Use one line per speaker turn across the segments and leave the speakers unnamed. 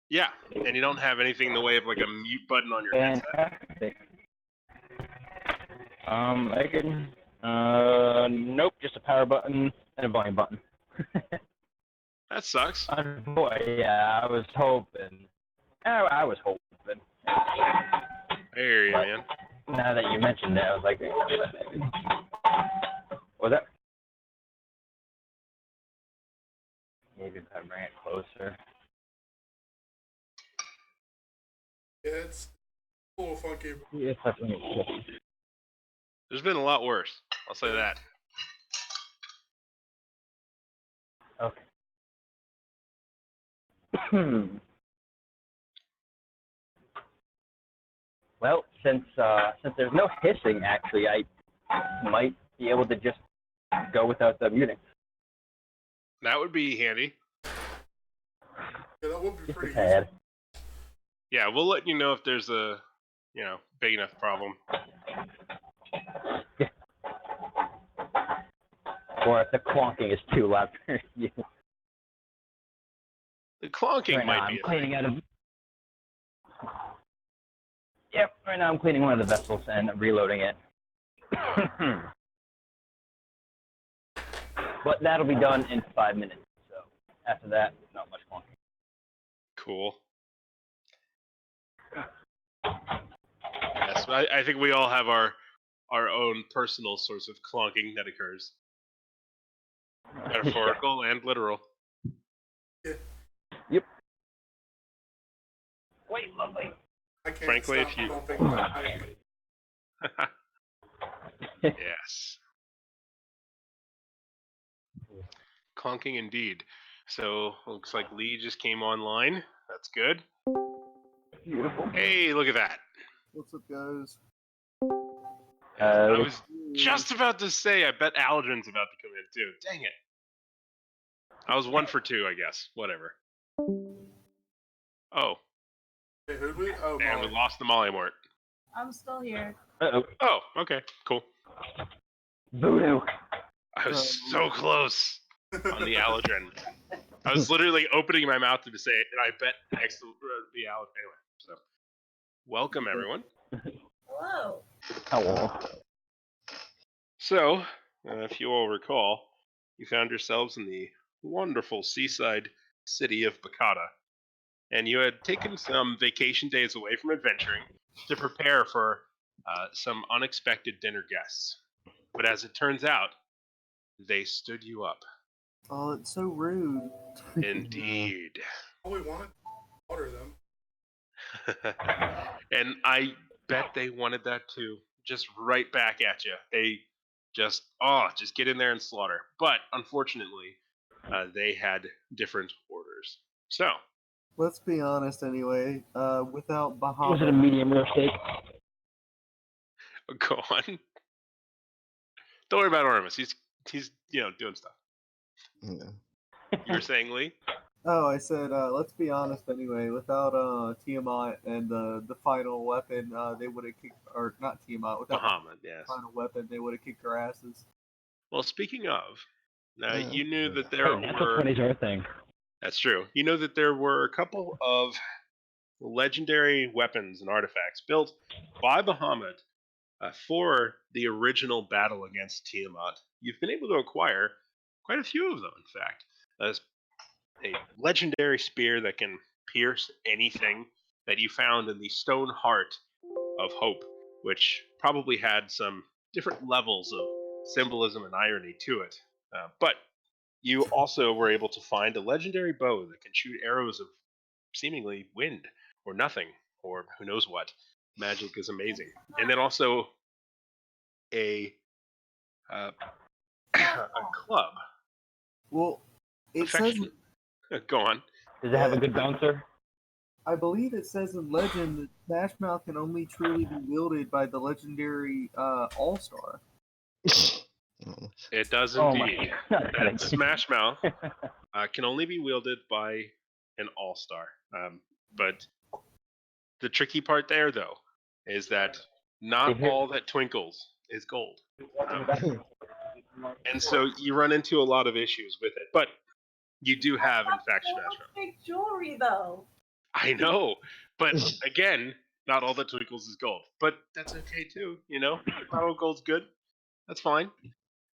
Yeah, and you don't have anything in the way of like a mute button on your headset.
Fantastic. I can. Nope, just a power button and a volume button.
That sucks.
Yeah, I was hoping. I was hoping.
I hear you,
But
man.
now that you mentioned it, I was like, was that? Maybe if I bring it closer.
Yeah, it's a little funky.
Yes, I think it's
There's been a lot worse. I'll say that.
okay. Well, since there's no hissing, actually, I might be able to just go without the muting.
That would be handy.
Yeah, that would be
Just a
pretty
tad.
Yeah, we'll let you know if there's a, big enough problem.
Or if the clonking is too loud for you.
The clonking
Right now,
might
I'm
be a
cleaning
thing.
out of. Yep, right now I'm cleaning one of the vessels and reloading it. But that'll be done in 5 minutes. So after that, not much clonking.
Cool. Yes, I think we all have our own personal source of clonking that occurs. Metaphorical and literal.
Yep. Wait, lovely.
I can't
Frankly,
stop
if you-
bumping my mic.
Yes. Clonking indeed. So, looks like Lee just came online. That's good.
Beautiful.
Hey, look at that.
What's up, guys?
I was just about to say, I bet Aldrin's about to come in too. Dang it. I was 1 for 2, I guess. Whatever. Oh,
Hey, who'd we? Oh,
and we
Molly.
lost the Molly Mort.
I'm still here.
Uh-oh.
Oh, okay, cool.
Voodoo.
I was so close on the Aldrin. I was literally opening my mouth to say it, and I bet next to the Aldrin. Anyway, so welcome everyone.
Hello.
Hello.
So, if you all recall, you found yourselves in the wonderful seaside city of Bacata, and you had taken some vacation days away from adventuring to prepare for some unexpected dinner guests. But as it turns out, they stood you up.
Oh, it's so rude.
Indeed.
All we wanted water them.
And I bet they wanted that too. Just right back at you. They just get in there and slaughter. But unfortunately, they had different orders. So,
Let's be honest anyway. Without
Was it a
Bahamut,
medium rare steak?
go on. Don't worry about Ormus. He's doing stuff.
Yeah.
You were saying, Lee?
oh, I said, let's be honest anyway. Without Tiamat and the final weapon, they would have kicked, or not Tiamat. Without
Bahamut, yes.
the final weapon, they would have kicked our asses.
Well, speaking of,
Yeah.
you knew that there
Hey, natural
were.
20s are a thing.
That's true. You know that there were a couple of legendary weapons and artifacts built by Bahamut for the original battle against Tiamat. You've been able to acquire quite a few of them, in fact. There's a legendary spear that can pierce anything that you found in the stone heart of Hope, which probably had some different levels of symbolism and irony to it. But you also were able to find a legendary bow that can shoot arrows of seemingly wind or nothing or who knows what. Magic is amazing. And then also a club.
Well, it says,
Affection. Go on.
Does it have a good bouncer?
I believe it says in Legend that Smash Mouth can only truly be wielded by the legendary All-Star.
It does
Oh my
indeed.
god.
That Smash Mouth can only be wielded by an all-star. But the tricky part there, though, is that not all that twinkles is gold. And so you run into a lot of issues with it. But you do have, in fact, Smash Mouth.
Fake jewelry, though.
I know, but again, not all that twinkles is gold. But that's okay too, you know. Not all gold's good. That's fine.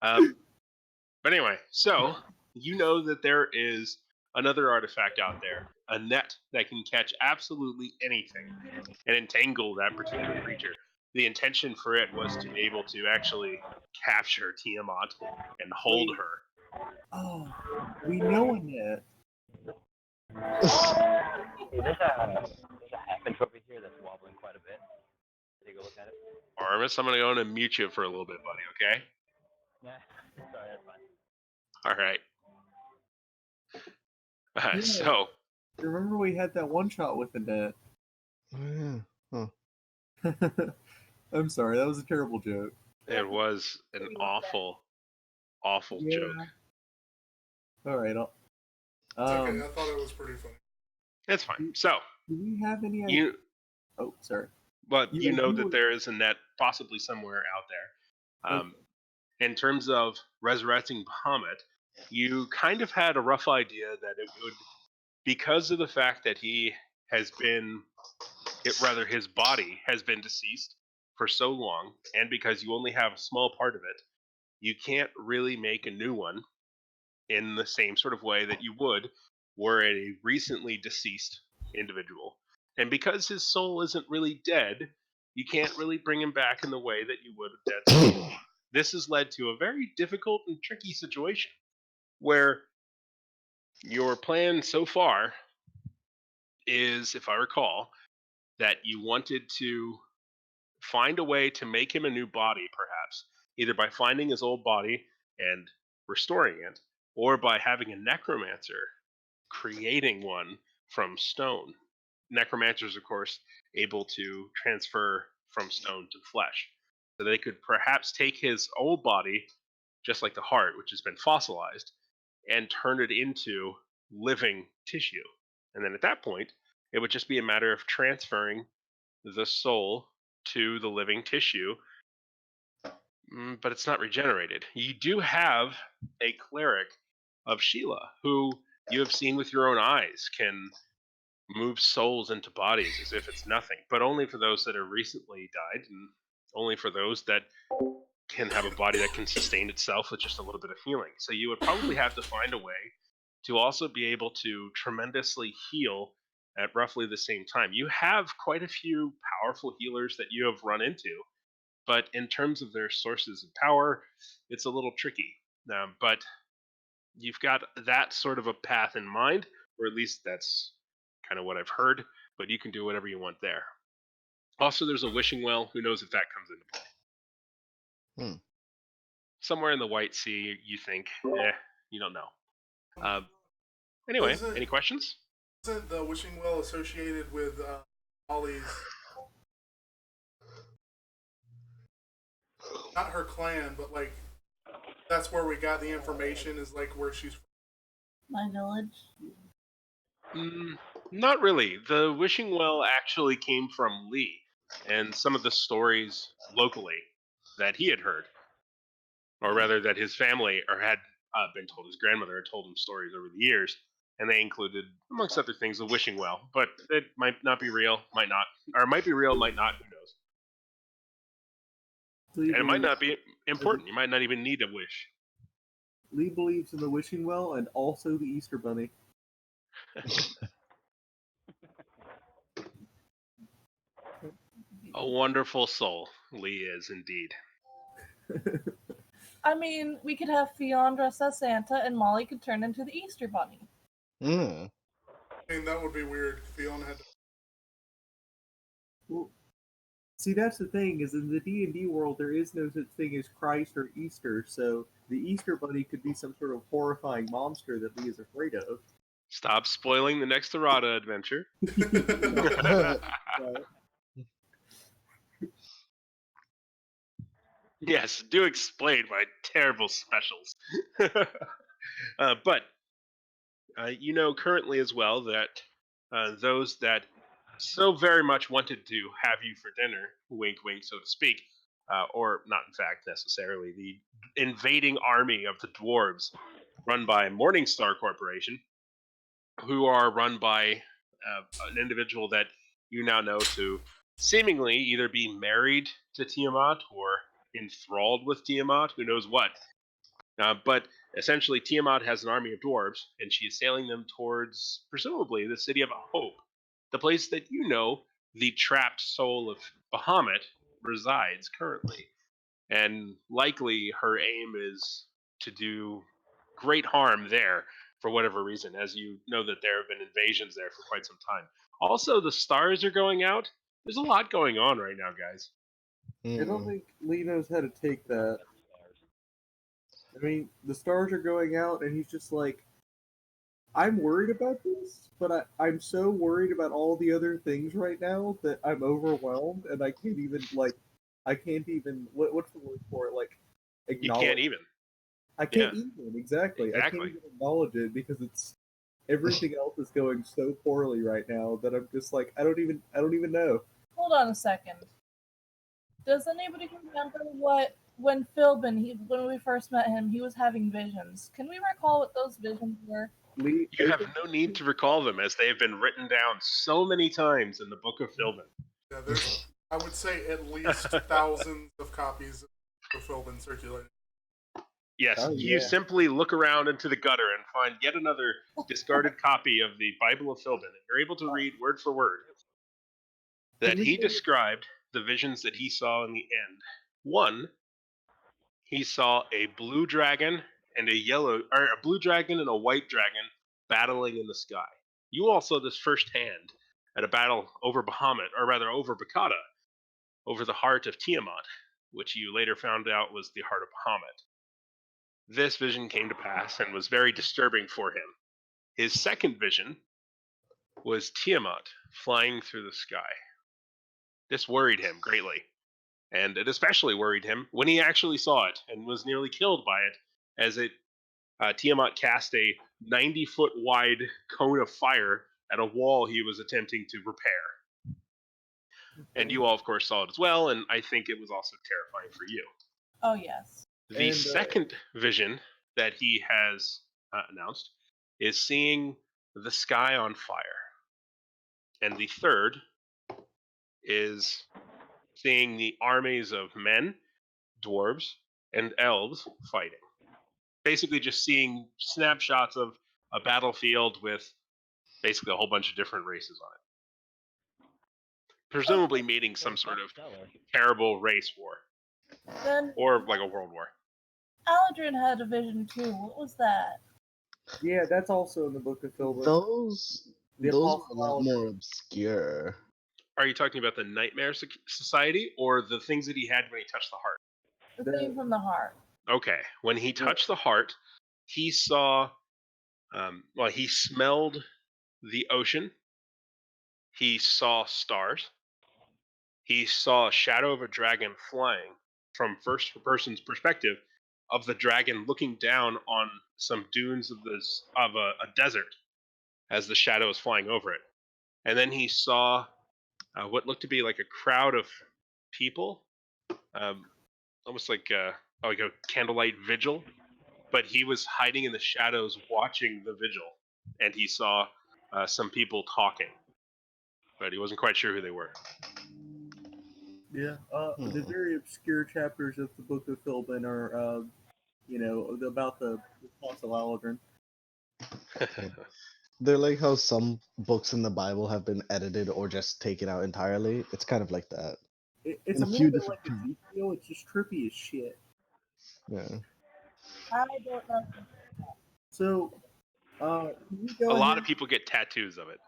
But anyway, so you know that there is another artifact out there, a net that can catch absolutely anything and entangle that particular creature. The intention for it was to be able to actually capture Tiamat and hold
Wait.
her.
Oh, we know Annette.
Hey, there's a half-inch over here that's wobbling quite a bit. Take a look at it.
Armis, I'm going to go in and mute you for a little bit, buddy, okay?
Yeah. Sorry, that's fine.
All right.
Yeah.
So,
Remember we had that one shot with Annette.
Yeah.
I'm sorry, that was a terrible joke.
it was an awful, awful joke.
All right.
It's okay. I thought it was pretty funny.
It's fine. So,
Do we have any idea?
you
Oh, sorry.
but
You-
you know
you
that
were-
there is a net possibly somewhere out there.
Okay.
In terms of resurrecting Bahamut, you kind of had a rough idea that it would, because of the fact that he has been, his body has been deceased for so long, and because you only have a small part of it, you can't really make a new one in the same sort of way that you would were a recently deceased individual. And because his soul isn't really dead, you can't really bring him back in the way that you would a dead soul. This has led to a very difficult and tricky situation where your plan so far is, if I recall, that you wanted to find a way to make him a new body, perhaps, either by finding his old body and restoring it, or by having a necromancer creating one from stone. Necromancers, of course, able to transfer from stone to flesh. So they could perhaps take his old body, just like the heart, which has been fossilized, and turn it into living tissue. And then at that point, it would just be a matter of transferring the soul to the living tissue, but it's not regenerated. You do have a cleric of Sheila who you have seen with your own eyes can move souls into bodies as if it's nothing, but only for those that have recently died, and only for those that can have a body that can sustain itself with just a little bit of healing. So you would probably have to find a way to also be able to tremendously heal at roughly the same time. You have quite a few powerful healers that you have run into, but in terms of their sources of power, it's a little tricky. But you've got that sort of a path in mind, or at least that's kind of what I've heard, but you can do whatever you want there. Also, there's a wishing well. Who knows if that comes into play? Somewhere in the White Sea, you think, you don't know. Anyway,
Isn't-
any questions?
Isn't the wishing well associated with Ollie's? Not her clan, but like that's where we got the information. Is like where she's from.
My village.
Not really. The wishing well actually came from Lee and some of the stories locally that he had heard, or rather that his family or had been told. His grandmother had told him stories over the years, and they included, amongst other things, the wishing well. But it might not be real, might not, or it might be real, might not. Who knows?
Lee
And it might
believes-
not be important. You might not even need a wish.
Lee believes in the wishing well and also the Easter Bunny.
A wonderful soul, Lee is indeed.
I mean, we could have Fionn dress as Santa and Molly could turn into the Easter Bunny.
Mm.
I mean, that would be weird. Fiona had to.
Well, see, that's the thing, is in the D&D world, there is no such thing as Christ or Easter, so the Easter Bunny could be some sort of horrifying monster that Lee is afraid of.
Stop spoiling the next errata adventure.
But
Yes, do explain my terrible specials. But you know currently as well that those that so very much wanted to have you for dinner, wink wink, so to speak, or not in fact necessarily, the invading army of the dwarves run by Morningstar Corporation, who are run by an individual that you now know to seemingly either be married to Tiamat or enthralled with Tiamat, who knows what. But essentially, Tiamat has an army of dwarves, and she is sailing them towards, presumably, the city of Hope, the place that you know the trapped soul of Bahamut resides currently. And likely her aim is to do great harm there for whatever reason, as you know that there have been invasions there for quite some time. Also, the stars are going out. There's a lot going on right now, guys.
I don't
Mm.
think Lee knows how to take that. I mean, the stars are going out, and he's just like, I'm worried about this, but I'm so worried about all the other things right now that I'm overwhelmed, and I can't even what's the word for it? Like,
You
acknowledge.
can't even.
I can't even exactly. I
Exactly.
can't even acknowledge it because it's everything else is going so poorly right now that I'm just like I don't even know.
Hold on a second. Does anybody remember when Philbin, when we first met him, he was having visions? Can we recall what those visions were?
Lee,
You have no need to recall them, as they have been written down so many times in the Book of Philbin.
Yeah, there's, I would say, at least thousands of copies of Philbin circulating.
Yes,
Oh,
you
yeah.
simply look around into the gutter and find yet another discarded copy of the Bible of Philbin, and you're able to read word for word that
Can we
he
go-
described the visions that he saw in the end. One, he saw a blue dragon and a blue dragon and a white dragon battling in the sky. You all saw this firsthand at a battle over Bahamut, or rather over Bakata, over the heart of Tiamat, which you later found out was the heart of Bahamut. This vision came to pass and was very disturbing for him. His second vision was Tiamat flying through the sky. This worried him greatly, and it especially worried him when he actually saw it and was nearly killed by it, as Tiamat cast a 90-foot wide cone of fire at a wall he was attempting to repair. And you all, of course, saw it as well, and I think it was also terrifying for you.
Oh yes.
The
And,
second vision that he has announced is seeing the sky on fire. And the third is seeing the armies of men, dwarves, and elves fighting. Basically, just seeing snapshots of a battlefield with basically a whole bunch of different races on it. Presumably meeting some sort of terrible race war,
Then
or like a world war.
Aladrin had a vision too. What was that?
yeah, that's also in the Book of Philbin.
Those
The
those are a
Apostle
lot
Aladrin.
more obscure.
Are you talking about the Nightmare Society or the things that he had when he touched the heart?
The thing from the heart.
Okay, when he touched the heart, he saw, he smelled the ocean. He saw stars. He saw a shadow of a dragon flying from first person's perspective of the dragon looking down on some dunes of a desert as the shadow is flying over it. And then he saw what looked to be like a crowd of people, almost like a candlelight vigil, but he was hiding in the shadows watching the vigil, and he saw some people talking, but he wasn't quite sure who they were.
Yeah, the very obscure chapters of the Book of Philbin are, about the Apostle Aladrin.
They're like how some books in the Bible have been edited or just taken out entirely. It's kind of like that.
It's
In
a
a
little
few
bit
different
like Ezekiel. It's just trippy as shit.
Yeah.
I don't know.
So, can we go
A lot
ahead?
of people get tattoos of it.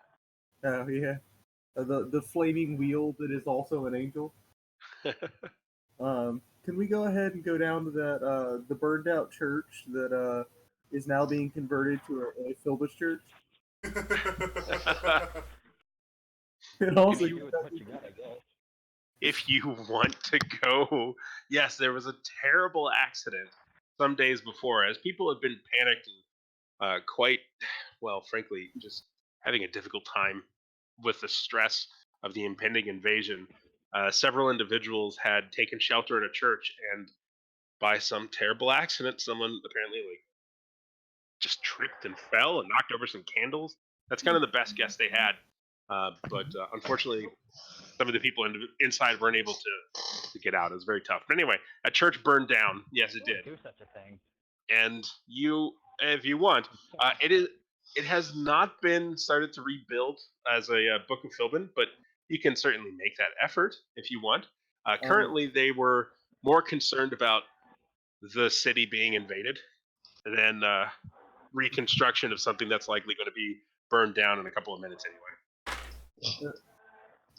Oh yeah, the flaming wheel that is also an angel. Can we go ahead and go down to that the burned out church that is now being converted to a Philbus church? And also,
You do with what you got, I guess.
If you want to go, yes, there was a terrible accident some days before, as people have been panicked and quite, well, frankly, just having a difficult time with the stress of the impending invasion. Several individuals had taken shelter in a church, and by some terrible accident, someone apparently just tripped and fell and knocked over some candles. That's kind of the best guess they had. but unfortunately, some of the people inside weren't able to get out. It was very tough. But anyway, a church burned down. Yes, it did.
Do such a thing.
And you, if you want, it has not been started to rebuild as a Book of Philbin, but you can certainly make that effort if you want. Currently, they were more concerned about the city being invaded than reconstruction of something that's likely going to be burned down in a couple of minutes anyway.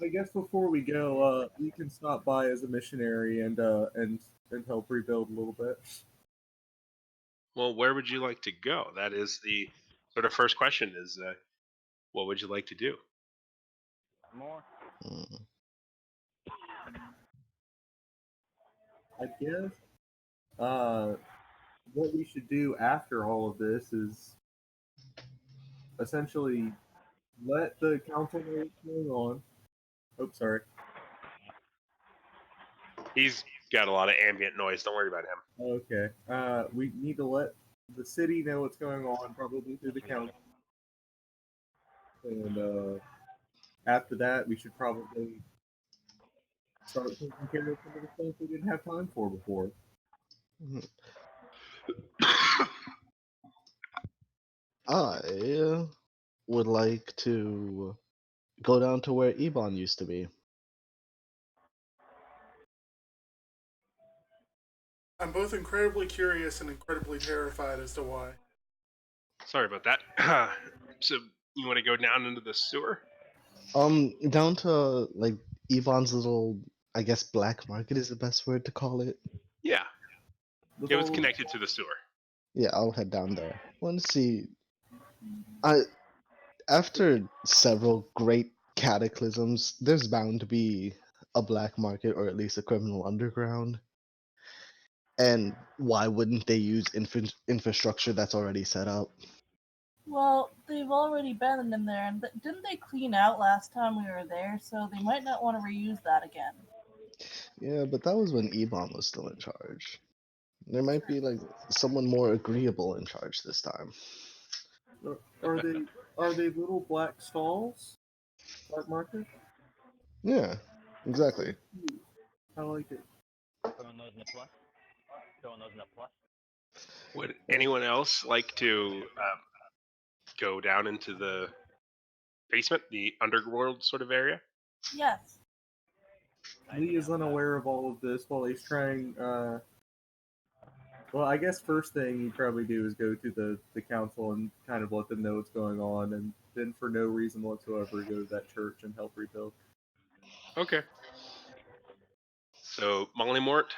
I guess before we go, you can stop by as a missionary and help rebuild a little bit.
Well, where would you like to go? That is the sort of first question: is what would you like to do?
More.
Mm.
I guess what we should do after all of this is essentially let the council know what's going on. Oh, sorry.
He's got a lot of ambient noise. Don't worry about him.
Okay. We need to let the city know what's going on, probably through the council. And after that, we should probably start taking care of some of the stuff we didn't have time for before.
I would like to go down to where Ebon used to be.
I'm both incredibly curious and incredibly terrified as to why.
Sorry about that. So you want to go down into the sewer?
Down to like Ebon's little, I guess black market is the best word to call it.
Yeah,
With
it was
all of-
connected to the sewer.
Yeah, I'll head down there. Want to see. After several great cataclysms, there's bound to be a black market or at least a criminal underground. And why wouldn't they use infrastructure that's already set up?
Well, they've already been in there, and didn't they clean out last time we were there? So they might not want to reuse that again.
Yeah, but that was when Ebon was still in charge. There might be like someone more agreeable in charge this time.
Are they little black stalls? Black market?
Yeah, exactly.
I like it.
Throwing those in the plus. Throwing those in the plus.
Would anyone else like to go down into the basement, the underworld sort of area?
Yes.
Lee is unaware of all of this while he's trying. Well, I guess first thing he'd probably do is go to the council and kind of let them know what's going on, and then for no reason whatsoever go to that church and help rebuild.
Okay. So Molly Mort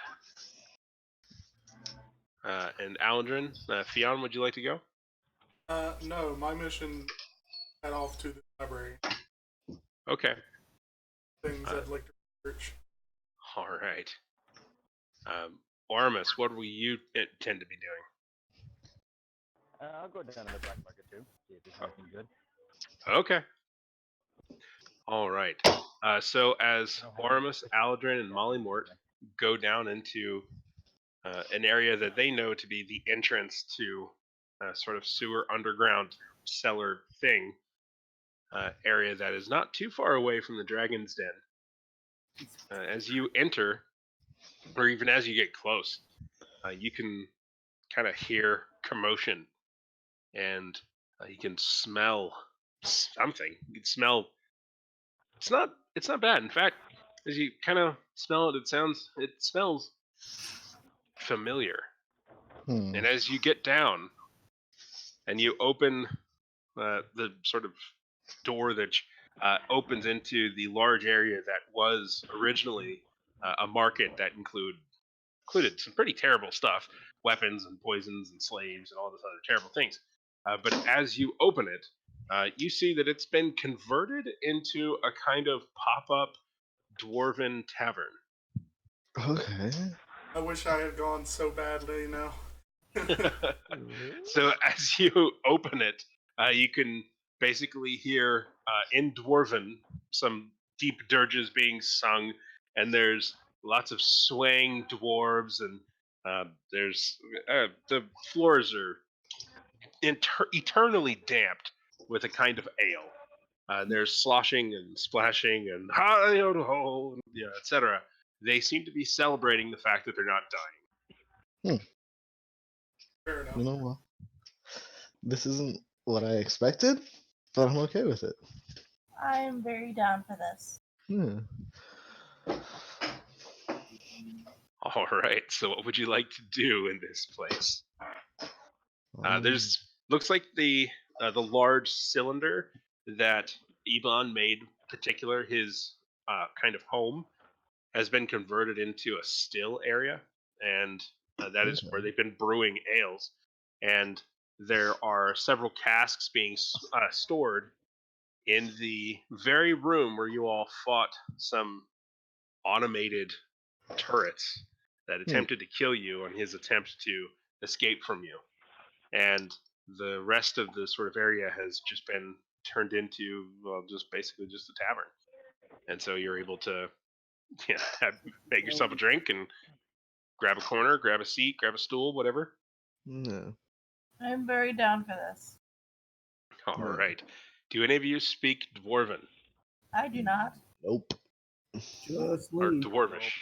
and Alendrin, Fionn, would you like to go?
No, my mission head off to the library.
Okay.
Things I'd like to research.
All right. Ormus, what will you intend to be doing?
I'll go down to the black market too. See if there's anything good.
Okay. All right. So as Ormus, Alendrin, and Molly Mort go down into an area that they know to be the entrance to a sort of sewer underground cellar thing, area that is not too far away from the Dragon's Den. As you enter, or even as you get close, you can kind of hear commotion, and you can smell something. You can smell. It's not bad. In fact, as you kind of smell it, it smells familiar.
Hmm.
And as you get down, and you open the sort of door that opens into the large area that was originally a market that included some pretty terrible stuff, weapons and poisons and slaves and all this other terrible things. But as you open it, you see that it's been converted into a kind of pop-up dwarven tavern.
Okay.
I wish I had gone so badly now.
So as you open it, you can basically hear in Dwarven some deep dirges being sung, and there's lots of swaying dwarves, and there's the floors are eternally damped with a kind of ale. There's sloshing and splashing and hi ho ho, etc. They seem to be celebrating the fact that they're not dying.
Fair enough.
You know what? This isn't what I expected, but I'm okay with it.
I am very down for this.
Yeah.
All right. So, what would you like to do in this place? There's looks like the large cylinder that Ebon made, particular his kind of home, has been converted into a still area, and that is where
Okay.
they've been brewing ales. And there are several casks being stored in the very room where you all fought some automated turrets that attempted to kill you on his attempt to escape from you. And the rest of the sort of area has just been turned into, well, just basically just a tavern. And so you're able to make yourself a drink and grab a corner, grab a seat, grab a stool, whatever.
Yeah.
I'm very down for this.
All
Yeah.
right. Do any of you speak Dwarven
I do not.
Nope.
Just
or
leave.
Dwarvish?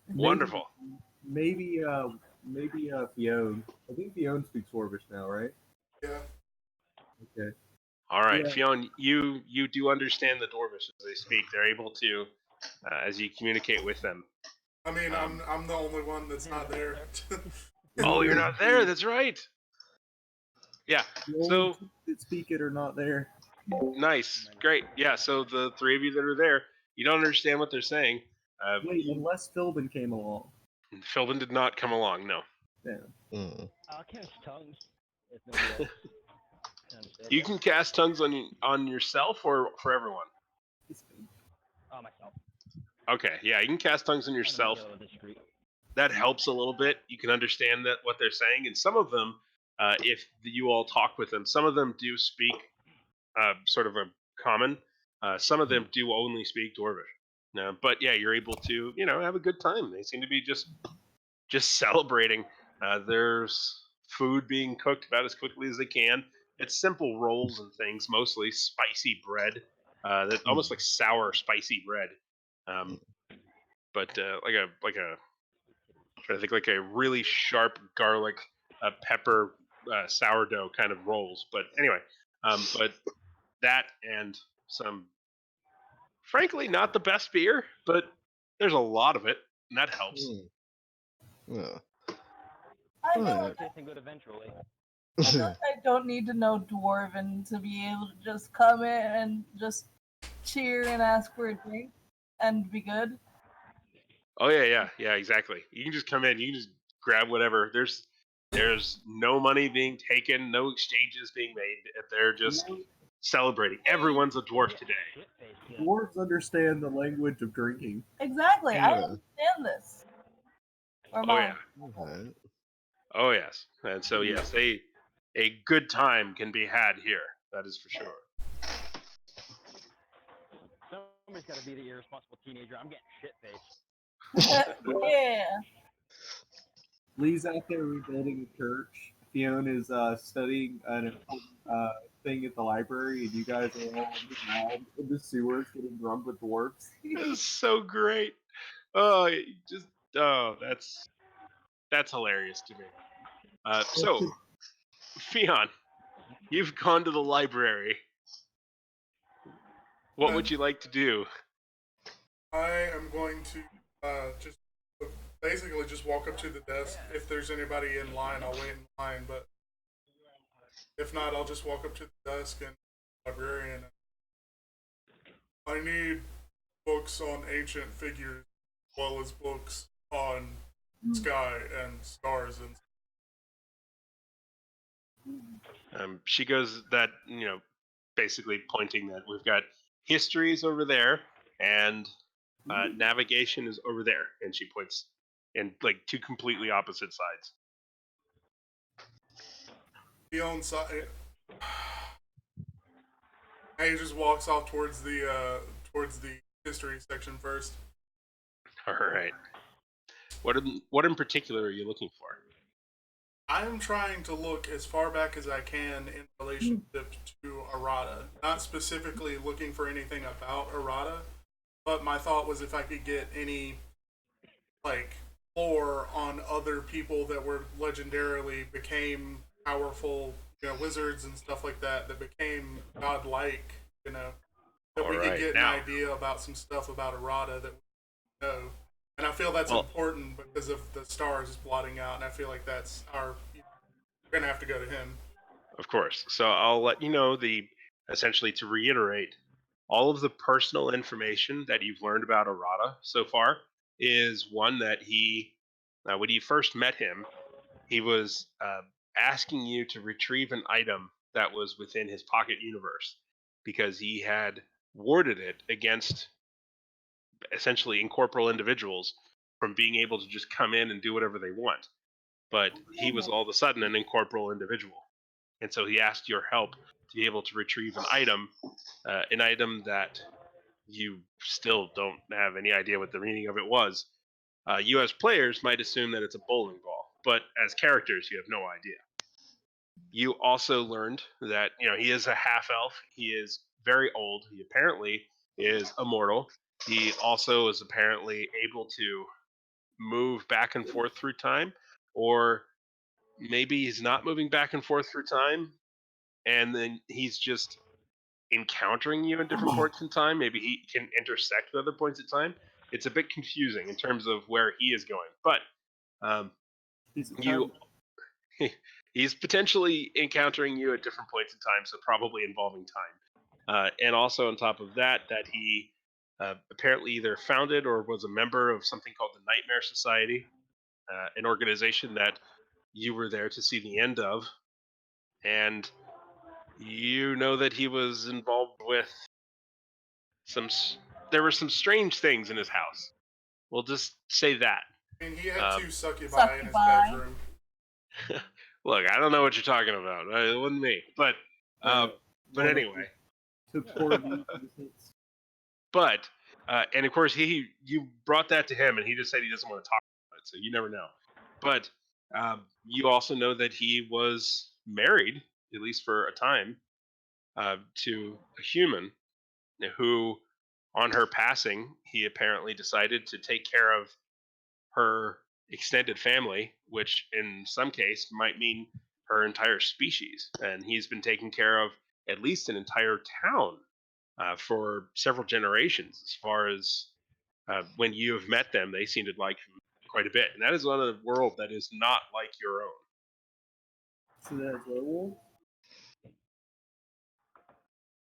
Maybe-
Wonderful.
Maybe Fionn. I think Fionn speaks Dwarvish now, right?
Yeah.
Okay.
All right,
Yeah.
Fionn, you do understand the Dwarvish as they speak. They're able to, as you communicate with them.
I mean, I'm the only one that's not there.
Oh, you're not there. That's right. Yeah.
The only
So
two that speak it are not there.
nice, great. Yeah. So the three of you that are there, you don't understand what they're saying.
Wait, unless Philbin came along.
Philbin did not come along. No.
Mm.
I'll cast tongues. If nobody else can understand
You
it.
can cast tongues on yourself or for everyone.
Oh, myself.
Okay. Yeah, you can cast tongues on yourself.
I'm discreet.
That helps a little bit. You can understand that what they're saying, and some of them, if you all talk with them, some of them do speak sort of a common. Some of them do only speak Dwarvish. But yeah, you're able to have a good time. They seem to be just celebrating. There's food being cooked about as quickly as they can. It's simple rolls and things, mostly spicy bread. That almost like sour spicy bread. But I'm trying to think like a really sharp garlic, pepper, sourdough kind of rolls. But anyway, but that and some, frankly, not the best beer, but there's a lot of it, and that helps.
Yeah.
I feel
Alright.
like
Tasting good eventually.
I don't need to know Dwarven to be able to just come in and just cheer and ask for a drink and be good.
Oh yeah, exactly. You can just come in, you can just grab whatever. There's no money being taken, no exchanges being made. They're just celebrating. Everyone's a dwarf today.
Dwarves understand the language of drinking.
Exactly. I
Yeah.
understand this. Or
Oh
mine.
yeah.
Alright.
Oh yes. And so yes, a good time can be had here. That is for sure.
Somebody's got to be the irresponsible teenager. I'm getting shit-faced.
Yeah.
Lee's out there rebuilding a church. Fionn is studying an important thing at the library, and you guys are all underground in the sewers getting drunk with dwarves.
This is so great. Oh, that's hilarious to me. So, Fionn, you've gone to the library. What would you like to do?
I am going to just basically just walk up to the desk. If there's anybody in line, I'll wait in line. But if not, I'll just walk up to the desk and librarian. I need books on ancient figures, as well as books on sky and stars and.
She goes that basically pointing that we've got histories over there and navigation is over there, and she points in like two completely opposite sides.
The own side. And he just walks off towards the history section first.
All right. What in particular are you looking for?
I'm trying to look as far back as I can in relationship to Arata. Not specifically looking for anything about Arata, but my thought was if I could get any like lore on other people that were legendarily became powerful, wizards and stuff like that that became godlike, that
All
we could
right,
get
now,
an idea about some stuff about Arata that we know. And I feel that's
well,
important because of the stars blotting out, and I feel like that's we're gonna have to go to him.
of course. So I'll let you know essentially to reiterate, all of the personal information that you've learned about Arata so far is one that when you first met him, he was asking you to retrieve an item that was within his pocket universe because he had warded it against essentially incorporeal individuals from being able to just come in and do whatever they want. But he was all of a sudden an incorporeal individual. And so he asked your help to be able to retrieve an item that you still don't have any idea what the meaning of it was. You as players might assume that it's a bowling ball, but as characters, you have no idea. You also learned that he is a half elf. He is very old. He apparently is immortal. He also is apparently able to move back and forth through time, or maybe he's not moving back and forth through time, and then he's just encountering you in different points in time. Maybe he can intersect with other points in time. It's a bit confusing in terms of where he is going, but um,
He's a
you
time.
he's potentially encountering you at different points in time, so probably involving time. And also on top of that, he apparently either founded or was a member of something called the Nightmare Society, an organization that you were there to see the end of, and you know that he was involved with some. There were some strange things in his house. We'll just say that.
I mean, he had
Um,
two succubi in his
Succubi.
bedroom.
Look, I don't know what you're talking about. It wasn't me, but
Uh,
but
one of
anyway.
the poor musicians.
But and of course you brought that to him, and he just said he doesn't want to talk about it. So you never know. But you also know that he was married, at least for a time, to a human who, on her passing, he apparently decided to take care of her extended family, which in some case might mean her entire species. And he's been taking care of at least an entire town for several generations. As far as when you have met them, they seem to like him quite a bit. And that is on a world that is not like your own.
So that's werewolves.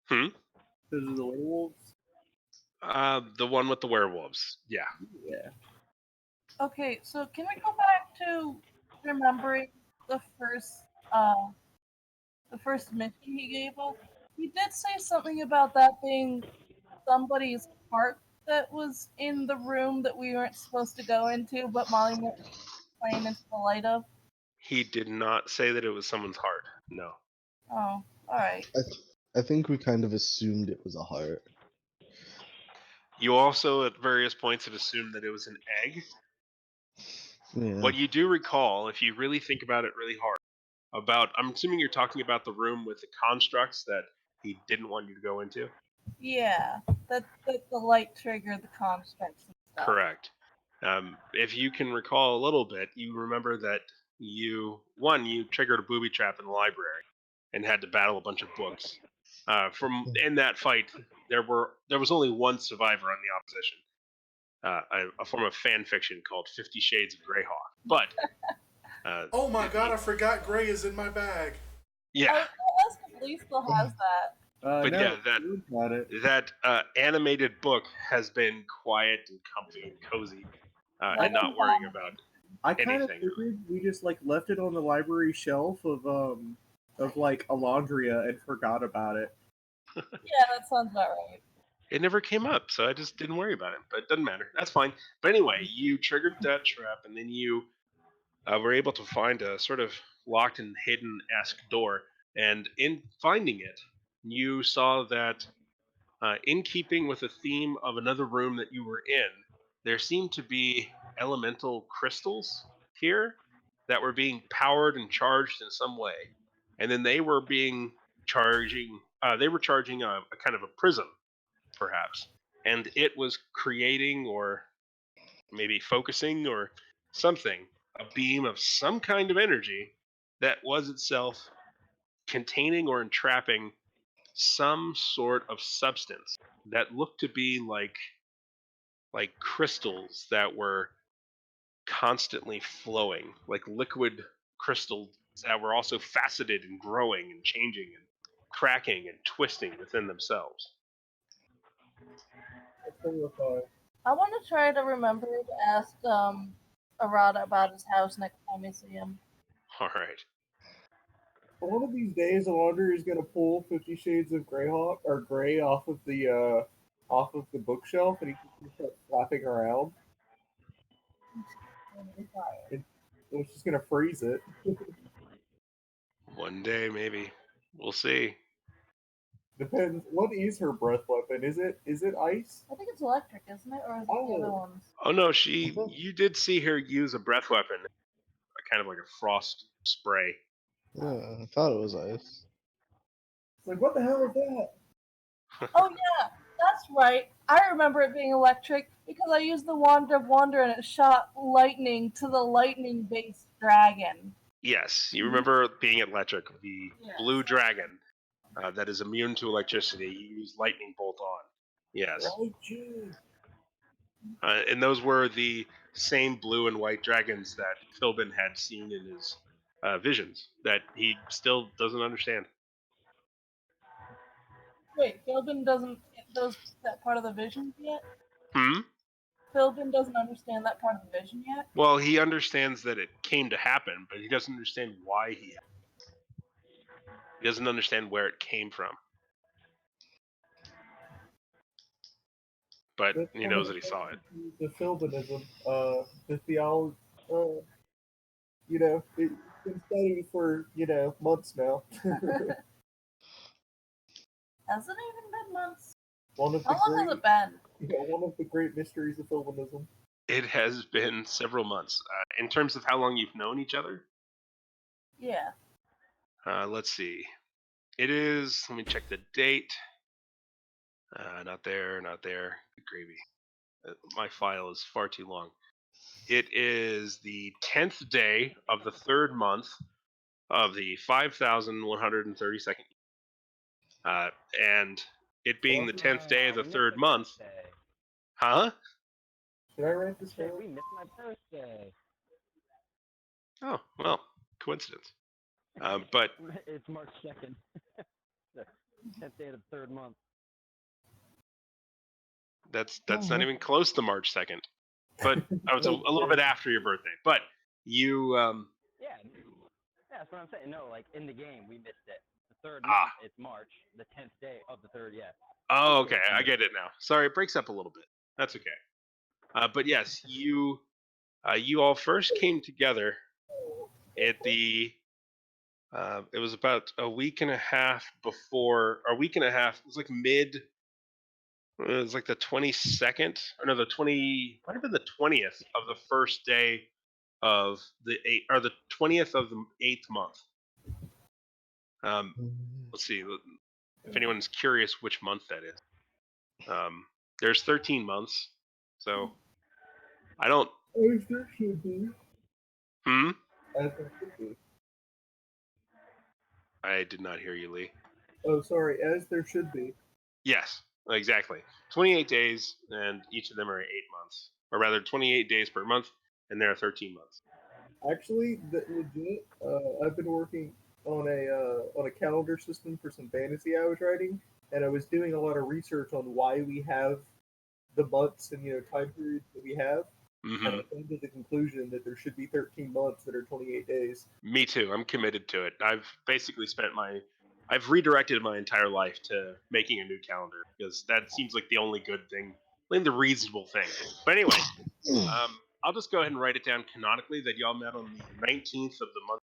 Hmm?
Those are the werewolves.
The one with the werewolves. Yeah.
Yeah.
Okay, so can we go back to remembering the first mission he gave us? He did say something about that being somebody's heart that was in the room that we weren't supposed to go into, but Molly went playing into the light of.
He did not say that it was someone's heart. No.
Oh, alright.
I think we kind of assumed it was a heart.
You also, at various points, had assumed that it was an egg.
Yeah.
What you do recall, if you really think about it really hard, I'm assuming you're talking about the room with the constructs that he didn't want you to go into.
Yeah, that the light triggered the constructs and stuff.
Correct. If you can recall a little bit, you remember that you triggered a booby trap in the library and had to battle a bunch of books. From in that fight, there was only one survivor on the opposition, a form of fan fiction called 50 Shades of Greyhawk. But
Oh my god, I forgot Gray is in my bag.
yeah,
Ask if Lee still has that.
but
no,
yeah,
you got it.
that animated book has been quiet and comfy and cozy, and not worrying about
I kind of
anything.
figured we just like left it on the library shelf of like Alondria and forgot about it.
Yeah, that sounds about right.
It never came up, so I just didn't worry about it. But it doesn't matter. That's fine. But anyway, you triggered that trap, and then you were able to find a sort of locked and hidden-esque door. And in finding it, you saw that, in keeping with the theme of another room that you were in, there seemed to be elemental crystals here. that were being powered and charged in some way, and then they were charging a kind of a prism, perhaps, and it was creating or maybe focusing or something, a beam of some kind of energy that was itself containing or entrapping some sort of substance that looked to be like crystals that were constantly flowing, like liquid crystals that were also faceted and growing and changing and cracking and twisting within themselves.
That's terrifying.
I want to try to remember to ask Arata about his house next time we see him.
All right.
One of these days, Alondra is gonna pull 50 Shades of Greyhawk or Grey off of the bookshelf, and he's just gonna start flapping around. And it's just gonna freeze it.
One day, maybe. We'll see.
Depends. What is her breath weapon? Is it ice?
I think it's electric, isn't it? Or is it the other ones?
Oh no, you did see her use a breath weapon, kind of like a frost spray.
Yeah, I thought it was ice.
It's like, what the hell is that?
Oh yeah, that's right. I remember it being electric because I used the Wand of Wonder and it shot lightning to the lightning-based dragon.
Yes, you remember it being electric. The
Yes.
blue dragon that is immune to electricity. You use lightning bolt on. Yes.
Right, Jude.
And those were the same blue and white dragons that Philbin had seen in his visions that he still doesn't understand.
Wait, Philbin doesn't those that part of the vision yet?
Hmm?
Philbin doesn't understand that part of the vision yet?
Well, he understands that it came to happen, but he doesn't understand why he doesn't understand where it came from. But
That's
he
one
knows
of
that he saw it.
The Philbinism, the theology, it's been studied for, months now.
Hasn't even been months.
One of the
How long has it been?
one of the great mysteries of Philbinism.
It has been several months. In terms of how long you've known each other,
Yeah.
let's see. It is, let me check the date. Not there, not there. Good gravy. My file is far too long. It is the 10th day of the 3rd month of the 5,132nd. And it being the 10th day of the 3rd month. Huh?
Did I write this
Shit,
down?
we missed my birthday.
Oh, well, coincidence. But
It's March 2nd. The 10th day of the 3rd month.
that's not even close to March 2nd. But oh, it's a little bit after your birthday. But you
Yeah, that's what I'm saying. No, like in the game, we missed it. The 3rd
Ah.
month, it's March, the 10th day of the 3rd, yeah.
Oh, okay. I get it now. Sorry, it breaks up a little bit. That's okay. But yes, you all first came together at the. It was about a week and a half before, or a week and a half. It was like mid. It was like the 22nd, or no, the 20. Might have been the 20th of the first day of the 8th, or the 20th of the 8th month. Let's see if anyone's curious which month that is. There's 13 months, so I don't.
As there should be.
Hmm.
As there should be.
I did not hear you, Lee.
Oh, sorry. As there should be.
Yes, exactly. 28 days, and each of them are 8 months, or rather, 28 days per month, and there are 13 months.
Actually, legit. I've been working on a calendar system for some fantasy I was writing, and I was doing a lot of research on why we have the months and time periods that we have.
Hmm.
And I came to the conclusion that there should be 13 months that are 28 days.
Me too. I'm committed to it. I've basically I've redirected my entire life to making a new calendar because that seems like the only good thing, the reasonable thing. But anyway, I'll just go ahead and write it down canonically that y'all met on the 19th of the month.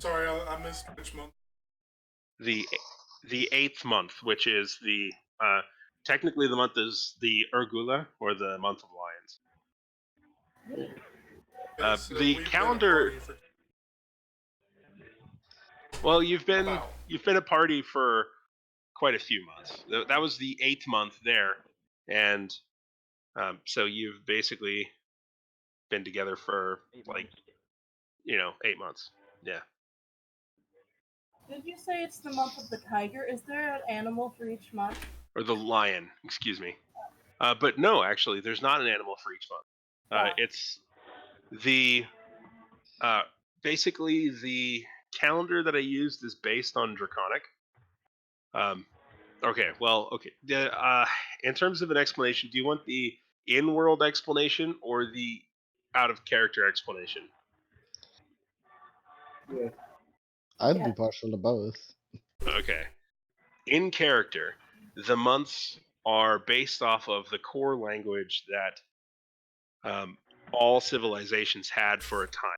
Sorry, I missed which month.
The 8th month, which is the technically the month is the Urgula, or the month of lions.
So
The
we've been a
calendar.
party for
Well, you've been
about.
a party for quite a few months. That was the 8th month there, and so you've basically been together for
8 months.
8 months. Yeah.
Did you say it's the month of the tiger? Is there an animal for each month?
Or the lion, excuse me. But no, actually, there's not an animal for each month. It's the basically the calendar that I used is based on Draconic. Okay. In terms of an explanation, do you want the in-world explanation or the out-of-character explanation?
Yeah.
I'd
Yeah.
be partial to both.
Okay. In character, the months are based off of the core language that all civilizations had for a time.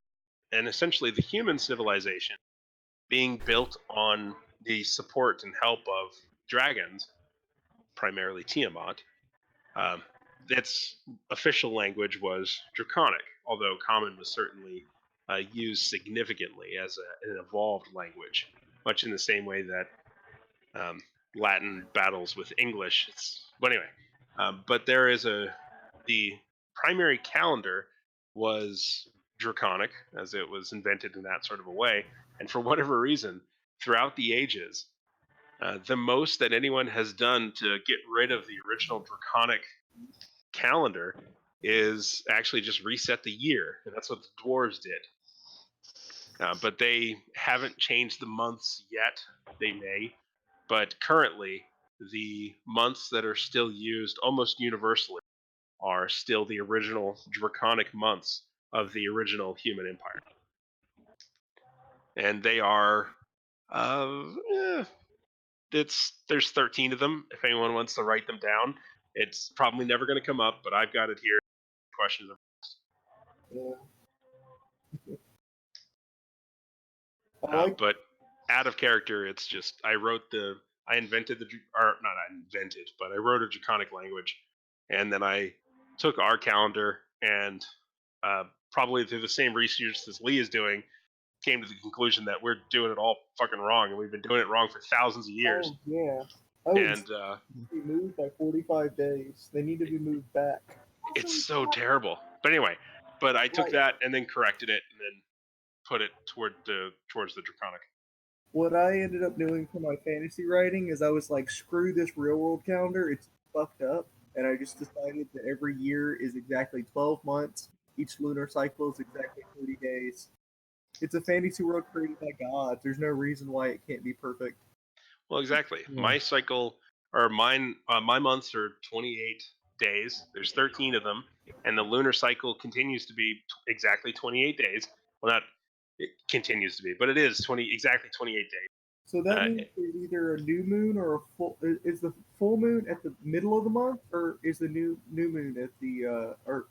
And essentially, the human civilization being built on the support and help of dragons, primarily Tiamat, its official language was Draconic, although Common was certainly used significantly as an evolved language, much in the same way that Latin battles with English. But anyway, but there is the primary calendar was Draconic, as it was invented in that sort of a way, and for whatever reason, throughout the ages, the most that anyone has done to get rid of the original Draconic calendar is actually just reset the year, and that's what the dwarves did. But they haven't changed the months yet. They may, but currently the months that are still used almost universally are still the original Draconic months of the original human empire, and they are there's 13 of them. If anyone wants to write them down, it's probably never going to come up, but I've got it here. Questions.
Yeah. I like.
But out of character, it's just I invented or not I invented, but I wrote a Draconic language, and then I took our calendar and probably through the same research as Lee is doing, came to the conclusion that we're doing it all fucking wrong, and we've been doing it wrong for thousands of years.
Oh yeah. Oh,
And
be moved by 45 days. They need to be moved back.
it's so terrible. But anyway, I took
Right.
that and then corrected it and then put it towards the Draconic.
What I ended up doing for my fantasy writing is I was like, screw this real world calendar, it's fucked up. And I just decided that every year is exactly 12 months. Each lunar cycle is exactly 30 days. It's a fantasy world created by God. There's no reason why it can't be perfect.
Well, exactly.
Yeah.
My cycle or mine, my months are 28 days. There's 13 of them, and the lunar cycle continues to be exactly 28 days. Well, not it continues to be, but it is exactly 28 days.
So that means there's either a new moon or a full. Is the full moon at the middle of the month, or is the new moon at the or?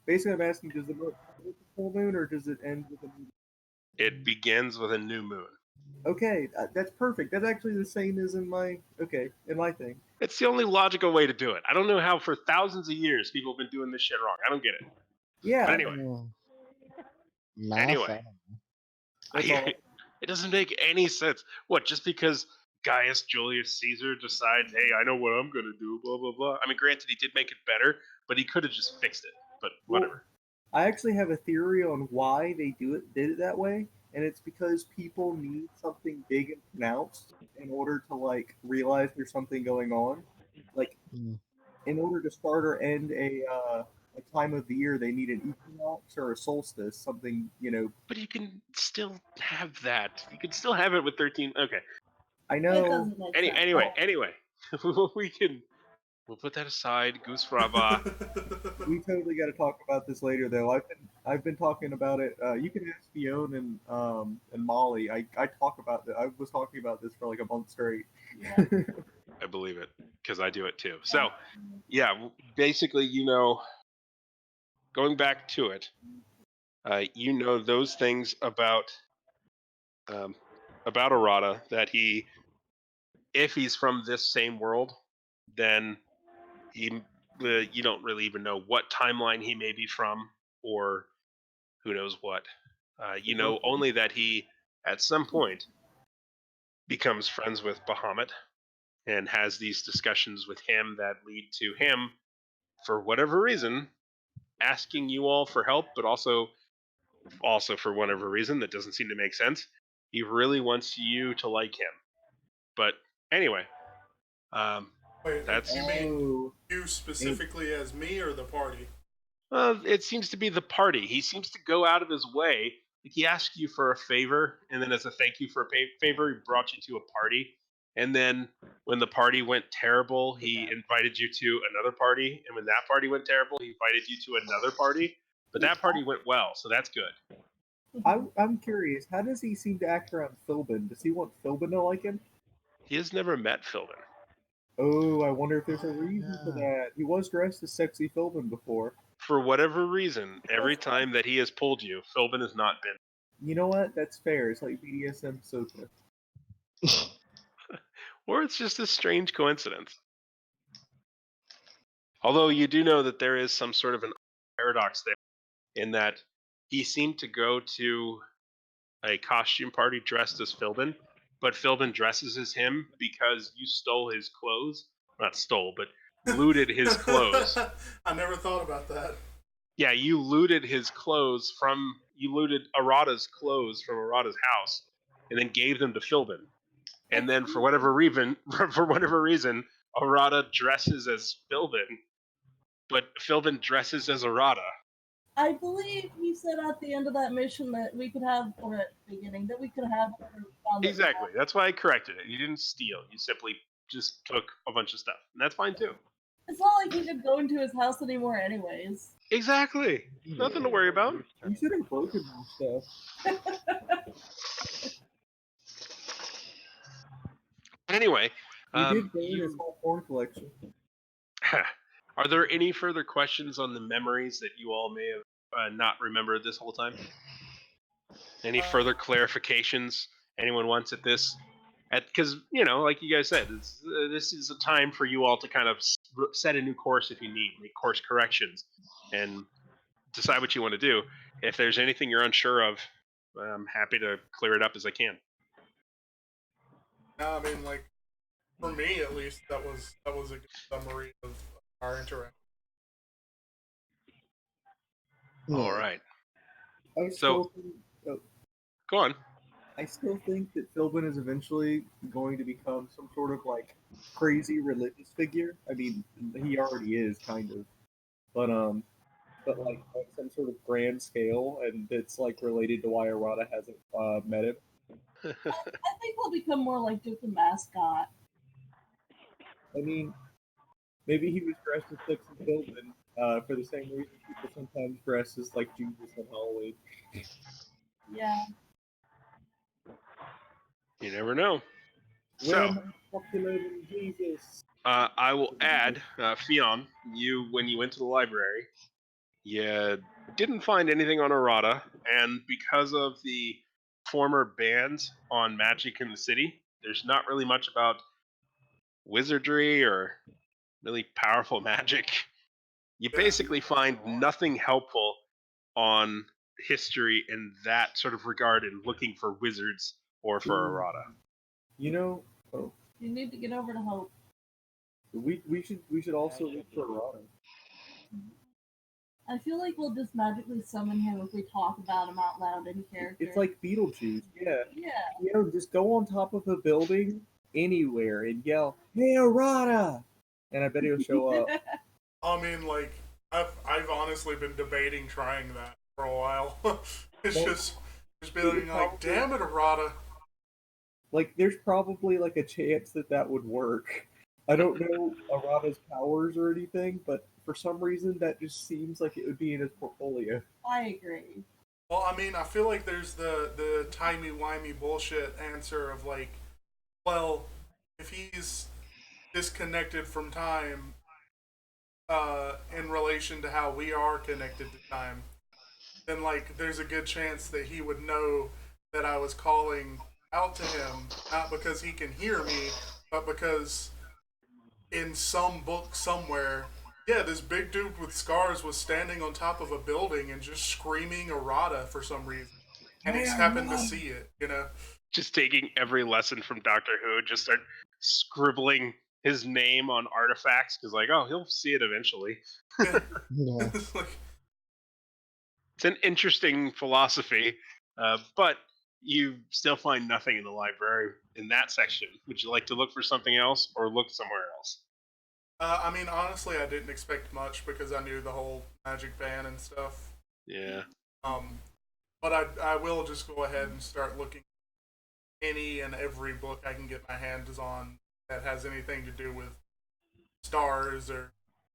Basically, I'm asking: does the month end with the full moon, or does it end with a new moon?
It begins with a new moon.
Okay, that's perfect. That's actually the same as in my thing.
It's the only logical way to do it. I don't know how for thousands of years people have been doing this shit wrong. I don't get it.
Yeah.
But anyway,
Oh. Math.
Anyway.
That's all.
It doesn't make any sense. What, just because Gaius Julius Caesar decides, hey, I know what I'm going to do, blah, blah, blah. I mean, granted, he did make it better, but he could have just fixed it. But whatever.
I actually have a theory on why they did it that way, and it's because people need something big and pronounced in order to like realize there's something going on. Like,
Mm.
in order to start or end a time of the year, they need an equinox or a solstice, something
But you can still have that. You can still have it with 13. Okay.
I
It
know.
doesn't make sense.
Anyway. We'll put that aside. Goose Fraba.
We totally got to talk about this later, though. I've been talking about it. You can ask Fiona and Molly. I talk about I was talking about this for like a month straight.
Yeah.
I believe it because I do it too. So, yeah, basically, going back to it, those things about Arata, that if he's from this same world, then you don't really even know what timeline he may be from, or who knows what. You know only that he, at some point, becomes friends with Bahamut and has these discussions with him that lead to him, for whatever reason, asking you all for help, but also for whatever reason that doesn't seem to make sense. He really wants you to like him. But anyway,
Wait,
that's
you mean
Oh,
you specifically as me or the party?
it seems to be the party. He seems to go out of his way. Like he asked you for a favor, and then as a thank you for a favor, he brought you to a party. And then when the party went terrible, he invited you to another party. And when that party went terrible, he invited you to another party. But that party went well, so that's good.
I'm curious. How does he seem to act around Philbin? Does he want Philbin to like him?
He has never met Philbin.
Oh, I wonder if there's a reason for that. He was dressed as sexy Philbin before.
For whatever reason, every time that he has pulled you, Philbin has not been.
You know what? That's fair. It's like BDSM Soka.
Or it's just a strange coincidence. Although you do know that there is some sort of an paradox there, in that he seemed to go to a costume party dressed as Philbin, but Philbin dresses as him because you stole his clothes. Not stole, but looted his clothes.
I never thought about that.
Yeah, you looted his clothes you looted Arata's clothes from Arata's house, and then gave them to Philbin. And then for whatever reason, Arata dresses as Philbin, but Philbin dresses as Arata.
I believe he said at the end of that mission that we could have, or at the beginning, that we could have.
Exactly. That's why I corrected it. You didn't steal. You simply just took a bunch of stuff, and that's fine too.
It's not like he could go into his house anymore, anyways.
Exactly. Nothing to worry about.
You should have broken more stuff.
Anyway,
He did burn his whole porn collection.
are there any further questions on the memories that you all may have not remembered this whole time? Any further clarifications anyone wants at this? Because, like you guys said, this is a time for you all to kind of set a new course if you need, make course corrections, and decide what you want to do. If there's anything you're unsure of, I'm happy to clear it up as I can.
No, I mean, like, for me at least, that was a good summary of our interaction.
All right.
I
So-
still think,
Go on.
I still think that Philbin is eventually going to become some sort of like crazy religious figure. I mean, he already is kind of, but like on some sort of grand scale, and it's like related to why Arata hasn't met him.
I think he'll become more like just a mascot.
I mean, maybe he was dressed as sexy Philbin for the same reason people sometimes dress as like Jesus on Halloween.
Yeah.
You never know.
When
So,
am I populating Jesus?
I will add, Fion, when you went to the library, you didn't find anything on Arata, and because of the former bans on magic in the city, there's not really much about wizardry or really powerful magic. You basically find nothing helpful on history in that sort of regard in looking for wizards or for Arata.
You know, oh,
You need to get over to Hope.
we should also look for Arata.
I feel like we'll just magically summon him if we talk about him out loud in character.
It's like Beetlejuice. Yeah.
Yeah.
You know, just go on top of a building anywhere and yell, "Hey, Arata!" And I bet he'll show up.
I mean, like, I've honestly been debating trying that for a while. It's
Well,
just being like, damn it, Arata.
Like, there's probably like a chance that would work. I don't know Arata's powers or anything, but for some reason that just seems like it would be in his portfolio.
I agree.
Well, I mean, I feel like there's the timey-wimey bullshit answer of like, well, if he's disconnected from time in relation to how we are connected to time, then like there's a good chance that he would know that I was calling out to him, not because he can hear me, but because in some book somewhere Yeah, this big dude with scars was standing on top of a building and just screaming errata for some reason. And he's happened to see it, you know?
Just taking every lesson from Doctor Who, just start scribbling his name on artifacts because, like, oh, he'll see it eventually.
Yeah.
Yeah.
It's like,
It's an interesting philosophy, but you still find nothing in the library in that section. Would you like to look for something else or look somewhere else?
I mean, honestly, I didn't expect much because I knew the whole magic ban and stuff.
Yeah.
But I will just go ahead and start looking any and every book I can get my hands on that has anything to do with stars or,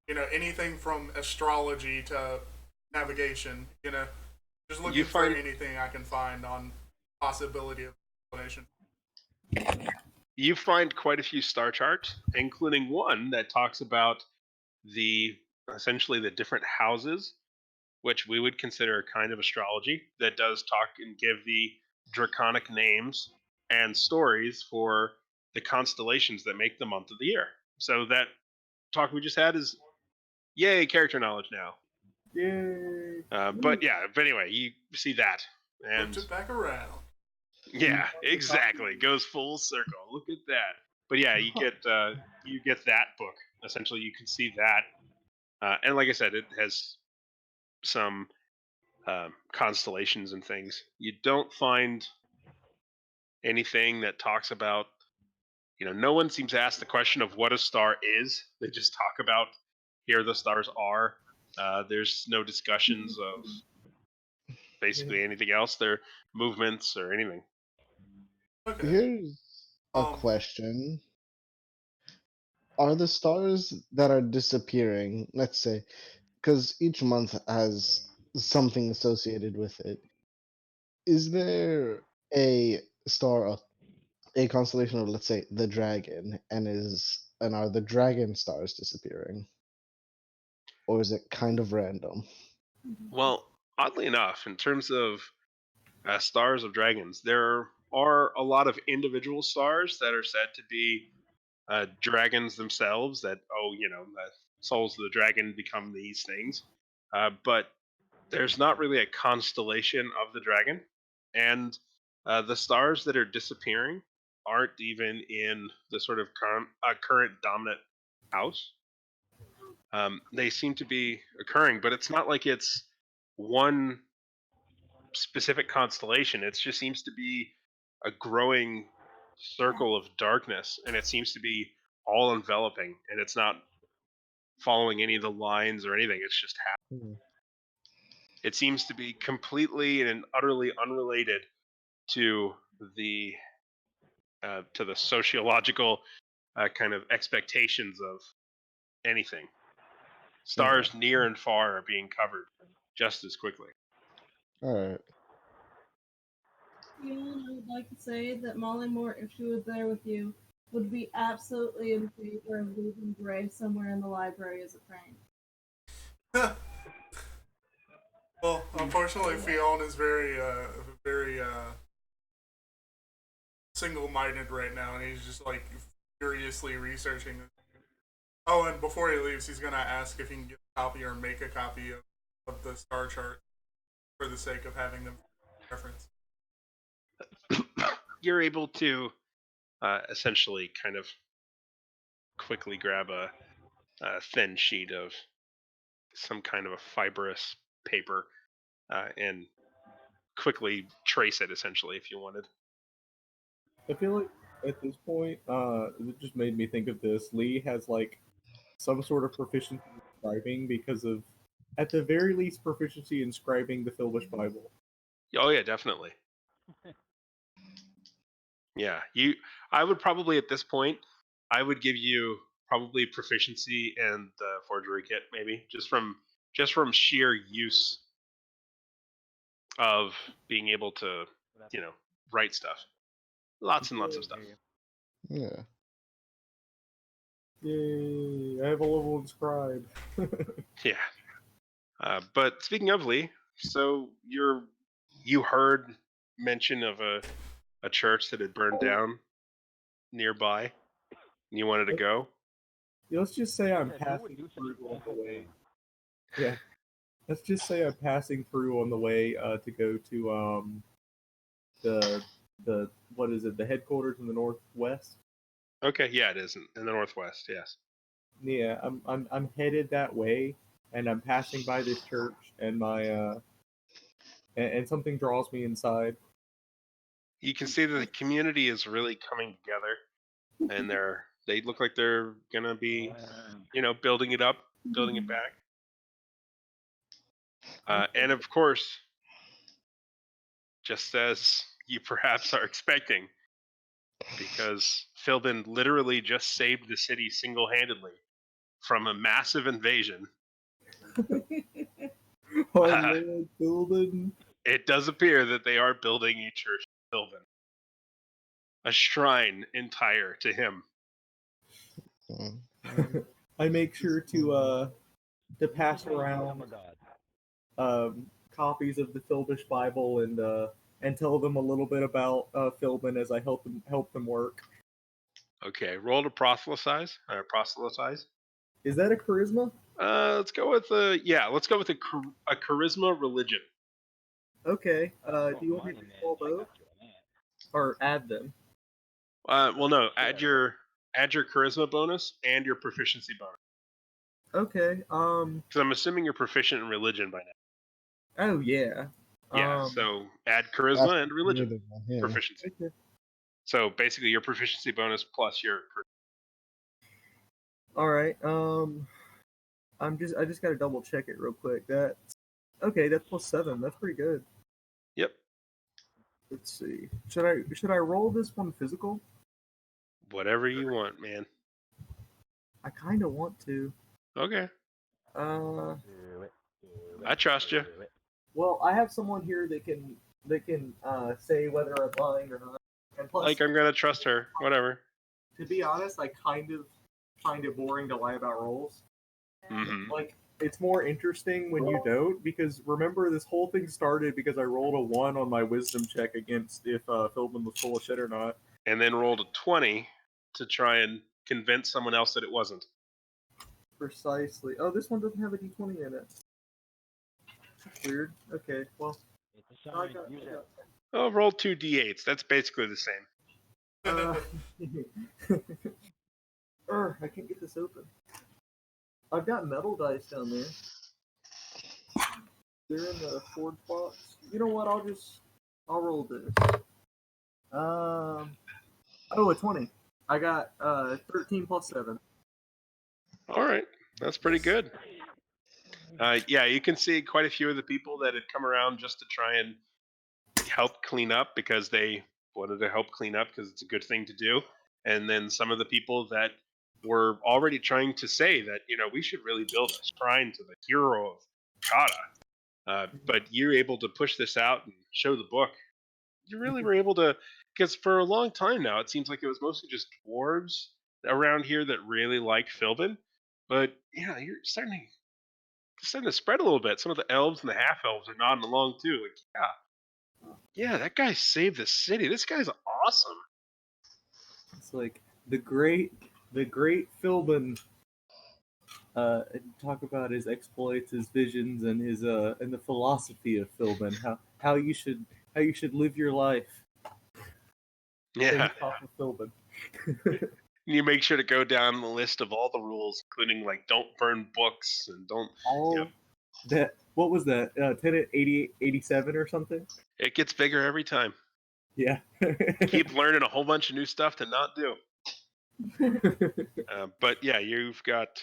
you know, anything from astrology to navigation, you know, just looking
You
for
find
anything I can find on possibility of explanation.
you find quite a few star charts, including one that talks about the essentially the different houses, which we would consider kind of astrology, that does talk and give the draconic names and stories for the constellations that make the month of the year. So that talk we just had is yay character knowledge now.
Yay!
But yeah, but anyway, you see that, and
Flipped it back around.
yeah, exactly, goes full circle. Look at that. But yeah, you get that book. Essentially, you can see that, and like I said, it has some constellations and things. You don't find anything that talks about, no one seems to ask the question of what a star is. They just talk about here the stars are. There's no discussions of basically anything else, their movements or anything.
Okay.
Here's a
Um,
question. Are the stars that are disappearing, let's say, because each month has something associated with it, is there a star of a constellation of, let's say, the dragon, and are the dragon stars disappearing? Or is it kind of random?
Well, oddly enough, in terms of stars of dragons, there are a lot of individual stars that are said to be dragons themselves. That the souls of the dragon become these things, but there's not really a constellation of the dragon, and the stars that are disappearing aren't even in the sort of current dominant house. They seem to be occurring, but it's not like it's one specific constellation. It just seems to be a growing circle of darkness, and it seems to be all enveloping, and it's not following any of the lines or anything. It's just happening.
Hmm.
It seems to be completely and utterly unrelated to the sociological kind of expectations of anything. Stars near and far are being covered just as quickly.
Alright.
Yeah, I would like to say that Molly Moore, if she was there with you, would be absolutely in favor of leaving Gray somewhere in the library as a prank.
well, unfortunately, Fionn is very single-minded right now, and he's just like furiously researching. Oh, and before he leaves, he's gonna ask if he can get a copy or make a copy of the star chart for the sake of having them reference.
You're able to essentially kind of quickly grab a thin sheet of some kind of a fibrous paper and quickly trace it, essentially, if you wanted.
I feel like at this point, it just made me think of this. Lee has like some sort of proficiency in scribing because of, at the very least, proficiency in scribing the Filbish Bible.
Oh yeah, definitely. Yeah, I would probably at this point, I would give you probably proficiency in the forgery kit, maybe just from sheer use of being able to, write stuff. Lots and lots of stuff.
Yeah.
Yay! I have a level in scribe.
Yeah. But speaking of Lee, so you heard mention of a church that had burned down nearby, and you wanted to go.
let's just say I'm
Yeah, who would
passing
do such
through
a
on the
awful
way.
thing?
Yeah. Let's just say I'm passing through on the way to go to the what is it? The headquarters in the northwest.
Okay, yeah, it is in the northwest. Yes.
Yeah, I'm headed that way, and I'm passing by this church, and and something draws me inside.
You can see that the community is really coming together, and they look like they're gonna be, building it up, building it back. And of course, just as you perhaps are expecting, because Philbin literally just saved the city single-handedly from a massive invasion.
Our Lord Philbin.
It does appear that they are building a church in Philbin, a shrine entire to him.
I make sure to pass
Oh
around
my god.
copies of the Philbish Bible and tell them a little bit about Philbin as I help them work.
Okay, roll to proselytize.
Is that a charisma?
Let's go with let's go with a charisma religion.
Okay. Do you want me to roll both or add them?
Well, no, add your charisma bonus and your proficiency bonus.
Okay.
Because I'm assuming you're proficient in religion by now.
Oh yeah.
Yeah. So add charisma
That's
and religion
neither one, yeah.
proficiency.
Okay.
So basically, your proficiency bonus plus your.
All right. I just gotta double check it real quick. That's okay. That's +7. That's pretty good.
Yep.
Let's see. Should I roll this one physical?
Whatever you want, man.
I kind of want to.
Okay.
Uh.
I trust you.
Well, I have someone here that can say whether I'm lying or not. And plus,
Like I'm gonna trust her. Whatever.
to be honest, I kind of find it boring to lie about rolls.
Mm-hmm.
Like, it's more interesting when you don't, because remember, this whole thing started because I rolled a 1 on my wisdom check against if Philbin was full of shit or not.
And then rolled a 20 to try and convince someone else that it wasn't.
Precisely. Oh, this one doesn't have a d20 in it. That's weird. Okay, well.
It's a sign. Use it.
Oh, roll 2 d8s. That's basically the same.
I can't get this open. I've got metal dice down there. They're in the forge box. You know what? I'll roll this. Oh, a 20. I got 13 plus 7.
All right, that's pretty good. Yeah, you can see quite a few of the people that had come around just to try and help clean up because they wanted to help clean up because it's a good thing to do. And then some of the people that were already trying to say that, we should really build a shrine to the hero of Kata. But you're able to push this out and show the book. You really were able to, because for a long time now, it seems like it was mostly just dwarves around here that really like Philbin. But yeah, you're starting to spread a little bit. Some of the elves and the half elves are nodding along too. Like, yeah, that guy saved the city. This guy's awesome.
It's like the great Philbin. Talk about his exploits, his visions, and his and the philosophy of Philbin. How you should live your life.
Yeah.
Talk of Philbin.
You make sure to go down the list of all the rules, including like don't burn books and don't.
That what was that? 10 at 87 or something?
It gets bigger every time.
Yeah.
Keep learning a whole bunch of new stuff to not do. But yeah, you've got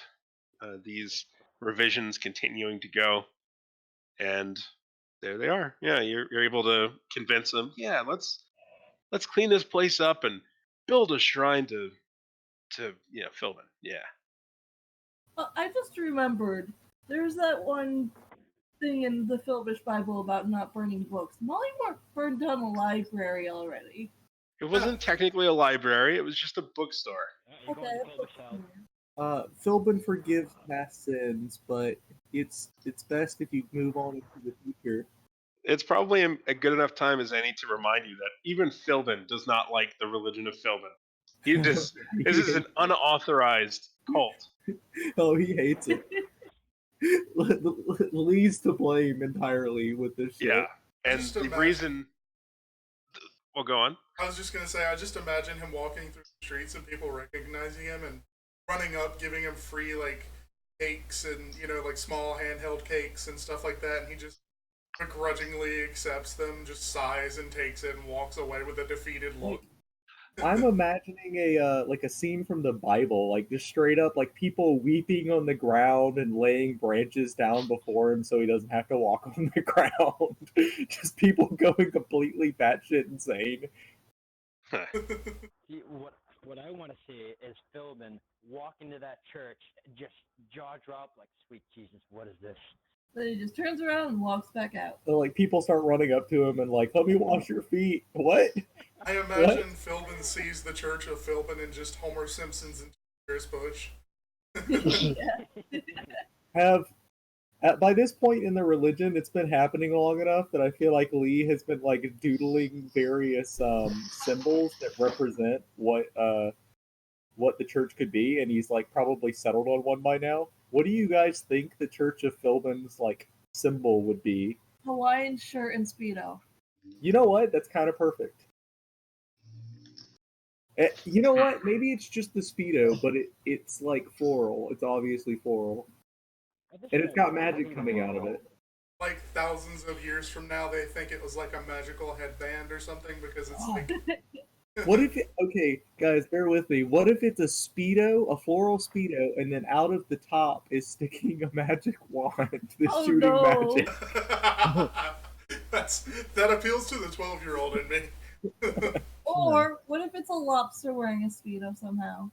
these revisions continuing to go, and there they are. Yeah, you're able to convince them. Yeah, let's clean this place up and build a shrine to Philbin. Yeah.
I just remembered there's that one thing in the Philbish Bible about not burning books. Mollymore burned down a library already.
It wasn't technically a library; it was just a bookstore.
Okay.
Philbin forgives past sins, but it's best if you move on into the future.
It's probably a good enough time as any to remind you that even Philbin does not like the religion of Philbin. This is an unauthorized cult.
Oh, he hates it. Lee's to blame entirely with this shit.
Yeah, and
Just
the
imagine-
reason. Well, go on.
I was just gonna say, I just imagine him walking through the streets and people recognizing him and running up, giving him free like cakes and like small handheld cakes and stuff like that, and he just begrudgingly accepts them, just sighs and takes it and walks away with a defeated look.
I'm imagining a scene from the Bible, like just straight up like people weeping on the ground and laying branches down before him so he doesn't have to walk on the ground. Just people going completely batshit insane.
See, what I want to see is Philbin walk into that church, just jaw drop, like, sweet Jesus, what is this?
Then he just turns around and walks back out.
So, like people start running up to him and like, let me wash your feet. What?
I imagine Philbin sees the Church of Philbin and just Homer Simpson's into Chris Bush.
By this point in the religion, it's been happening long enough that I feel like Lee has been like doodling various symbols that represent what the church could be, and he's like probably settled on one by now. What do you guys think the Church of Philbin's like symbol would be?
Hawaiian shirt and Speedo.
You know what? That's kind of perfect. You know what? Maybe it's just the Speedo, but it's like floral. It's obviously floral. And it's got magic coming out of it.
Like thousands of years from now, they think it was like a magical headband or something because it's like.
What if okay, guys, bear with me. What if it's a Speedo, a floral Speedo, and then out of the top is sticking a magic wand that's
Oh,
shooting
no.
magic?
That appeals to the 12-year-old in me.
Or what if it's a lobster wearing a Speedo somehow?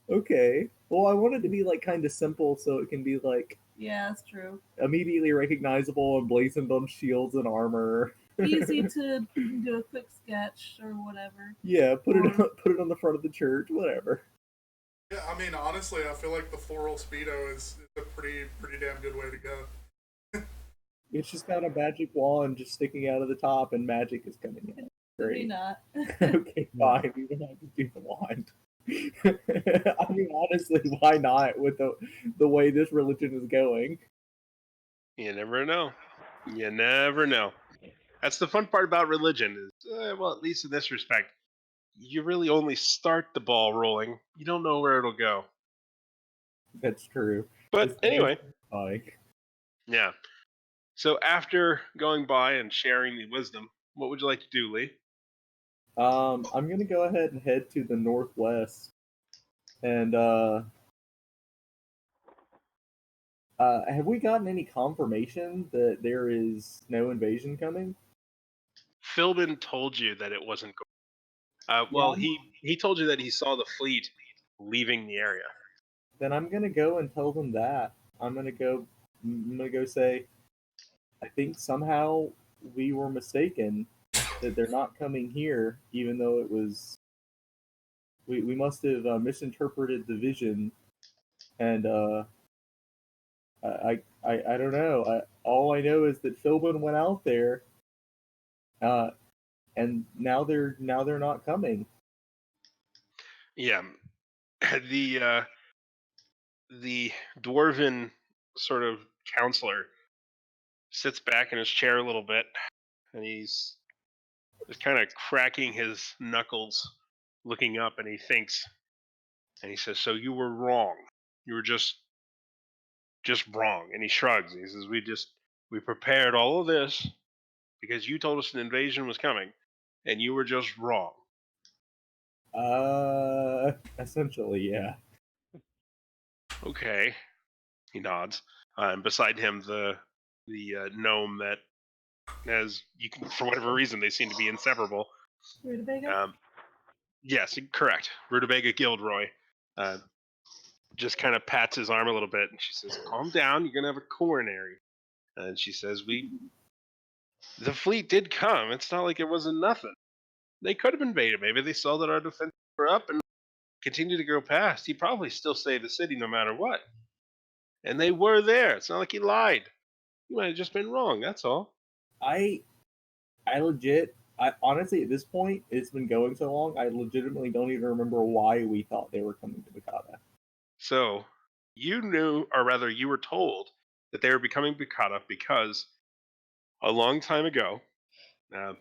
Okay. Well, I want it to be like kind of simple so it can be like
Yeah, that's true.
immediately recognizable, emblazoned on shields and armor.
Easy to do a quick sketch or whatever.
Yeah, put it on the front of the church, whatever.
Yeah, I mean, honestly, I feel like the floral Speedo is a pretty damn good way to go.
It's just got a magic wand just sticking out of the top, and magic is coming in.
Maybe
Great.
not.
Okay, fine. We don't have to do the wand. I mean, honestly, why not with the way this religion is going?
You never know. You never know. That's the fun part about religion is, well, at least in this respect, you really only start the ball rolling. You don't know where it'll go.
That's true.
But
It's
anyway,
like,
yeah. So after going by and sharing the wisdom, what would you like to do, Lee?
I'm gonna go ahead and head to the northwest, and have we gotten any confirmation that there is no invasion coming?
Philbin told you that it wasn't going. Well, he told you that he saw the fleet leaving the area.
Then I'm gonna go and tell them that. I'm gonna go say, I think somehow we were mistaken that they're not coming here, even though it was. We must have misinterpreted the vision, and I don't know. All I know is that Philbin went out there, and now they're not coming.
Yeah, the dwarven sort of counselor sits back in his chair a little bit, and he's just kind of cracking his knuckles, looking up, and he thinks, and he says, "So you were wrong. You were just wrong." And he shrugs. And he says, "We prepared all of this because you told us an invasion was coming, and you were just wrong."
Essentially, yeah.
Okay, he nods. And beside him, the gnome that has you can for whatever reason they seem to be inseparable.
Rutabaga?
Yes, correct. Rutabaga Gilderoy just kind of pats his arm a little bit, and she says, "Calm down. You're gonna have a coronary." And she says, the fleet did come. It's not like it wasn't nothing. They could have invaded. Maybe they saw that our defenses were up and continued to go past. He'd probably still save the city no matter what. And they were there. It's not like he lied. He might have just been wrong. That's all.
I honestly, at this point, it's been going so long, I legitimately don't even remember why we thought they were coming to Mikata.
So you knew, or rather, you were told that they were becoming Bukata because a long time ago, uh,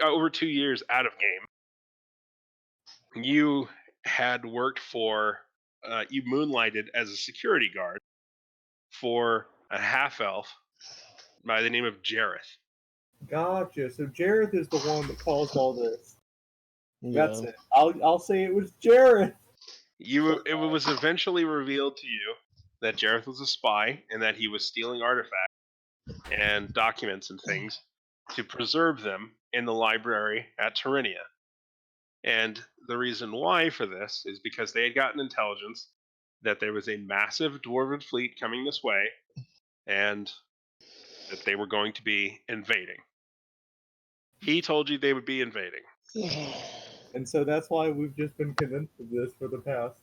over 2 years out of game, you had worked for, you moonlighted as a security guard for a half elf by the name of Jareth.
Gotcha. So Jareth is the one that caused all this. That's
Yeah.
it. I'll say it was Jareth.
It was eventually revealed to you that Jareth was a spy and that he was stealing artifacts and documents and things to preserve them in the library at Terinia. And the reason why for this is because they had gotten intelligence that there was a massive dwarven fleet coming this way and that they were going to be invading. He told you they would be invading.
And so that's why we've just been convinced of this for the past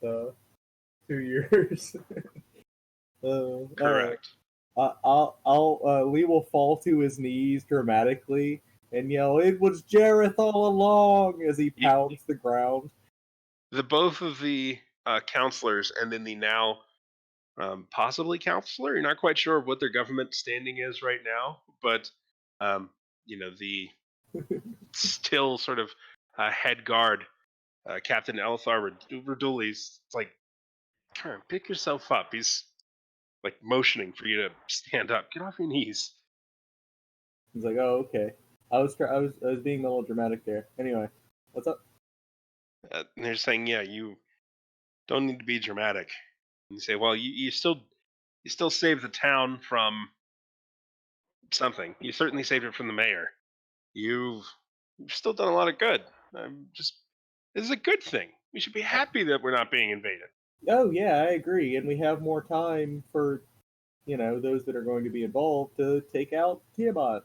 2 years. All right.
Correct.
Lee will fall to his knees dramatically and yell, "It was Jareth all along!" as he pounds the ground.
Both of the counselors and then the now possibly counselor, you're not quite sure what their government standing is right now, but the still sort of head guard, Captain Elthar Raduli's like, come on, pick yourself up. He's like motioning for you to stand up. Get off your knees.
He's like, "Oh, okay." I was being melodramatic there. Anyway, what's up?
And they're saying, yeah, you don't need to be dramatic. And you say, well, you still saved the town from something. You certainly saved it from the mayor. You've still done a lot of good. This is a good thing. We should be happy that we're not being invaded.
Oh yeah, I agree, and we have more time for, those that are going to be involved to take out Tiamat.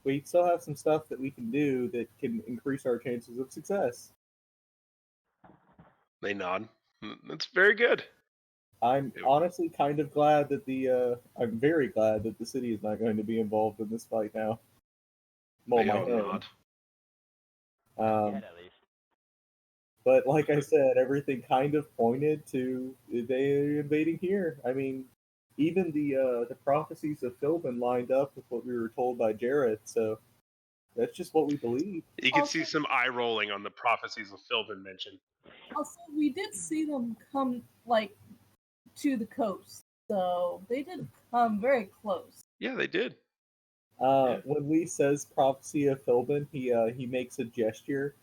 We still have some stuff that we can do that can increase our chances of success.
They nod. That's very good.
I'm honestly kind of glad that I'm very glad that the city is not going to be involved in this fight now. Well,
They
my
all
own.
nod.
Yet, at least.
But like I said, everything kind of pointed to they invading here. I mean, even the prophecies of Philbin lined up with what we were told by Jareth, so that's just what we believe.
You can
Also-
see some eye rolling on the prophecies of Philbin mentioned.
Also, we did see them come to the coast, so they did come very close.
Yeah, they did.
When Lee says prophecy of Philbin, he makes a gesture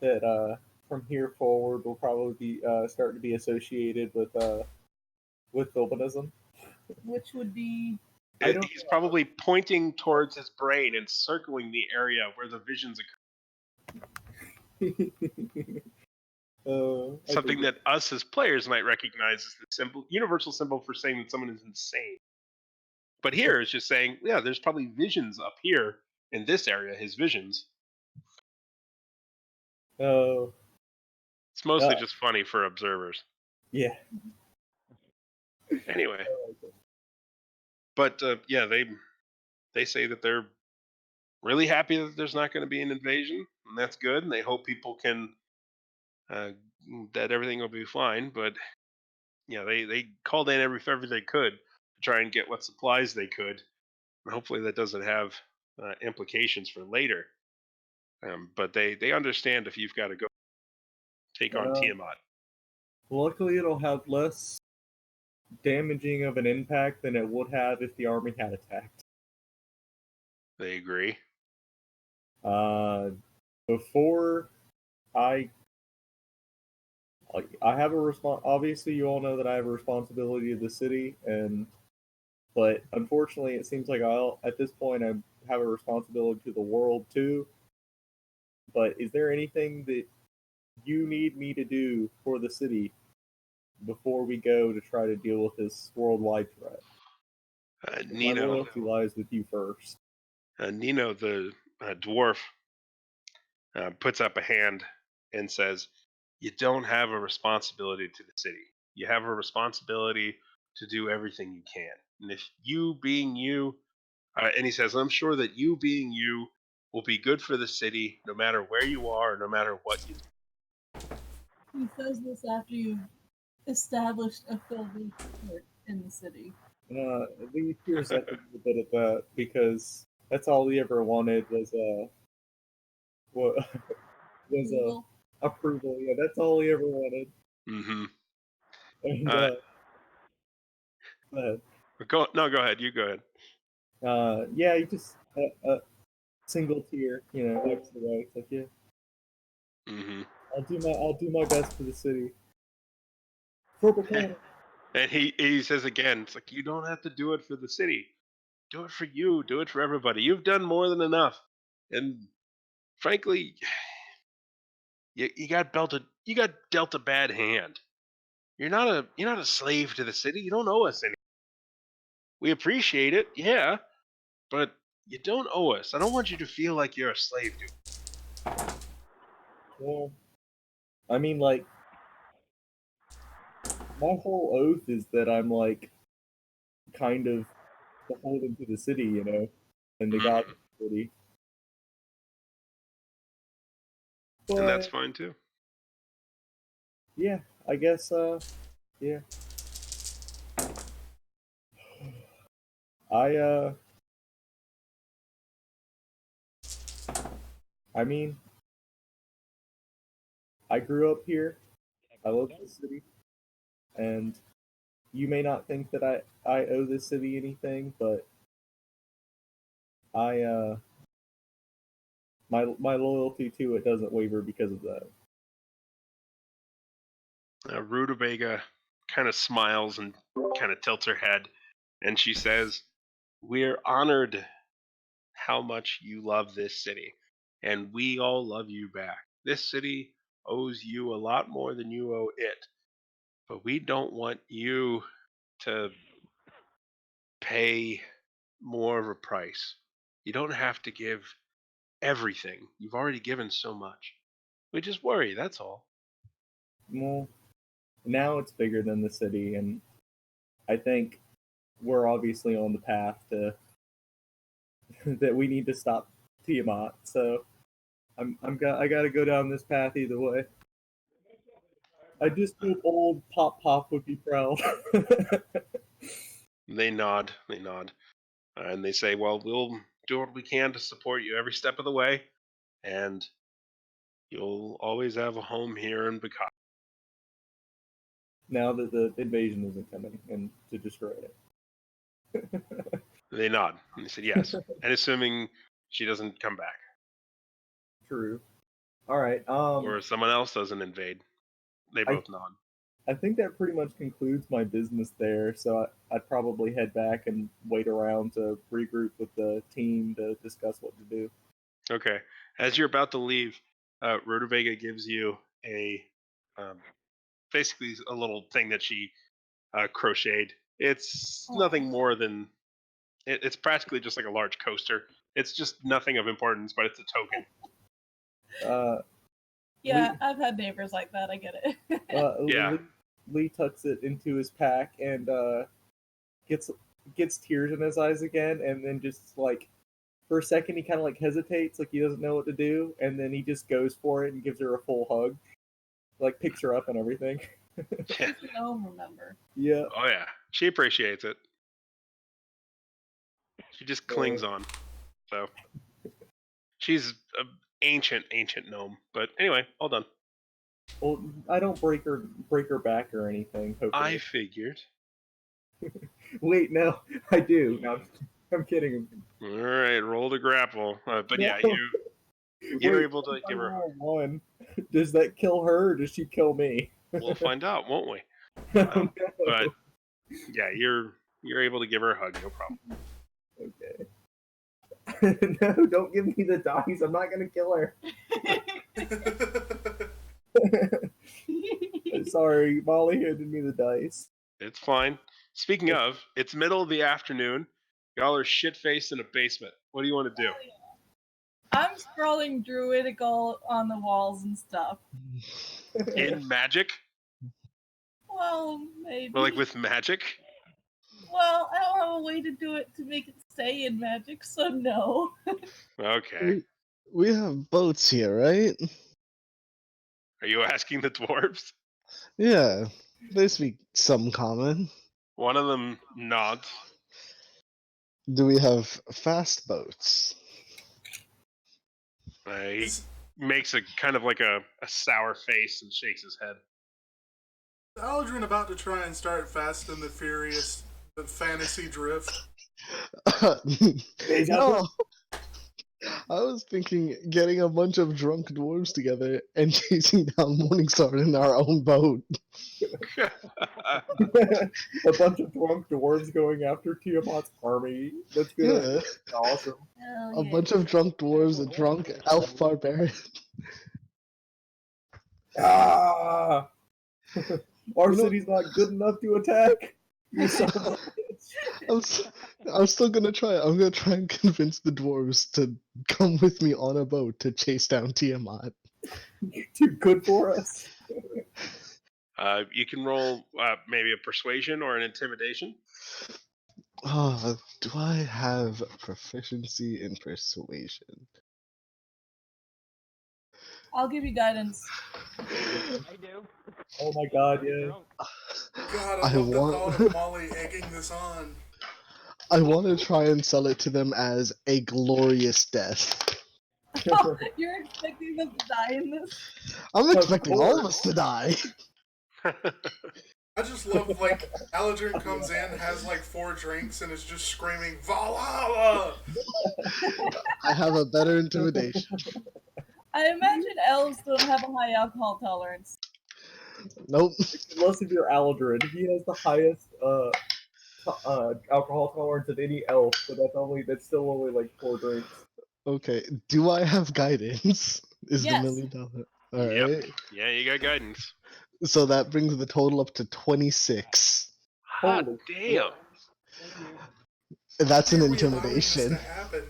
that from here forward will probably be start to be associated with Philbinism.
Which would be
He's probably pointing towards his brain and circling the area where the visions occur. Something that us as players might recognize as the universal symbol for saying that someone is insane. But here it's just saying, yeah, there's probably visions up here in this area, his visions.
Oh.
It's mostly just funny for observers.
Yeah.
Anyway. But yeah, they say that they're really happy that there's not going to be an invasion, and that's good. And they hope people can that everything will be fine. But yeah, they called in every favor they could to try and get what supplies they could, and hopefully that doesn't have implications for later. But they understand if you've got to go take on Tiamat.
Luckily, it'll have less damaging of an impact than it would have if the army had attacked.
They agree.
Before I have a obviously you all know that I have a responsibility to the city, but unfortunately it seems like at this point I have a responsibility to the world too. But is there anything that you need me to do for the city before we go to try to deal with this worldwide threat?
Nino,
my loyalty lies with you first.
Nino, the dwarf, puts up a hand and says, you don't have a responsibility to the city. You have a responsibility to do everything you can. And if you being you, and he says, I'm sure that you being you will be good for the city no matter where you are, no matter what you do.
he says this after you established a Philby church in the city.
Lee tears up a little bit at that because that's all he ever wanted was what was
Well,
approval. Yeah, that's all he ever wanted.
Mm-hmm.
And but,
Go ahead. You go ahead.
yeah, he just a single tear, wipes it away. It's like, yeah,
Mm-hmm.
I'll do my best for the city. For Bacana.
And he says again, it's like, you don't have to do it for the city. Do it for you. Do it for everybody. You've done more than enough. And frankly, you got dealt a bad hand. You're not a slave to the city. You don't owe us anything. We appreciate it, yeah, but you don't owe us. I don't want you to feel like you're a slave to.
Well, I mean, like, my whole oath is that I'm like kind of beholden to the city, and the god of the city.
And that's
But
fine too.
yeah, I guess yeah. I mean, I grew up here. I love the city, and you may not think that I owe this city anything, but I my loyalty to it doesn't waver because of that.
Rutabaga kind of smiles and kind of tilts her head, and she says, "We're honored how much you love this city, and we all love you back. This city owes you a lot more than you owe it, but we don't want you to pay more of a price. You don't have to give everything. You've already given so much. We just worry, that's all."
Well, now it's bigger than the city, and I think we're obviously on the path to that we need to stop Tiamat. So I gotta go down this path either way. I just hope old Pop would be proud.
They nod, and they say, "Well, we'll do what we can to support you every step of the way, and you'll always have a home here in Bacata."
Now that the invasion isn't coming and to destroy it.
They nod, and they said yes, and assuming she doesn't come back,
True. All right.
or someone else doesn't invade. They both nod.
I think that pretty much concludes my business there. So I'd probably head back and wait around to regroup with the team to discuss what to do.
Okay. As you're about to leave, Rutabaga gives you a basically a little thing that she crocheted. It's nothing more than it's practically just like a large coaster. It's just nothing of importance, but it's a token.
Yeah, I've had neighbors like that. I get it.
Yeah.
Lee tucks it into his pack and gets tears in his eyes again, and then just like for a second he kind of like hesitates, like he doesn't know what to do, and then he just goes for it and gives her a full hug, like picks her up and everything.
Yeah.
I'll remember.
Yeah.
Oh yeah, she appreciates it. She just clings on. So she's an ancient gnome. But anyway, all done.
Well, I don't break her back or anything. Hopefully.
I figured.
Wait, no, I do. No, I'm kidding.
All right, roll to grapple. But yeah,
No.
you're
Wait,
able to give her.
One. Does that kill her, or does she kill me?
We'll find out, won't we?
No.
But yeah, you're able to give her a hug, no problem.
Okay. No, don't give me the dice. I'm not gonna kill her. Sorry, Molly handed me the dice.
It's fine. Speaking of, it's middle of the afternoon. Y'all are shit faced in a basement. What do you want to do?
I'm scrolling druidical on the walls and stuff.
In magic?
Well, maybe.
Or like with magic?
Well, I don't have a way to do it to make it stay in magic, so no.
Okay.
We have boats here, right?
Are you asking the dwarves?
Yeah. They speak some common.
One of them nods.
Do we have fast boats?
He
Is
makes a kind of like a sour face and shakes his head.
Aldrin about to try and start Fast and the Furious, the fantasy drift?
No. I was thinking getting a bunch of drunk dwarves together and chasing down Morningstar in our own boat.
A bunch of drunk dwarves going after Tiamat's army. That's good.
Yeah,
Awesome.
Hell
a
yeah.
bunch of drunk dwarves, a drunk elf barbarian.
Ah! Our
You know-
city's not good enough to attack. You son of a bitch.
I'm still gonna try. I'm gonna try and convince the dwarves to come with me on a boat to chase down Tiamat.
You're too good for us.
You can roll maybe a persuasion or an intimidation.
Oh, do I have proficiency in persuasion?
I'll give you guidance.
I do.
Oh my god, yeah.
Drunk.
God,
I
I love the
want-
thought of Molly egging this on.
I want to try and sell it to them as a glorious death.
You're expecting them to die in this?
I'm
Of
expecting all of
course.
us to die.
I just love, like, Aldrin comes in, has like 4 drinks, and is just screaming, Valhalla!
I have a better intimidation.
I imagine elves don't have a high alcohol tolerance.
Nope.
Unless if you're Aldrin, he has the highest alcohol tolerance of any elf, but that's still only like 4 drinks.
Okay. Do I have guidance? Is
Yes.
the $1 million? All
Yep.
right.
Yeah, you got guidance.
So that brings the total up to 26.
Hot
Holy
damn.
That's an
Why are we allowing this
intimidation.
to happen?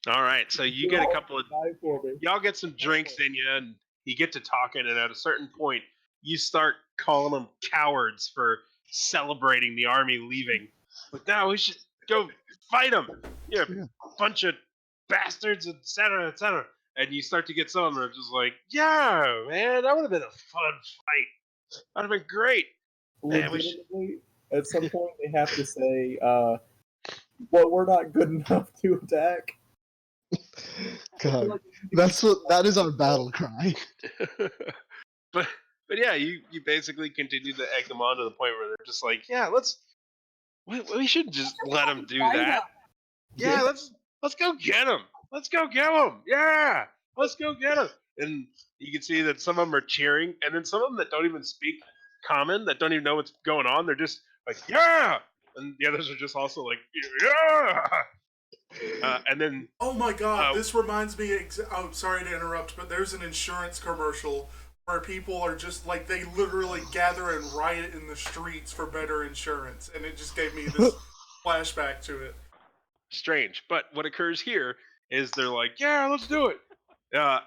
All right, so you get a couple of
Die for me.
y'all get some drinks in you, and you get to talking, and at a certain point, you start calling them cowards for celebrating the army leaving. Like, no, we should go fight them. Yeah,
Yeah.
bunch of bastards, etc., etc. And you start to get some of them that are just like, yeah, man, that would have been a fun fight. That'd have been great. Man, we should-
Legitimately, at some point they have to say, well, we're not good enough to attack.
God, that is our battle cry.
but yeah, you basically continue to egg them on to the point where they're just like, yeah, we should just let them do
Fight
that.
up.
Yeah, let's go get them. Let's go get them. Yeah, let's go get them. And you can see that some of them are cheering, and then some of them that don't even speak common, that don't even know what's going on, they're just like, yeah. And the others are just also like, yeah. And then
Oh my god,
Oh.
this reminds me. Oh, sorry to interrupt, but there's an insurance commercial where people are just like, they literally gather and riot in the streets for better insurance, and it just gave me this flashback to it.
strange. But what occurs here is they're like, yeah, let's do it.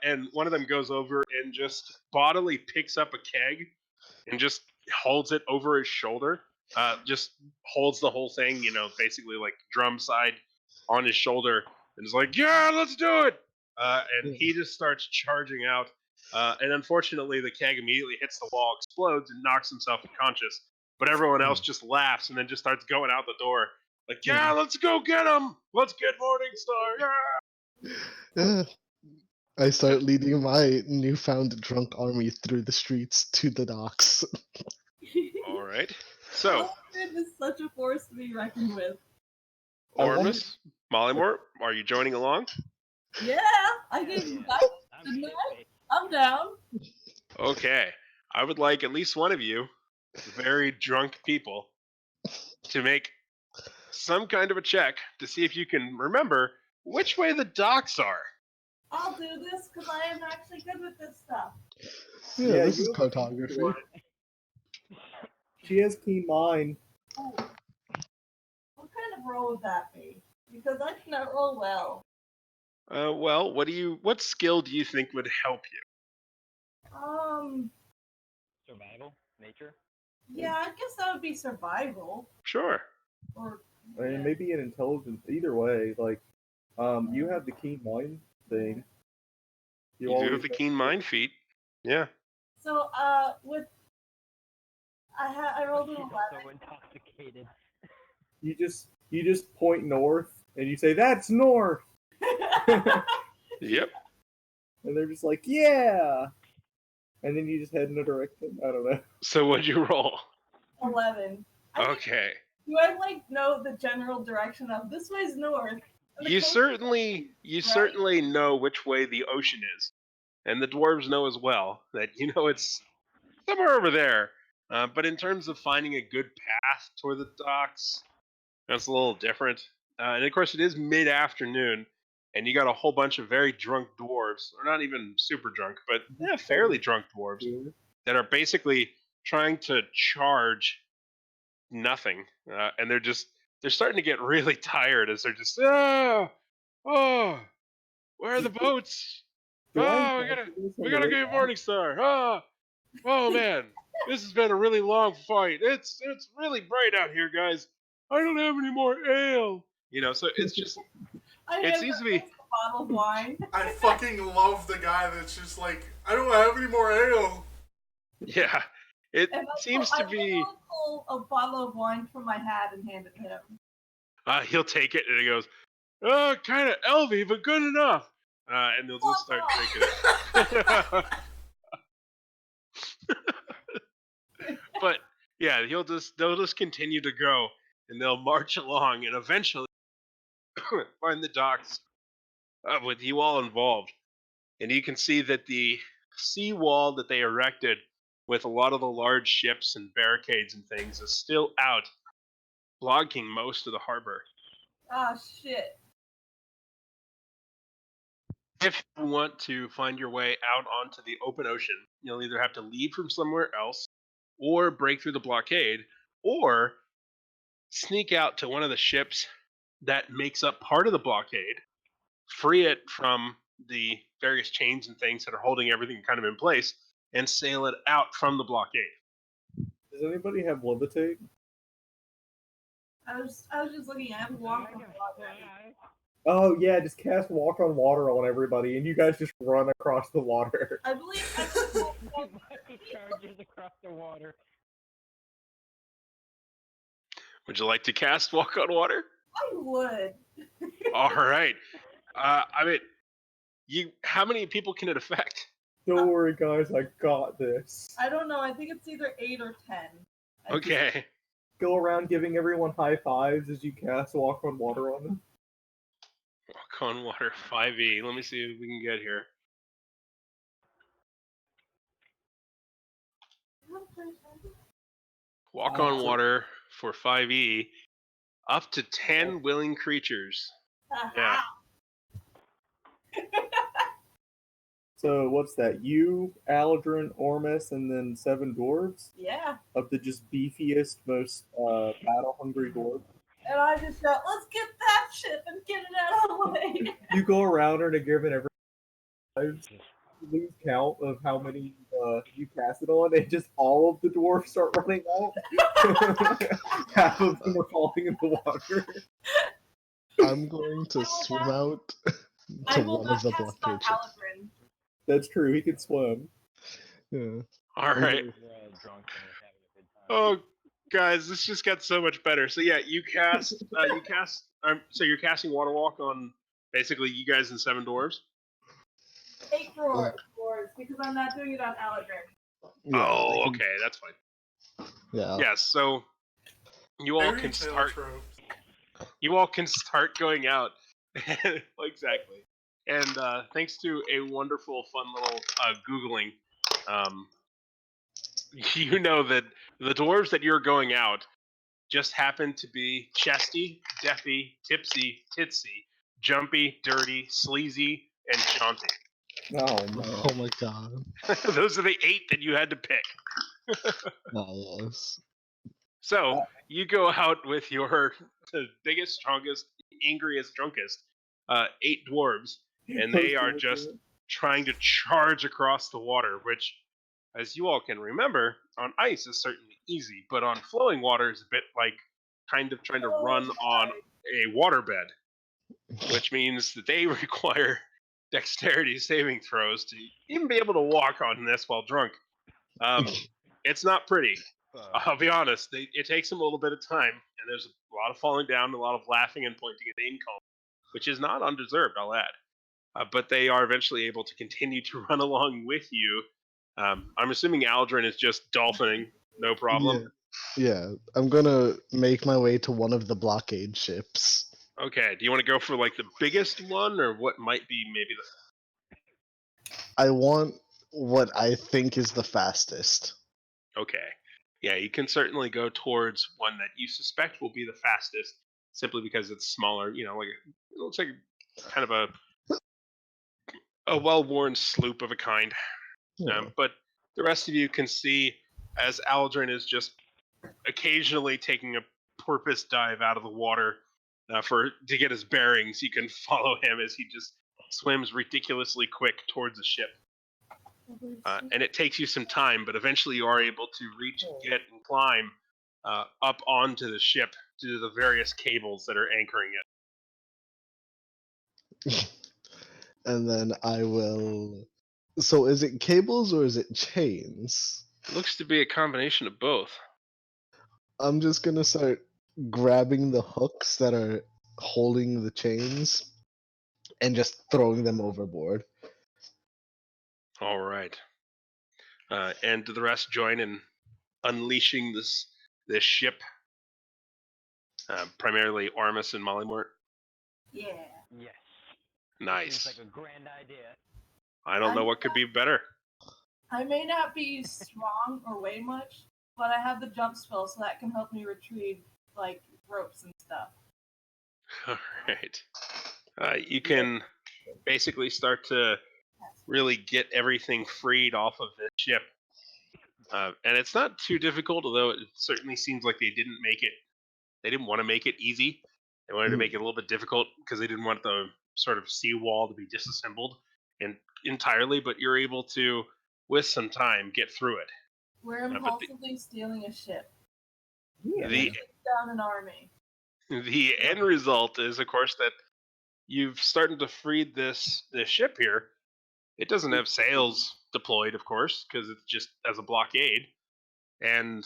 And one of them goes over and just bodily picks up a keg and just holds it over his shoulder. Just holds the whole thing, basically like drum side on his shoulder, and is like, yeah, let's do it. And he just starts charging out. And unfortunately, the keg immediately hits the wall, explodes, and knocks himself unconscious. But everyone else just laughs and then just starts going out the door. Like, yeah, let's go get him. Let's get Morningstar. Yeah.
Yeah. I start leading my newfound drunk army through the streets to the docks.
All right. So,
Aldrin is such a force to be reckoned with.
I wonder-
Ormus, Mollymore, are you joining along?
Yeah, I gave you guidance, didn't I? I'm down.
Okay. I would like at least one of you, very drunk people, to make some kind of a check to see if you can remember which way the docks are.
I'll do this because I am actually good with this stuff.
Yeah,
Yeah,
this is
you-
cartography.
She has keen mind.
Oh. What kind of roll would that be? Because I cannot roll well.
Well, what skill do you think would help you?
Survival, nature.
Yeah, I guess that would be survival.
Sure.
Or
I mean, maybe an intelligence. Either way, like, you have the keen mind thing.
You do have the keen mind feat. Yeah.
so, with I rolled an
She's
11.
so intoxicated.
You just point north and you say, "That's north,"
Yep.
and they're just like, "Yeah," and then you just head in a direction. I don't know.
So what'd you roll?
11. I think-
Okay.
do I know the general direction of this way's north? and the
You
coast-
certainly know which way the ocean is, and the dwarves know as well that it's somewhere over there. But in terms of finding a good path toward the docks, that's a little different. And of course, it is mid-afternoon, and you got a whole bunch of very drunk dwarves, or not even super drunk, but fairly drunk dwarves that are basically trying to charge nothing, and they're starting to get really tired as they're just where are the boats?
Do I
Oh, we gotta get Morningstar. Oh man, this has been a really long fight. It's really bright out here, guys. I don't have any more ale. So it's just
I
it
have
seems
a
to be
bottle of wine.
I fucking love the guy that's just like, I don't have any more ale.
yeah. It
And
seems to be.
pull a bottle of wine from my hat and hand it to him.
He'll take it and he goes, kind of elvy, but good enough. And they'll just start drinking it. But yeah, they'll just continue to go, and they'll march along, and eventually find the docks with you all involved. And you can see that the seawall that they erected with a lot of the large ships and barricades and things is still out, blocking most of the harbor.
Ah, shit.
If you want to find your way out onto the open ocean, you'll either have to leave from somewhere else, or break through the blockade, or sneak out to one of the ships that makes up part of the blockade, free it from the various chains and things that are holding everything kind of in place, and sail it out from the blockade.
Does anybody have levitate?
I was just looking at him walking on water.
Oh yeah, just cast walk on water on everybody, and you guys just run across the water.
I believe
Charges across the water.
Would you like to cast Walk on Water?
I would.
All right. How many people can it affect?
Don't worry, guys, I got this.
I don't know. I think it's either 8 or 10. I just-
Okay.
Go around giving everyone high fives as you cast walk on water on them.
Walk on Water 5e. Let me see if we can get here. Walk on Water for 5e. Up to 10 willing creatures. Yeah.
So what's that? You, Aldrin, Ormus, and then 7 dwarves
Yeah.
of the just beefiest, most battle-hungry dwarves.
And I just thought, let's get that ship and get it out of the way.
You go around and giving every lose count of how many you cast it on, and just all of the dwarves start running out. Half of them are falling in the water.
I'm going to swim out
I
to
will
one
not
of the
cast on
blockade ships.
Allegrin.
That's true. He can swim.
Yeah.
All right.
We're all drunk and we're having a good time.
Oh, guys, this just got so much better. So yeah, you cast. So you're casting Water Walk on basically you guys and 7 dwarves.
8 dwarves, because I'm not doing it on Allegrin.
Yeah,
Oh,
they can-
okay, that's fine.
Yeah.
Yes, so you all
Fairy
can
tale
start.
tropes.
You all can start going out. Exactly. And thanks to a wonderful, fun little Googling, you know that the dwarves that you're going out just happen to be chesty, deafy, tipsy, titsy, jumpy, dirty, sleazy, and jaunty.
Oh man.
Oh my god.
Those are the 8 that you had to pick.
Oh, yes.
So you go out with the biggest, strongest, angriest, drunkest 8 dwarves, and they are just trying to charge across the water, which, as you all can remember, on ice is certainly easy, but on flowing water is a bit like kind of trying to run on a waterbed, which means that they require dexterity saving throws to even be able to walk on this while drunk. It's not pretty. I'll be honest, it takes them a little bit of time, and there's a lot of falling down, a lot of laughing and pointing at name calling, which is not undeserved, I'll add. But they are eventually able to continue to run along with you. I'm assuming Aldrin is just dolphining, no problem.
Yeah, I'm gonna make my way to one of the blockade ships.
Okay, do you want to go for like the biggest one, or what might be maybe the?
I want what I think is the fastest.
Okay, yeah, you can certainly go towards one that you suspect will be the fastest, simply because it's smaller. You know, like it looks like kind of a well-worn sloop of a kind.
Yeah.
But the rest of you can see as Aldrin is just occasionally taking a porpoise dive out of the water to get his bearings. You can follow him as he just swims ridiculously quick towards the ship. And it takes you some time, but eventually you are able to reach, get, and climb up onto the ship due to the various cables that are anchoring it.
And then I will. So is it cables or is it chains?
It looks to be a combination of both.
I'm just gonna start grabbing the hooks that are holding the chains and just throwing them overboard.
All right. And do the rest join in unleashing this ship? Primarily Ormus and Mollymort.
Yeah.
Yes.
Nice.
Seems like a grand idea.
I don't know what could be better.
I may not be strong or weigh much, but I have the jump spell, so that can help me retrieve like ropes and stuff.
All right. You can basically start to really get everything freed off of this ship. And it's not too difficult, although it certainly seems like they didn't want to make it easy. They wanted to make it a little bit difficult because they didn't want the sort of seawall to be disassembled entirely, but you're able to, with some time, get through it.
We're impulsively stealing a ship.
Yeah.
Down an army.
The end result is, of course, that you've started to free this ship here. It doesn't have sails deployed, of course, because it's just as a blockade. And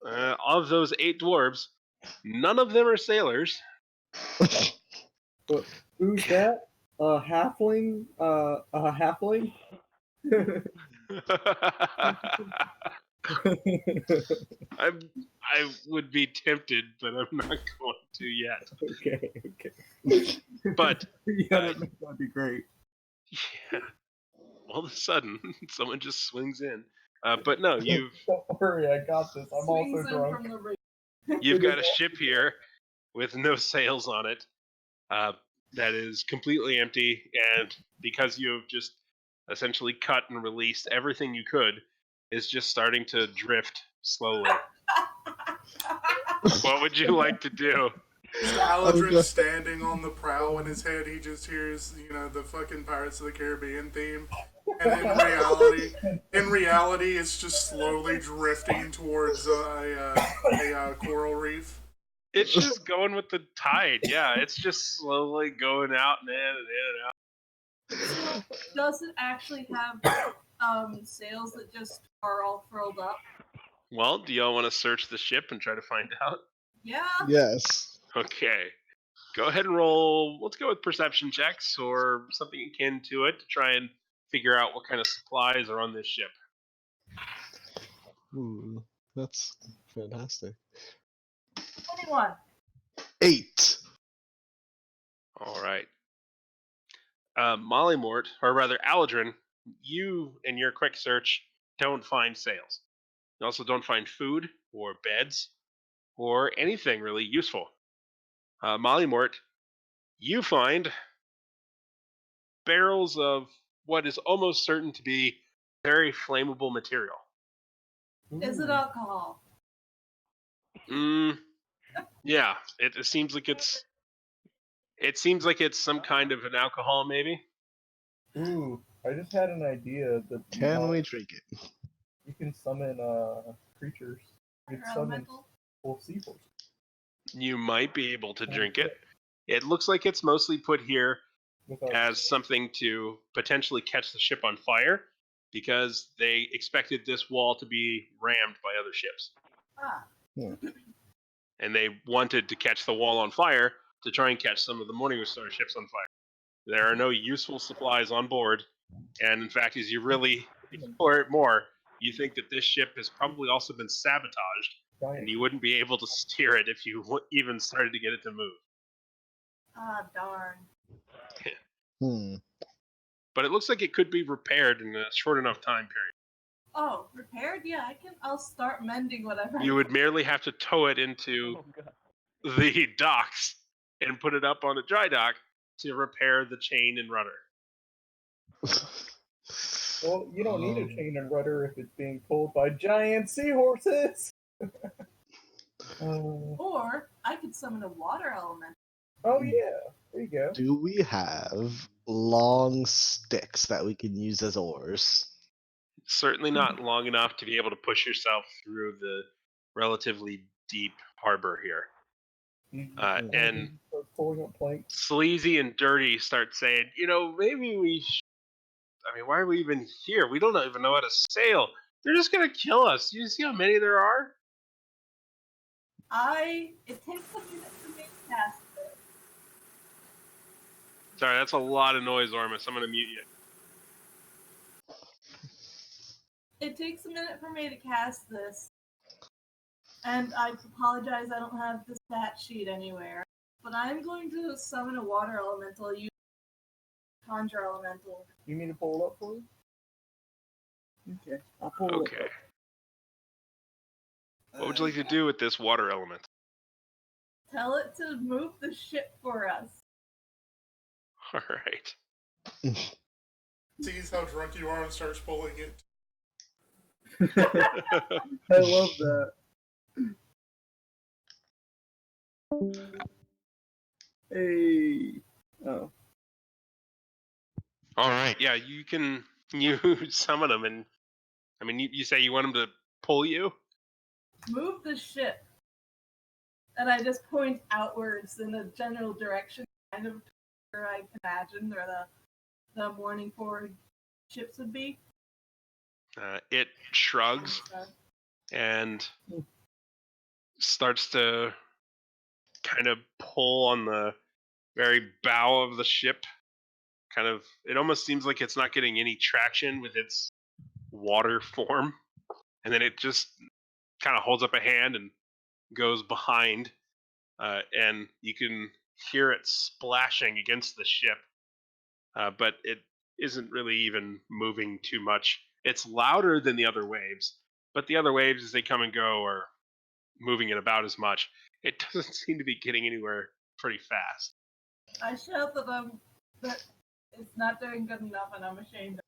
of those 8 dwarves, none of them are sailors.
But who's that? A halfling? A halfling?
I would be tempted, but I'm not going to yet.
Okay.
But
Yeah, that'd be great.
yeah, all of a sudden, someone just swings in. But no,
Don't worry, I got this. I'm
Swings
also
in
drunk.
from the ring.
you've got a ship here with no sails on it that is completely empty, and because you've just essentially cut and released everything you could, is just starting to drift slowly. What would you like to do?
Aldrin's standing on the prow, in his head he just hears, the fucking Pirates of the Caribbean theme. And in reality, it's just slowly drifting towards a coral reef.
It's just going with the tide. Yeah, it's just slowly going out and in and in and out.
Does it actually have sails that just are all furled up?
Well, do y'all want to search the ship and try to find out?
Yeah.
Yes.
Okay. Go ahead and roll. Let's go with perception checks or something akin to it to try and figure out what kind of supplies are on this ship.
Ooh, that's fantastic.
21.
8.
All right. Mollymort, or rather Aldrin, you in your quick search don't find sails. You also don't find food or beds or anything really useful. Mollymort, you find barrels of what is almost certain to be very flammable material.
Is it alcohol?
Yeah, it seems like it's some kind of an alcohol, maybe.
Ooh, I just had an idea that
Can we drink it?
you can summon creatures. You can summon full seahorses.
You might be able to drink it. It looks like it's mostly put here as something to potentially catch the ship on fire, because they expected this wall to be rammed by other ships.
Ah.
And they wanted to catch the wall on fire to try and catch some of the Morning Star ships on fire. There are no useful supplies on board, and in fact, as you really explore it more, you think that this ship has probably also been sabotaged,
Giant.
and you wouldn't be able to steer it if you even started to get it to move.
Ah, darn.
Hmm.
But it looks like it could be repaired in a short enough time period.
Oh, repaired? Yeah, I'll start mending whatever.
You would merely have to tow it into
Oh, God.
the docks and put it up on a dry dock to repair the chain and rudder.
Well, you don't need a
Um,
chain and rudder if it's being pulled by giant seahorses.
Or I could summon a water element.
Oh yeah, there you go.
Do we have long sticks that we can use as oars?
Certainly not long enough to be able to push yourself through the relatively deep harbor here. And
Start pulling up planks.
Sleazy and Dirty start saying, maybe we should. I mean, why are we even here? We don't even know how to sail. They're just going to kill us. You see how many there are?
It takes a minute to make cast this.
Sorry, that's a lot of noise, Ormus. I'm going to mute you.
It takes a minute for me to cast this. And I apologize, I don't have the stat sheet anywhere. But I'm going to summon a water elemental, use conjure elemental.
You mean to pull it up for you?
Okay, I'll pull it.
Okay. What would you like to do with this water element?
Tell it to move the ship for us.
All right.
Sees how drunk you are and starts pulling it.
I love that. Hey. Oh.
All right. Yeah, you can summon them, and I mean, you say you want them to pull you.
Move the ship. And I just point outwards in a general direction, kind of where I imagine where the morning forward ships would be.
It shrugs and starts to kind of pull on the very bow of the ship. It almost seems like it's not getting any traction with its water form. And then it just kind of holds up a hand and goes behind. And you can hear it splashing against the ship. But it isn't really even moving too much. It's louder than the other waves, but the other waves, as they come and go, are moving it about as much. It doesn't seem to be getting anywhere pretty fast.
I shout that it's not doing good enough, and I'm ashamed.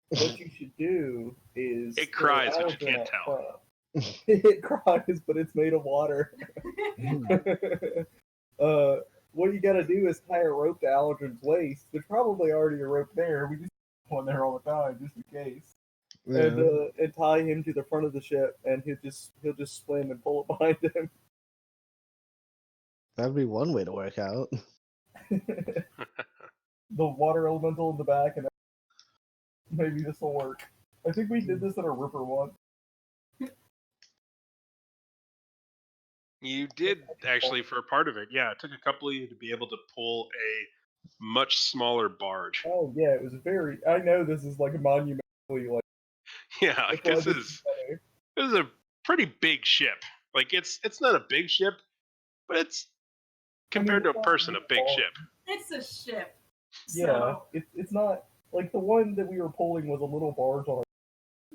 What you should do is
It cries,
throw
but you can't
Aldrin
tell.
up front. It cries, but it's made of water. What you gotta do is tie a rope to Aldrin's waist. There's probably already a rope there. We just have one there all the time, just in case.
Yeah.
And tie him to the front of the ship, and he'll just swim and pull it behind him.
That'd be one way to work out.
The water elemental in the back, and maybe this will work. I think we did this in a river once.
You did, actually, for a part of it. Yeah, it took a couple of you to be able to pull a much smaller barge.
Oh yeah, it was very. I know this is like a monumentally like.
Yeah, like
that's why
this is
funny.
a pretty big ship. Like it's not a big ship, but it's compared to a person, a big ship.
It's a ship.
Yeah,
So,
it's not like the one that we were pulling was a little barge on.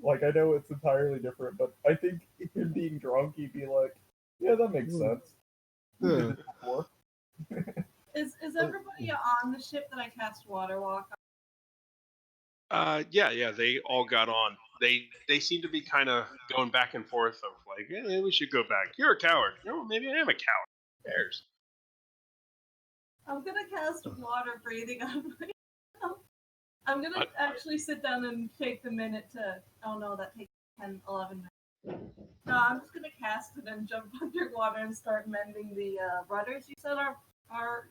Like I know it's entirely different, but I think if him being drunk, he'd be like, "Yeah, that makes sense." We did
Yeah.
this before.
is everybody on the ship that I cast Water Walk on?
Yeah, they all got on. They seem to be kind of going back and forth of like, maybe we should go back. You're a coward. No, maybe I am a coward. Who cares?
I'm gonna cast water breathing on myself. I'm gonna actually sit down and take the minute to. Oh no, that takes 10, 11 minutes. No, I'm just gonna cast it and jump underwater and start mending the rudders. You said are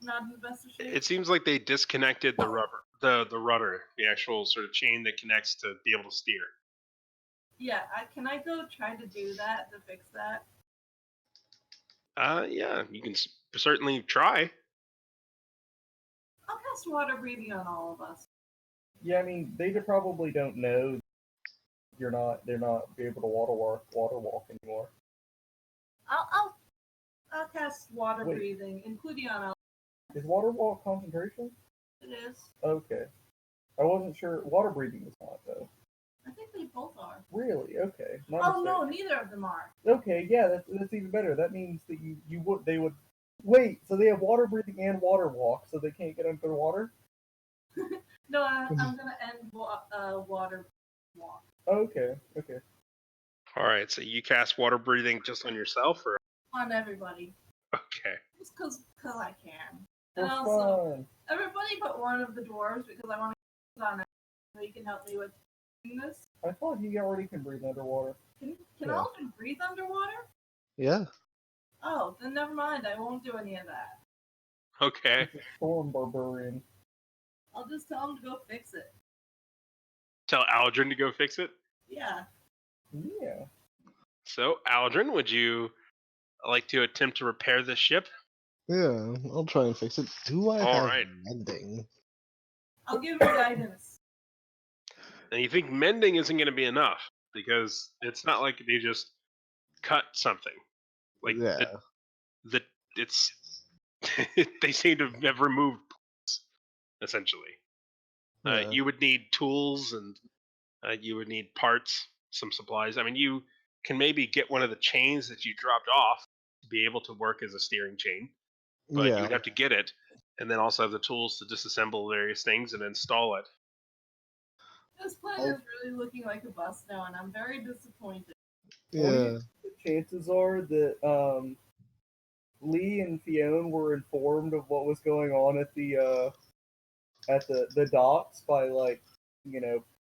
not in the best of shape.
It seems like they disconnected the rudder, the actual sort of chain that connects to be able to steer.
Yeah, can I go try to do that to fix that?
Yeah, you can certainly try.
I'll cast water breathing on all of us.
Yeah, I mean, they probably don't know they're not be able to water walk anymore.
I'll cast water
Wait.
breathing, including on all.
Is water walk concentration?
It is.
Okay. I wasn't sure. Water breathing is not though.
I think they both are.
Really? Okay. My
Oh
mistake.
no, neither of them are.
Okay, yeah, that's even better. That means that they would wait. So they have water breathing and water walk, so they can't get underwater.
No, I'm gonna end water walk.
Okay.
All right, so you cast water breathing just on yourself, or
On everybody.
okay?
Just cause I can.
For
And also,
fun.
everybody but one of the dwarves, because I want to on it so he can help me with doing this.
I thought he already can breathe underwater.
Can
Yeah.
all of them breathe underwater?
Yeah.
Oh, then never mind. I won't do any of that.
Okay.
He's a storm barbarian.
I'll just tell him to go fix it.
Tell Aldrin to go fix it.
Yeah.
Yeah.
So, Aldrin, would you like to attempt to repair this ship?
Yeah, I'll try and fix it. Do I
All
have
right.
mending?
I'll give him guidance.
And you think mending isn't going to be enough because it's not like they just cut something. Like
Yeah.
it's they seem to have removed parts, essentially.
Yeah.
You would need tools and you would need parts, some supplies. I mean, you can maybe get one of the chains that you dropped off to be able to work as a steering chain, but you
Yeah.
would have to get it and then also have the tools to disassemble various things and install it.
This planet is really looking like a bust now, and I'm very disappointed.
Yeah.
The chances are that Lee and Fionn were informed of what was going on at the docks by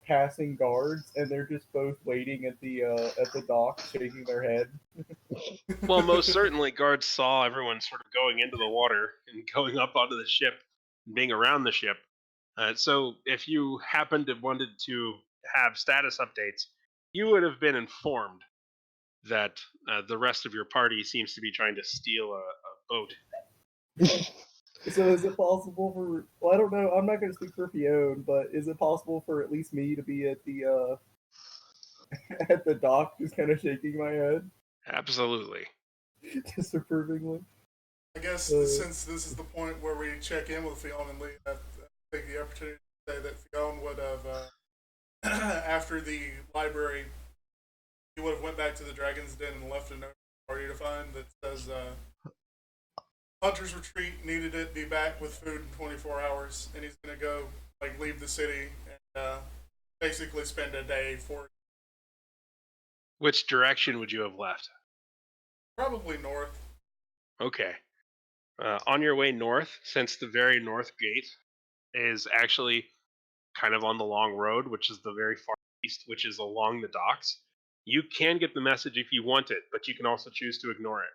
passing guards, and they're just both waiting at the dock, shaking their head.
Well, most certainly, guards saw everyone sort of going into the water and going up onto the ship and being around the ship. So, if you happened to wanted to have status updates, you would have been informed that the rest of your party seems to be trying to steal a boat.
So is it possible for? Well, I don't know. I'm not going to speak for Fionn, but is it possible for at least me to be at the at the dock, just kind of shaking my head,
Absolutely.
disapprovingly?
I guess since this is the point where we check in with Fionn and Lee, I take the opportunity to say that Fionn would have, after the library, he would have went back to the Dragon's Den and left a note for the party to find that says, Hunter's Retreat needed it, be back with food in 24 hours, and he's going to go, leave the city and basically spend a day for
Which direction would you have left?
probably north.
Okay. On your way north, since the very north gate is actually kind of on the long road, which is the very far east, which is along the docks, you can get the message if you want it, but you can also choose to ignore it.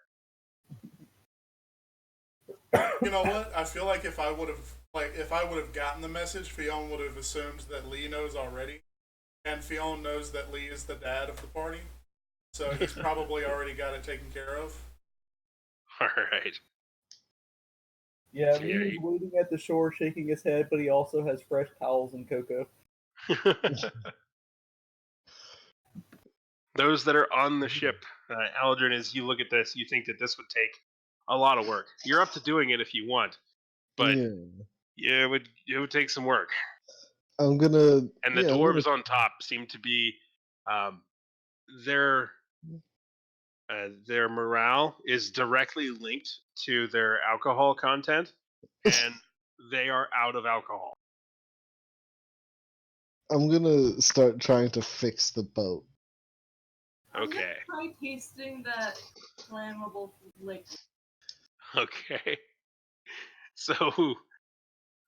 You know what? I feel like if I would have gotten the message, Fionn would have assumed that Lee knows already, and Fionn knows that Lee is the dad of the party, so he's probably already got it taken care of.
All right.
Yeah,
So, yeah,
Lee is waiting at the shore, shaking his head, but he also has fresh towels and cocoa.
Those that are on the ship, Aldrin, as you look at this, you think that this would take a lot of work. You're up to doing it if you want, but
Yeah.
it would take some work.
I'm gonna.
And the
yeah, I'm
dwarves
gonna-
on top seem to be their morale is directly linked to their alcohol content, and they are out of alcohol.
I'm gonna start trying to fix the boat.
I'm gonna
Okay.
try tasting that flammable liquid.
Okay. So,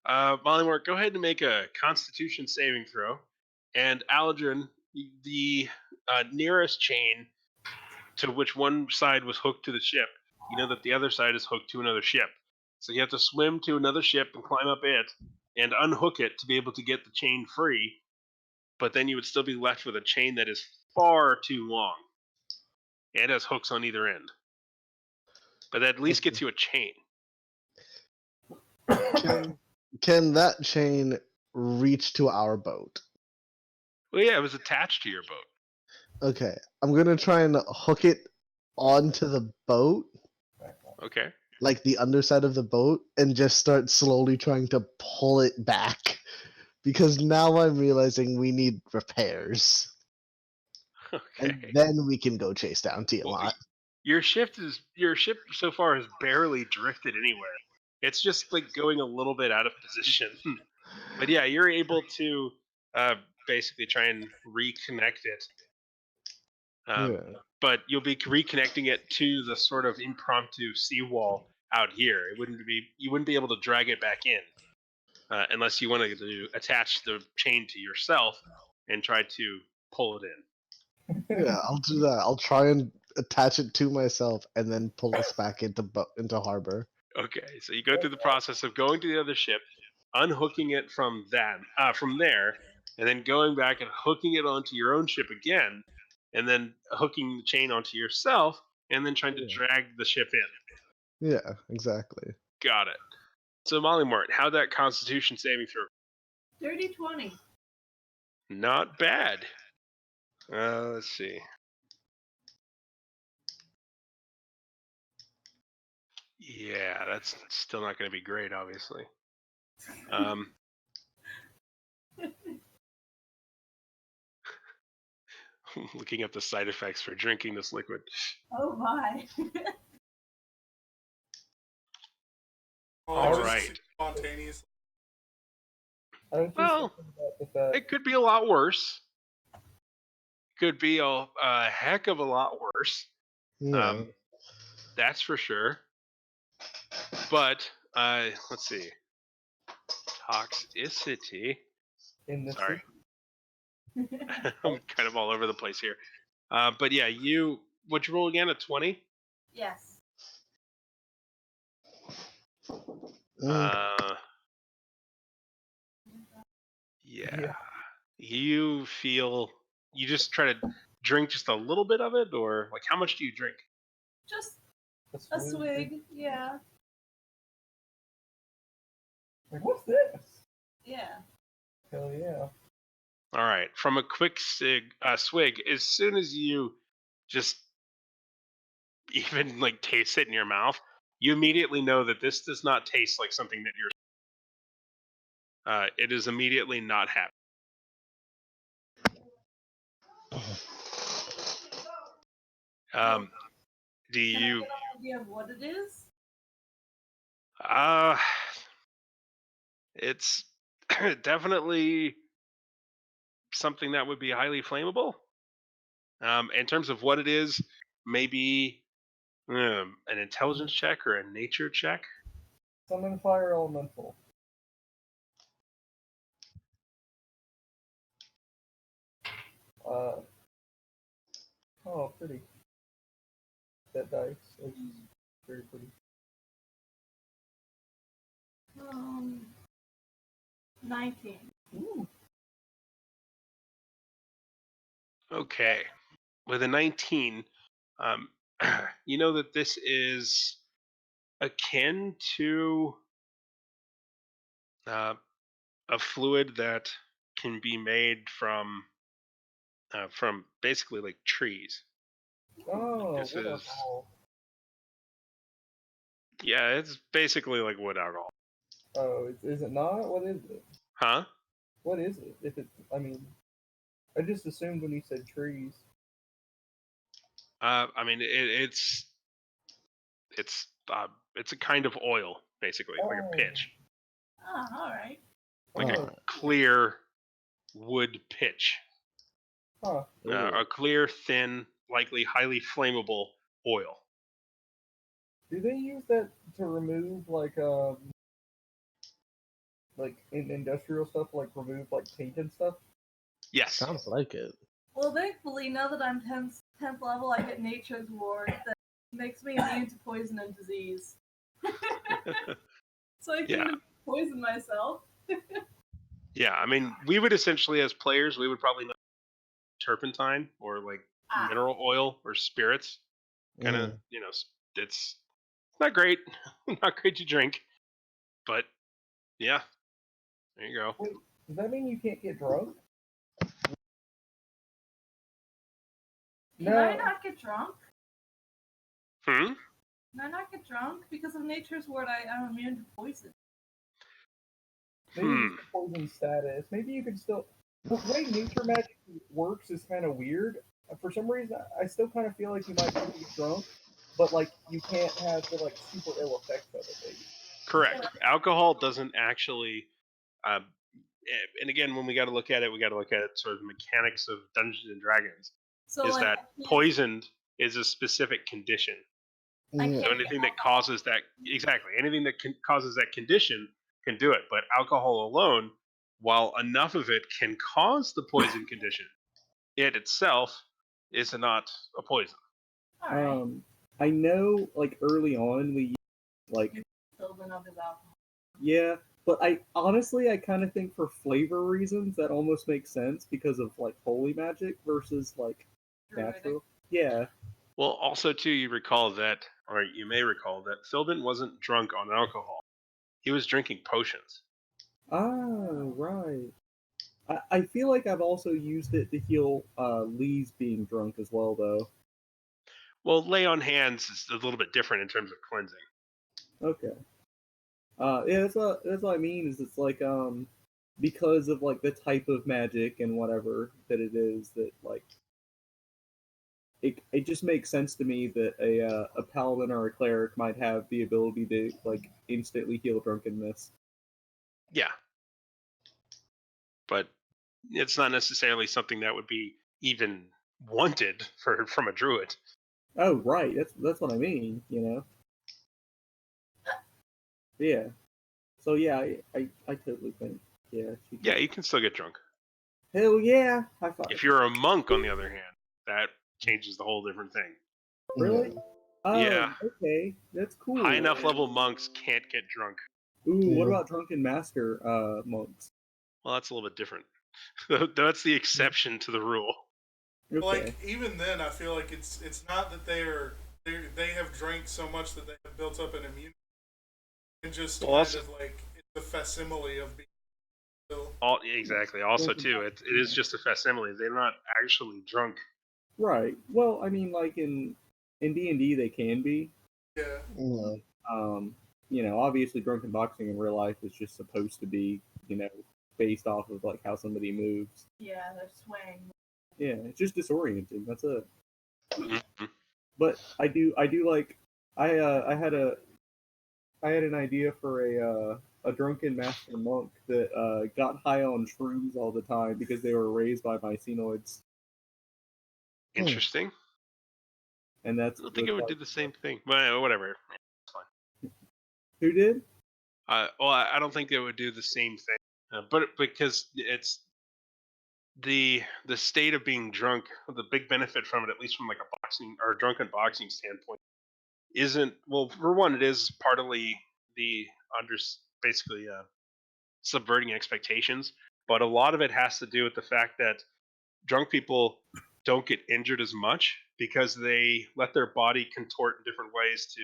Mollymore, go ahead and make a Constitution saving throw. And Aldrin, the nearest chain to which one side was hooked to the ship, you know that the other side is hooked to another ship. So you have to swim to another ship and climb up it and unhook it to be able to get the chain free. But then you would still be left with a chain that is far too long. It has hooks on either end. But that at least gets you a chain.
Can that chain reach to our boat?
Well, yeah, it was attached to your boat.
Okay, I'm gonna try and hook it onto the boat,
Okay.
like the underside of the boat, and just start slowly trying to pull it back. Because now I'm realizing we need repairs.
Okay.
And then we can go chase down Tiamat.
Well, your ship so far has barely drifted anywhere. It's just like going a little bit out of position. But yeah, you're able to basically try and reconnect it.
Yeah.
But you'll be reconnecting it to the sort of impromptu seawall out here. You wouldn't be able to drag it back in unless you wanted to attach the chain to yourself and try to pull it in.
Yeah, I'll do that. I'll try and attach it to myself and then pull us back into harbor.
Okay, so you go through the process of going to the other ship, unhooking it from there, and then going back and hooking it onto your own ship again, and then hooking the chain onto yourself, and then trying to drag the ship in.
Yeah, exactly.
Got it. So Molly Mort, how'd that Constitution saving throw?
Dirty 20.
Not bad. Let's see. Yeah, that's still not going to be great, obviously. Looking up the side effects for drinking this liquid.
Oh my.
All
just
right.
Spontaneous.
I was just
Well,
thinking about the fact.
it could be a lot worse. Could be a heck of a lot worse.
Yeah.
That's for sure. But let's see. Toxicity.
In the
Sorry.
city.
I'm kind of all over the place here. But yeah, what'd you roll again? A 20?
Yes.
Yeah.
Yeah.
You just try to drink just a little bit of it, or like how much do you drink?
Just a swig. Yeah.
Like, what's this?
Yeah.
Hell yeah.
All right. From a quick swig, as soon as you just even like taste it in your mouth, you immediately know that this does not taste like something that you're. It is immediately not happy. Do
Can I
you?
get an idea of what it is?
It's definitely something that would be highly flammable. In terms of what it is, maybe an intelligence check or a nature check.
Summon fire elemental. Oh, pretty. That dice is very pretty.
19.
Ooh.
Okay, with a 19, you know that this is akin to a fluid that can be made from basically like trees.
Oh,
This
what
is-
alcohol?
Yeah, it's basically like wood alcohol.
Oh, is it not? What is it?
Huh?
What is it? If it, I mean, I just assumed when you said trees.
I mean, it's a kind of oil, basically, like a pitch,
Ah, all right.
like a
Oh.
clear wood pitch,
Huh.
a clear, thin, likely highly flammable oil.
Do they use that to remove like in industrial stuff, like remove like paint and stuff?
Yes.
Sounds like it.
Well, thankfully, now that I'm 10th level, I get Nature's Ward that makes me immune to poison and disease. So I can
Yeah.
poison myself.
Yeah, I mean, we would essentially, as players, we would probably know turpentine or like
Ah.
mineral oil or spirits. Kind of,
Mm.
it's not great, not great to drink, but yeah, there you go.
Wait, does that mean you can't get drunk?
Can I not get drunk?
Hmm.
Can I not get drunk? Because of nature's word, I'm immune to poison.
Maybe it's the poison status. Maybe you could still. The way nature magic works is kind of weird. For some reason, I still kind of feel like you might be able to get drunk, but like you can't have the like super ill effects of it. Maybe.
Correct. Alcohol doesn't actually. And again, when we got to look at it, we got to look at sort of the mechanics of Dungeons and Dragons.
So
Is
like,
that poisoned is a specific condition.
I
Yeah.
So
can't
anything that causes that, exactly, anything that causes that condition can do it. But alcohol alone, while enough of it can cause the poison condition, it itself is not a poison.
All right.
I know like early on we used, like
Building up his alcohol.
yeah, but I honestly I kind of think for flavor reasons that almost makes sense because of like holy magic versus like natural. Yeah.
Well, also too, you recall that, or you may recall that Philbin wasn't drunk on alcohol. He was drinking potions.
Ah, right. I feel like I've also used it to heal Lee's being drunk as well, though.
Well, lay on hands is a little bit different in terms of cleansing.
Okay. Yeah, that's what I mean. Is it's like because of like the type of magic and whatever that it is that like it just makes sense to me that a paladin or a cleric might have the ability to like instantly heal drunkenness.
Yeah. But it's not necessarily something that would be even wanted from a druid.
Oh, right. That's what I mean. You know. Yeah. So yeah, I totally think she
Yeah, you can still get drunk.
Hell yeah! High five.
If you're a monk, on the other hand, that changes the whole different thing.
Really?
Yeah.
Oh,
Yeah.
okay. That's cool.
High enough level monks can't get drunk.
Ooh, what
Yeah.
about drunken master monks?
Well, that's a little bit different. That's the exception to the rule.
Okay.
Like even then, I feel like it's not that they have drank so much that they have built up an immunity, and just
Well,
kind
also-
of like it's a facsimile of being still.
Exactly. Also, too, it is just a facsimile. They're not actually drunk.
Right. Well, I mean, like in D&D, they can be.
Yeah.
Yeah.
Obviously, drunken boxing in real life is just supposed to be, based off of like how somebody moves.
Yeah, they're swaying.
Yeah, it's just disorienting. That's it.
Mhm.
But I do like I had an idea for a drunken master monk that got high on shrooms all the time because they were raised by mycenoids,
Interesting.
and
I don't think it would do the same thing. But whatever. It's fine.
Who did?
Well, I don't think it would do the same thing. But because it's the state of being drunk, the big benefit from it, at least from like a boxing or drunken boxing standpoint, isn't, well, for one, it is partly the under basically subverting expectations, but a lot of it has to do with the fact that drunk people don't get injured as much because they let their body contort in different ways to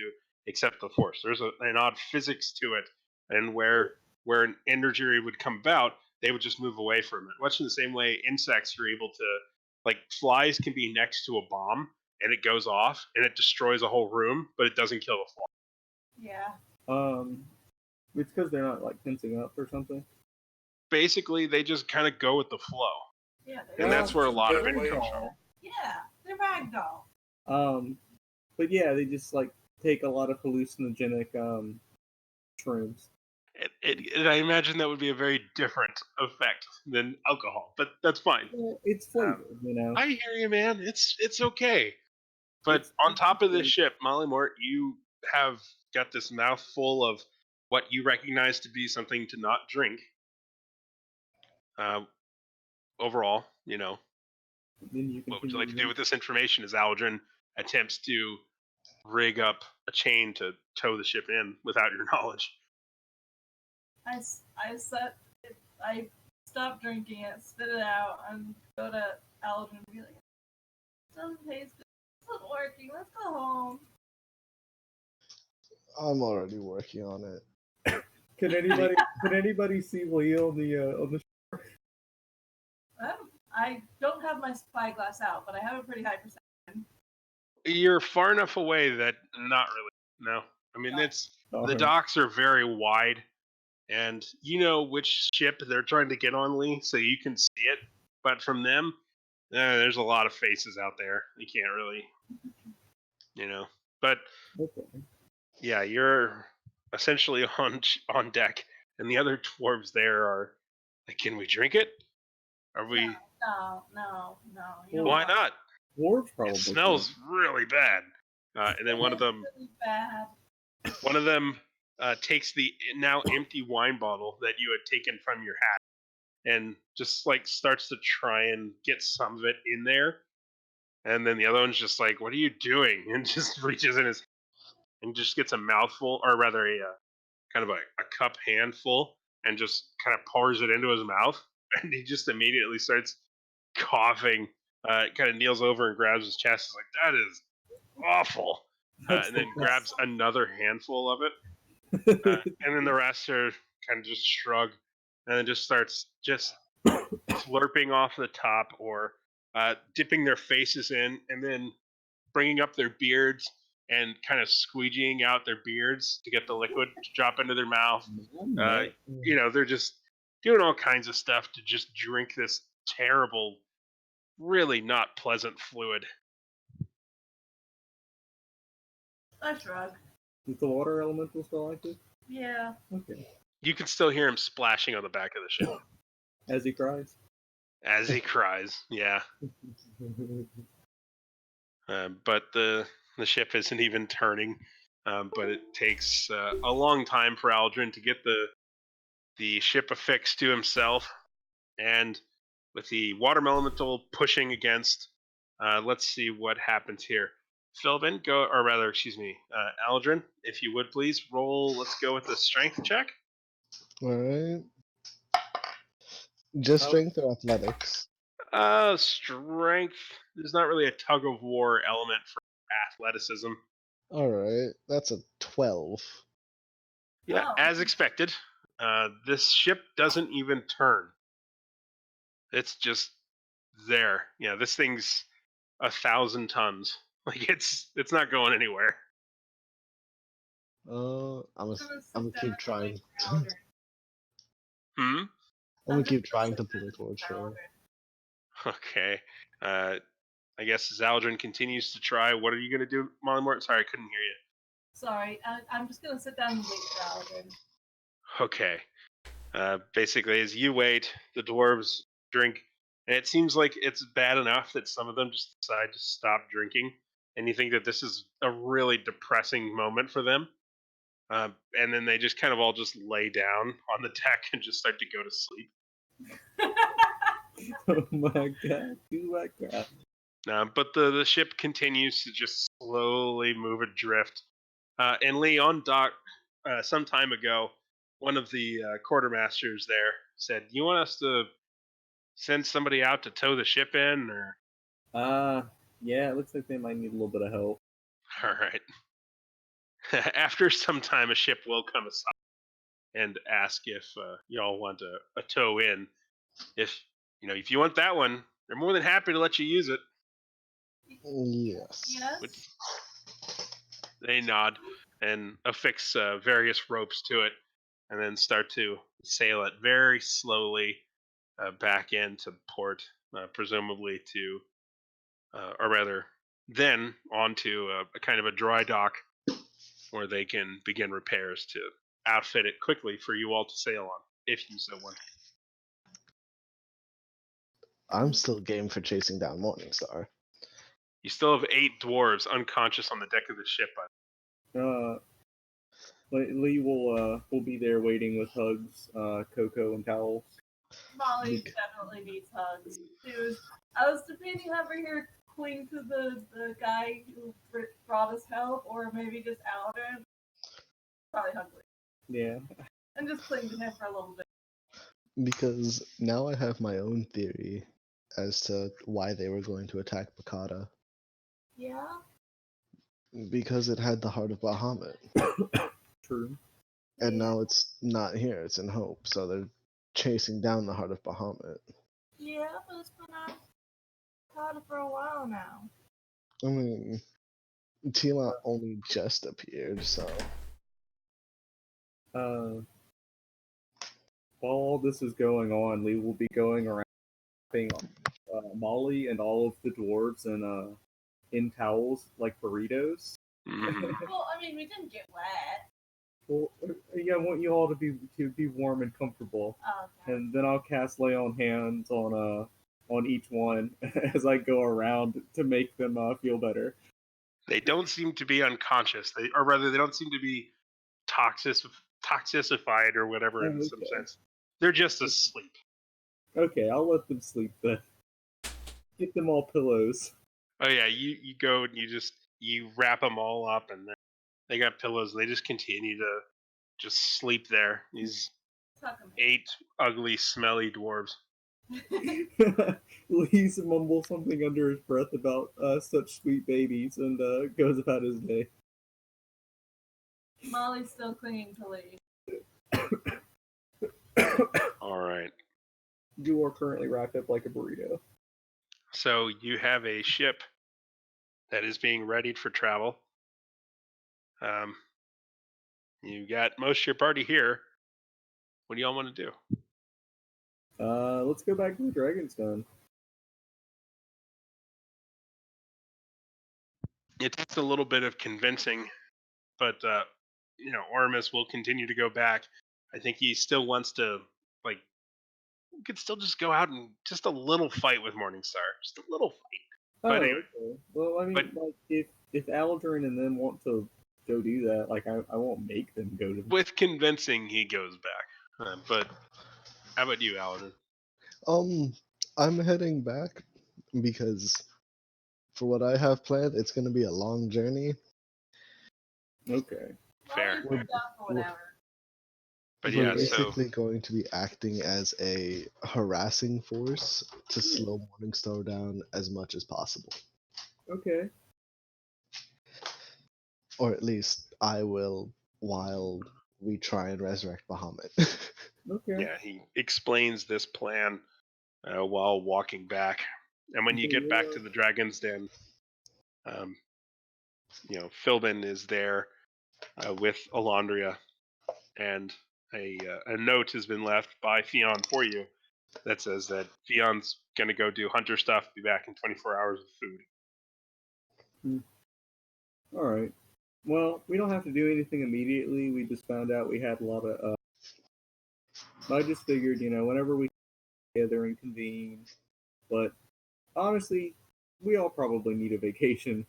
accept the force. There's an odd physics to it, and where an injury would come about, they would just move away from it. Much in the same way, insects are able to, like flies, can be next to a bomb and it goes off and it destroys a whole room, but it doesn't kill the fly.
Yeah.
It's because they're not like tensing up or something.
Basically, they just kind of go with the flow,
Yeah.
and that's where a lot of it
Ragdoll.
comes from.
Yeah, they're ragdoll.
But yeah, they just like take a lot of hallucinogenic shrooms.
And I imagine that would be a very different effect than alcohol, but that's fine.
Well, it's flavor,
I hear you, man. It's okay. But
It's-
on top of this ship, Molly Mort, you have got this mouthful of what you recognize to be something to not drink. Overall,
Then you
what would you like to do
continue.
with this information as Aldrin attempts to rig up a chain to tow the ship in without your knowledge?
I stop drinking it, spit it out, and go to Aldrin would be like, "It doesn't taste good. It's not working. Let's go home."
I'm already working on it.
Can anybody see Leo on the
I don't have my spyglass out, but I have a pretty high perception.
You're far enough away that not really. No, I mean it's the docks are very wide, and you know which ship they're trying to get on, Lee, so you can see it. But from them, there's a lot of faces out there. You can't really, you know. But
Okay.
yeah, you're essentially on deck, and the other dwarves there are like, "Can we drink it? Are we?
No. You don't
Why
want
not?
Dwarves probably.
It smells really bad." And then one of them
really bad.
takes the now empty wine bottle that you had taken from your hat and just like starts to try and get some of it in there. And then the other one's just like, "What are you doing?" And just reaches in his and just gets a mouthful, or rather a kind of a cup handful, and just kind of pours it into his mouth. And he just immediately starts coughing. Kind of kneels over and grabs his chest. He's like, "That is awful." And then grabs another handful of it. And then the rest are kind of just shrug, and then just starts just slurping off the top, or dipping their faces in, and then bringing up their beards and kind of squeegeeing out their beards to get the liquid to drop into their mouth. You know, they're just doing all kinds of stuff to just drink this terrible, really not pleasant fluid.
I shrug.
Is the water elemental still active?
Yeah.
Okay.
You can still hear him splashing on the back of the ship
As he cries.
as he cries. Yeah. But the ship isn't even turning. But it takes a long time for Aldrin to get the ship affixed to himself, and with the water elemental pushing against, let's see what happens here. Philbin, go, or rather, excuse me, Aldrin, if you would please roll. Let's go with the strength check.
All right. Just strength or athletics?
Strength. There's not really a tug of war element for athleticism.
All right, that's a 12.
Yeah,
Oh.
as expected. This ship doesn't even turn. It's just there. Yeah, this thing's 1,000 tons. Like it's not going anywhere.
I'm
I'm
gonna keep trying.
Hmm.
I'm gonna keep trying to pull it towards shore.
Okay. I guess as Aldrin continues to try, what are you gonna do, Molly Mort? Sorry, I couldn't hear you.
Sorry, I'm just gonna sit down and wait for Aldrin.
Okay. Basically, as you wait, the dwarves drink, and it seems like it's bad enough that some of them just decide to stop drinking, and you think that this is a really depressing moment for them. And then they just kind of all just lay down on the deck and just start to go to sleep.
Oh my god, do that crap.
But the ship continues to just slowly move adrift. And Lee, on dock some time ago, one of the quartermasters there said, "You want us to send somebody out to tow the ship in?" Or
Yeah, it looks like they might need a little bit of help.
all right. After some time, a ship will come aside and ask if y'all want a tow in. If you want that one, they're more than happy to let you use it.
Yes.
Yes.
They nod and affix various ropes to it, and then start to sail it very slowly back into port, presumably to, or rather, then onto a kind of a dry dock where they can begin repairs to outfit it quickly for you all to sail on, if you so want.
I'm still game for chasing down Morningstar.
You still have 8 dwarves unconscious on the deck of the ship.
Lee will be there waiting with hugs, cocoa, and towels.
Molly definitely needs hugs. Dude, I was debating over here cling to the guy who brought us help, or maybe just Aldrin. Probably hug Lee.
Yeah.
And just cling to him for a little bit.
Because now I have my own theory as to why they were going to attack Bakata.
Yeah.
Because it had the heart of Bahamut.
True.
And now it's not here, it's in Hope, so they're chasing down the heart of Bahamut.
Yeah, but it's been out for a while now.
I mean, Tiamat only just appeared, so.
While all this is going on, Lee will be going around Molly and all of the dwarves in towels like burritos.
Mhm.
Well, I mean, we didn't get wet.
Well, yeah, I want you all to be warm and comfortable,
Oh, okay.
and then I'll cast lay on hands on each one as I go around to make them feel better.
They don't seem to be unconscious. They don't seem to be toxicified or whatever in some
Okay.
sense. They're just asleep.
Okay, I'll let them sleep then. Get them all pillows.
Oh yeah, you go and you wrap them all up, and they got pillows, and they just continue to just sleep there. These
Tuck 'em.
8 ugly, smelly dwarves.
Lee's mumbles something under his breath about such sweet babies and goes about his day.
Molly's still clinging to Lee.
All right.
You are currently wrapped up like a burrito.
So you have a ship that is being readied for travel. You got most of your party here. What do y'all want to do?
Let's go back to the Dragonstone.
It takes a little bit of convincing, but Ormus will continue to go back. I think he still wants to, like, we could still just go out and just a little fight with Morningstar, just a little fight. But anyway.
Okay. Well, I mean, like, if Aldrin and them want to go do that, like, I won't make them go to.
With convincing, he goes back. But how about you, Aladin?
I'm heading back because for what I have planned, it's going to be a long journey.
Okay.
Fair.
Molly's down for whatever.
But
We're
yeah, so
basically going to be acting as a harassing force to slow Morningstar down as much as possible.
Okay.
Or at least I will while we try and resurrect Bahamut.
Okay.
yeah, he explains this plan while walking back. And when you get back to the Dragon's Den, Philbin is there with Alondria, and a note has been left by Fionn for you that says that Fionn's going to go do hunter stuff, be back in 24 hours with food.
All right. Well, we don't have to do anything immediately. We just found out we had a lot of. I just figured, whenever we get together and convene, but honestly, we all probably need a vacation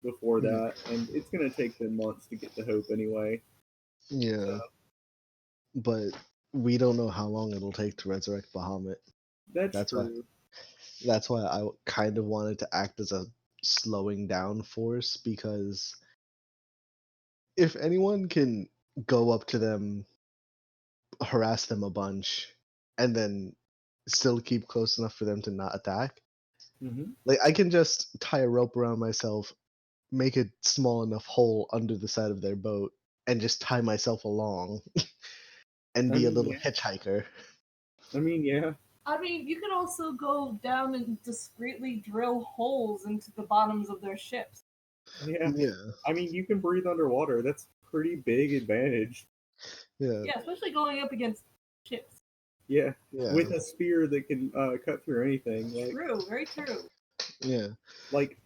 before that, and it's gonna take them months to get to Hope anyway.
Yeah. But we don't know how long it'll take to resurrect Bahamut.
That's
why.
true.
That's why I kind of wanted to act as a slowing down force, because if anyone can go up to them, harass them a bunch, and then still keep close enough for them to not attack,
Mm-hmm.
like I can just tie a rope around myself, make a small enough hole under the side of their boat, and just tie myself along and be a little hitchhiker.
I mean, yeah.
I mean, you could also go down and discreetly drill holes into the bottoms of their ships.
Yeah.
Yeah.
I mean, you can breathe underwater. That's a pretty big advantage.
Yeah.
Yeah, especially going up against ships.
Yeah.
Yeah.
With a spear that can cut through anything. Like,
True, very true.
Yeah.
like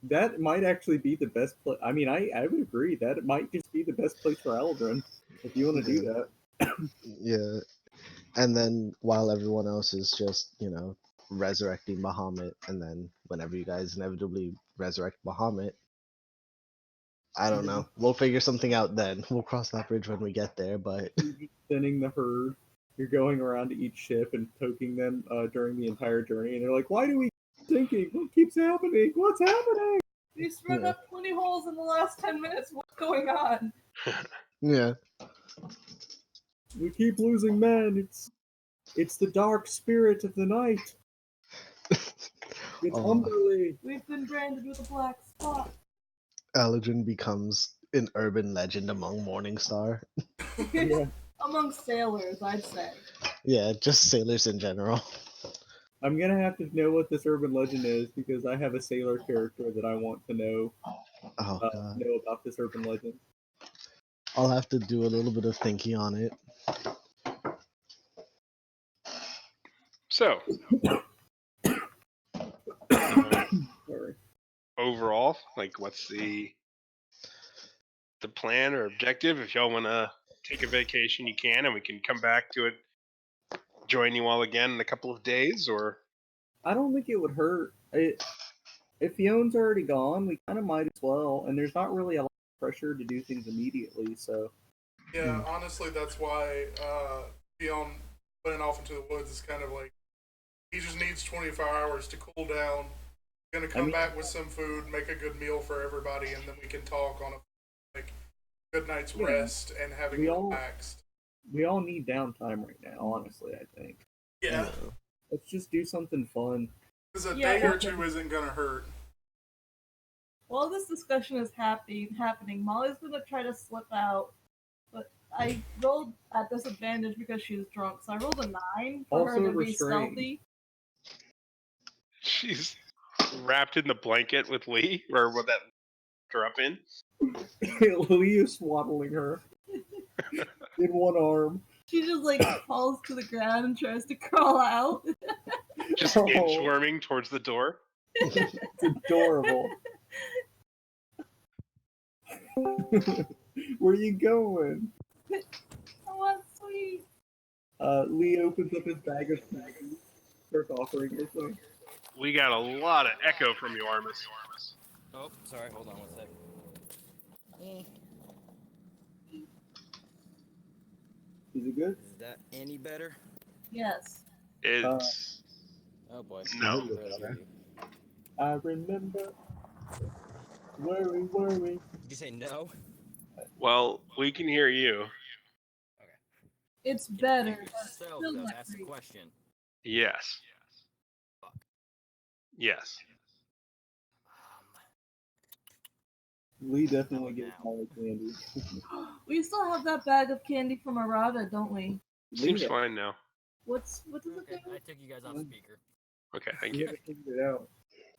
that might actually be the best place. I mean, I would agree that it might just be the best place for Aldrin if you want to do that.
Yeah. And then while everyone else is just, resurrecting Bahamut, and then whenever you guys inevitably resurrect Bahamut, I don't know. We'll figure something out then. We'll cross that bridge when we get there, but
You're just thinning the herd. You're going around to each ship and poking them during the entire journey, and they're like, "Why do we keep sinking? What keeps happening? What's happening?"
We sprung up 20 holes in the last 10 minutes. What's going on?
yeah.
We keep losing men. It's the dark spirit of the night. It's
Oh.
Umberly.
We've been branded with a black spot.
Allergen becomes an urban legend among Morningstar.
Yeah.
Among sailors, I'd say.
Yeah, just sailors in general.
I'm gonna have to know what this urban legend is because I have a sailor character that I want to know
Oh god.
know about this urban legend.
I'll have to do a little bit of thinking on it.
So,
Sorry.
overall, like, what's the plan or objective? If y'all want to take a vacation, you can, and we can come back to it, join you all again in a couple of days, or
I don't think it would hurt. If Fiona's already gone, we kind of might as well. And there's not really a lot of pressure to do things immediately. So
Yeah, honestly, that's why Dion went off into the woods is kind of like he just needs 24 hours to cool down. Gonna come back with some food, make a good meal for everybody, and then we can talk on a like good night's rest and having
we all-
relaxed.
we all need downtime right now. Honestly, I think.
Yeah,
Let's just do something fun.
because a
Yeah,
day or
okay.
two isn't gonna hurt.
While this discussion is happening, Molly's gonna try to slip out, but I rolled at disadvantage because she was drunk, so I rolled a 9 for her
Also
to be
restrained.
stealthy.
she's wrapped in the blanket with Lee, or what that her up in.
Lee is swaddling her in one arm.
She just like falls to the ground and tries to crawl out.
Just
Oh.
inchworming towards the door.
It's adorable. Where you going?
Oh, that's sweet.
Lee opens up his bag of snacks, starts offering her some.
We got a lot of echo from you, Armus.
Oh, sorry. Hold on one sec.
Is it good?
Is that any better?
Yes.
It's
Oh boy.
No.
I remember. Worry.
Did you say no?
well, we can hear you.
It's better.
So,
Still
though,
not
that's the
great.
question.
Yes.
Fuck.
Yes.
Lee definitely gets all the candy.
We still have that bag of candy from Arada, don't we?
Seems
Lee,
fine now.
What does it
Okay,
do?
I took you guys off speaker.
Okay, thank
we
you.
haven't figured it out.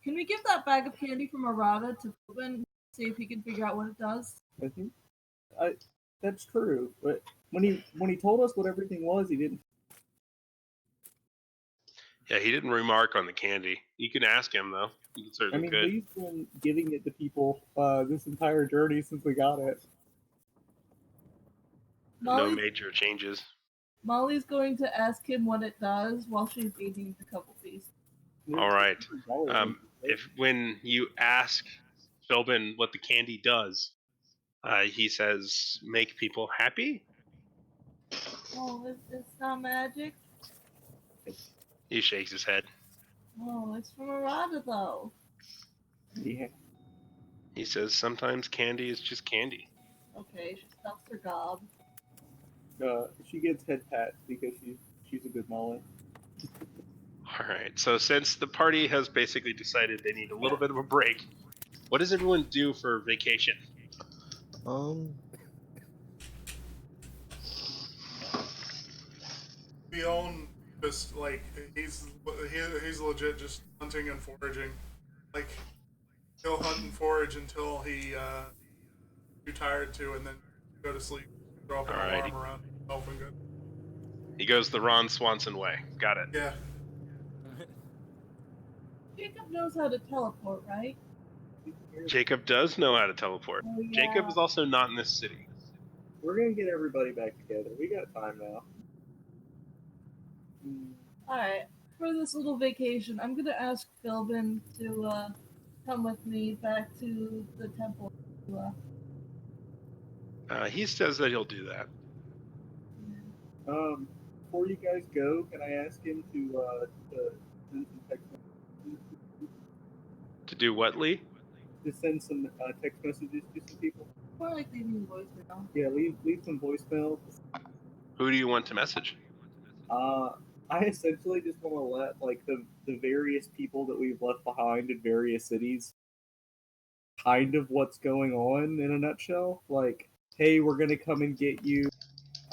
Can we give that bag of candy from Arada to Philbin? See if he can figure out what it does.
I think that's true. But when he told us what everything was, he didn't.
Yeah, he didn't remark on the candy. You can ask him though. You
I
certainly
mean,
could.
Lee's been giving it to people this entire journey since we got it.
No
Molly's,
major changes.
Molly's going to ask him what it does while she's eating the couple pieces.
All right. If when you ask Philbin what the candy does, he says, "Make people happy."
Oh, it's not magic.
He shakes his head.
Oh, it's from Arada though.
Yeah.
He says, "Sometimes candy is just candy."
Okay, she stuffs her gob.
She gets head pat because she's a good Molly.
All right. So since the party has basically decided they need a little bit of a break, what does everyone do for vacation?
Dion just like he's legit just hunting and foraging. Like he'll hunt and forage until he too tired to, and then go to sleep. Drop an
Alrighty.
alarm around himself and go.
He goes the Ron Swanson way. Got it.
Yeah.
Jacob knows how to teleport, right?
Jacob does know how to teleport.
Oh, yeah.
Jacob is also not in this city.
We're gonna get everybody back together. We got time now.
Alright, for this little vacation, I'm gonna ask Philbin to come with me back to the temple.
He says that he'll do that.
Before you guys go, can I ask him to send some text
To do what, Lee?
send some text messages to some people?
More like leaving voicemail.
Yeah, leave some voicemails.
Who do you want to message?
I essentially just want to let like the various people that we've left behind in various cities kind of what's going on in a nutshell. Like, hey, we're gonna come and get you.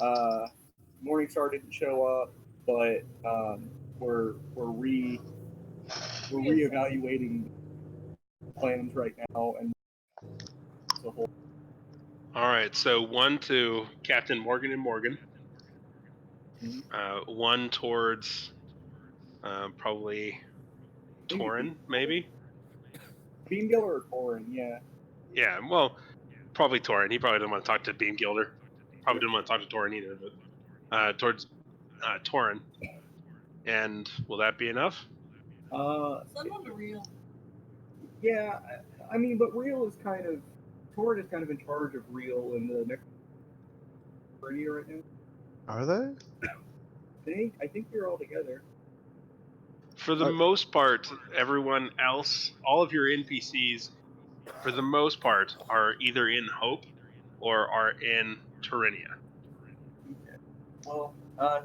Morningstar didn't show up, but we're reevaluating plans right now, and the whole.
All right, so one to Captain Morgan and Morgan. One towards probably Torin, maybe.
Beamgiller or Torin, yeah.
Yeah, well, probably Torin. He probably didn't want to talk to Beamgilder. Probably didn't want to talk to Torin either, but towards Torin. And will that be enough?
Someone to real.
Yeah, I mean, but Real is kind of Torin is kind of in charge of Real in the next area right now.
Are they?
I think they're all together.
For the most part, everyone else, all of your NPCs, for the most part, are either in Hope or are in Torinia.
Okay. Well,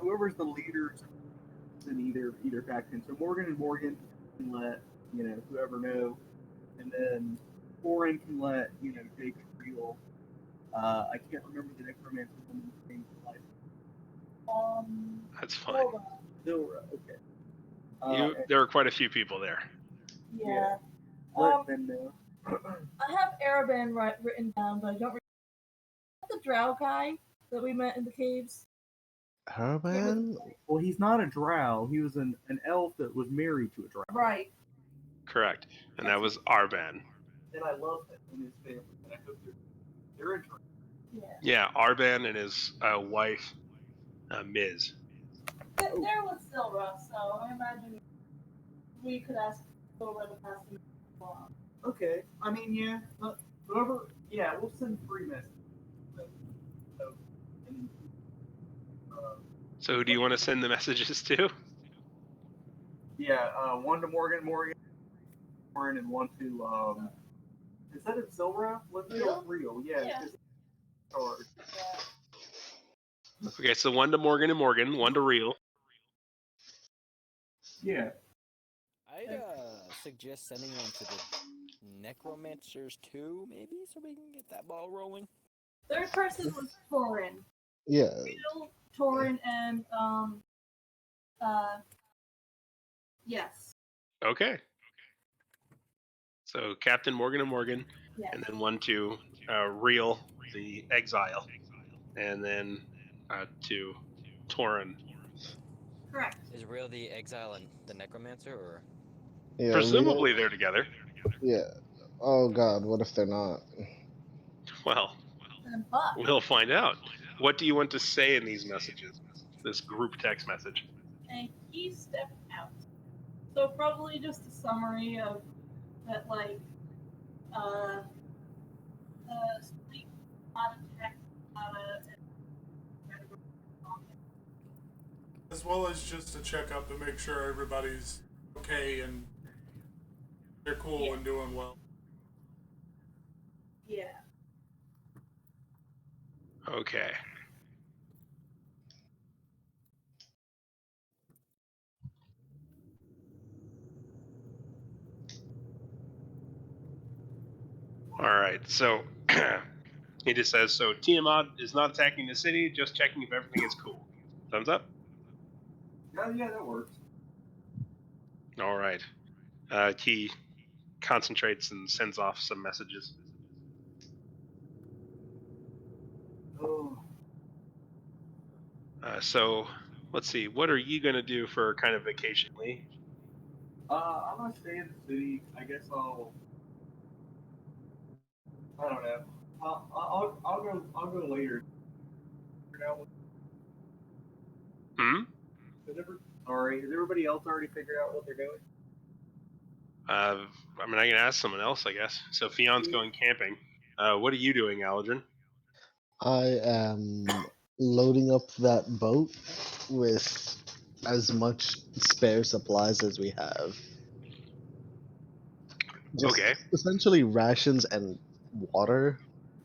whoever's the leaders in either faction. So Morgan and Morgan can let whoever know, and then Torin can let Jake and Real. I can't remember the necromancer woman's name.
That's fine.
Zilra, okay.
There are quite a few people there.
Yeah.
Let them know.
I have Araban written down, but I don't remember the drow guy that we met in the caves.
Herman?
Well, he's not a drow. He was an elf that was married to a drow.
Right.
Correct. And that was Arban.
And I love him and his family, and I hope they're interested.
Yeah.
Yeah, Arban and his wife, Ms.
There was Silra, so I imagine we could ask Silra to pass him along.
Okay. I mean, yeah. Whoever. Yeah, we'll send 3 messages.
So who do you want to send the messages to?
Yeah, one to Morgan, and one to instead of Silra, let's go with Real. Yeah.
Yeah.
Just hard.
Okay, so one to Morgan and Morgan, one to Real.
Yeah.
I'd suggest sending one to the Necromancers too, maybe, so we can get that ball rolling.
Third person was Torin.
Yeah.
Real, Torin, and yes.
Okay. So Captain Morgan and Morgan,
Yes.
and then one to Real, the exile, and then to Torin.
Correct.
Is Real the exile and the Necromancer, or?
Yeah.
Presumably
Real-
they're together.
Yeah. Oh God, what if they're not?
Well,
And Buck.
we'll find out. What do you want to say in these messages? This group text message.
And he stepped out. So probably just a summary of that, like, sleep, not attack,
As well as just to check up to make sure everybody's okay and they're cool and doing well.
Yeah.
Okay. All right, so he just says, so Tiamat is not attacking the city, just checking if everything is cool. Thumbs up?
Yeah, that works.
All right. He concentrates and sends off some messages.
Oh.
So let's see, what are you going to do for kind of vacation, Lee?
I'm gonna stay in the city. I guess I don't know. I'll go later. Has everybody else already figured out what they're doing?
I mean, I can ask someone else, I guess. So Fion's going camping. What are you doing, Aldrin?
I am loading up that boat with as much spare supplies as we have. Just
Okay.
essentially rations and water.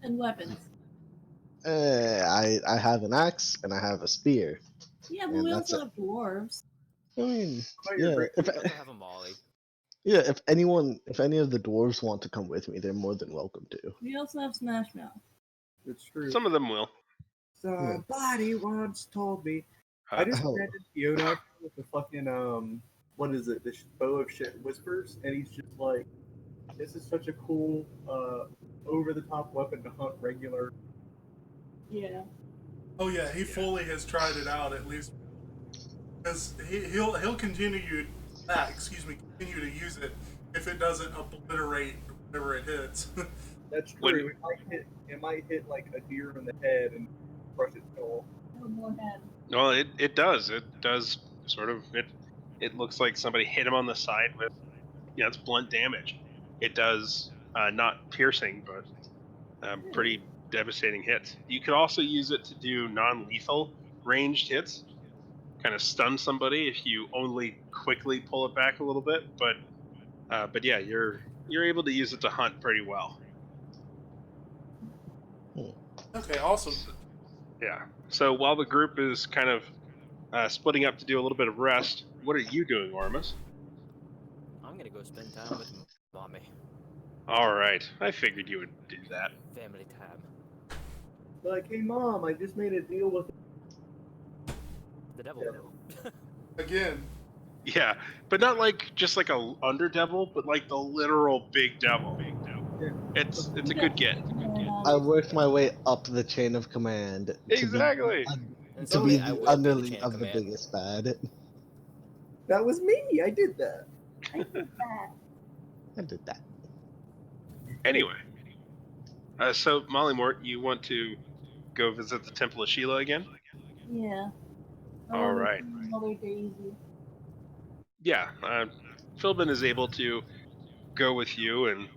And weapons.
I have an axe and I have a spear.
Yeah, but
And
we
that's
also have dwarves.
I mean,
Oh, you're
yeah.
great.
If
He doesn't have a molly.
yeah, if any of the dwarves want to come with me, they're more than welcome to.
We also have Smash Mouth.
It's true.
Some of them will.
Somebody once told me.
Uh,
I just
hell.
imagine Fiona with the fucking what is it? The bow of shit whispers, and he's just like, "This is such a cool, over the top weapon to hunt regular."
Yeah.
Oh yeah, he fully has tried it out at least, because he'll continue continue to use it if it doesn't obliterate whatever it hits.
That's
When-
true. It might hit like a deer in the head and crush its skull.
No more head.
well, it does. It does sort of. It looks like somebody hit him on the side with, it's blunt damage. It does not piercing, but pretty devastating hits. You could also use it to do non-lethal ranged hits, kind of stun somebody if you only quickly pull it back a little bit. But yeah, you're able to use it to hunt pretty well.
Okay, awesome.
Yeah. So while the group is kind of splitting up to do a little bit of rest, what are you doing, Ormus?
I'm gonna go spend time with mommy.
All right, I figured you would do that.
Family time.
Like, hey mom, I just made a deal with.
The devil.
Again,
Yeah, but not like just like a underdevil, but like the literal big devil. It's a good get.
I worked my way up the chain of command
Exactly.
And
to be
someday I
the
will be the
underling
chain
of the
command.
biggest bad.
That was me. I did that.
I did that.
I did that.
Anyway, so Molly Mort, you want to go visit the Temple of Sheila again?
Yeah.
All right.
Mother Daisy.
Yeah, Philbin is able to go with you, and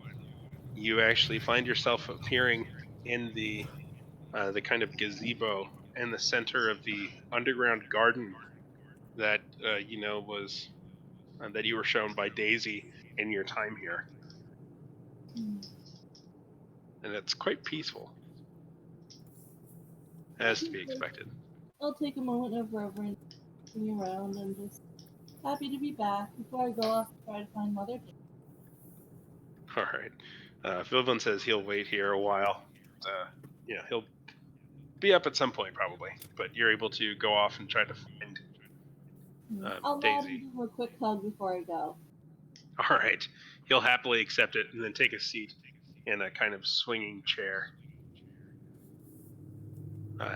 you actually find yourself appearing in the kind of gazebo in the center of the underground garden that was that you were shown by Daisy in your time here, and it's quite peaceful, as to be expected.
I'll take a moment of reverence, looking around, and just happy to be back before I go off to try to find Mother Daisy.
All right. Philbin says he'll wait here a while. He'll be up at some point probably, but you're able to go off and try to find
I'll nod
Daisy.
and give her a quick hug before I go.
All right. He'll happily accept it and then take a seat in a kind of swinging chair.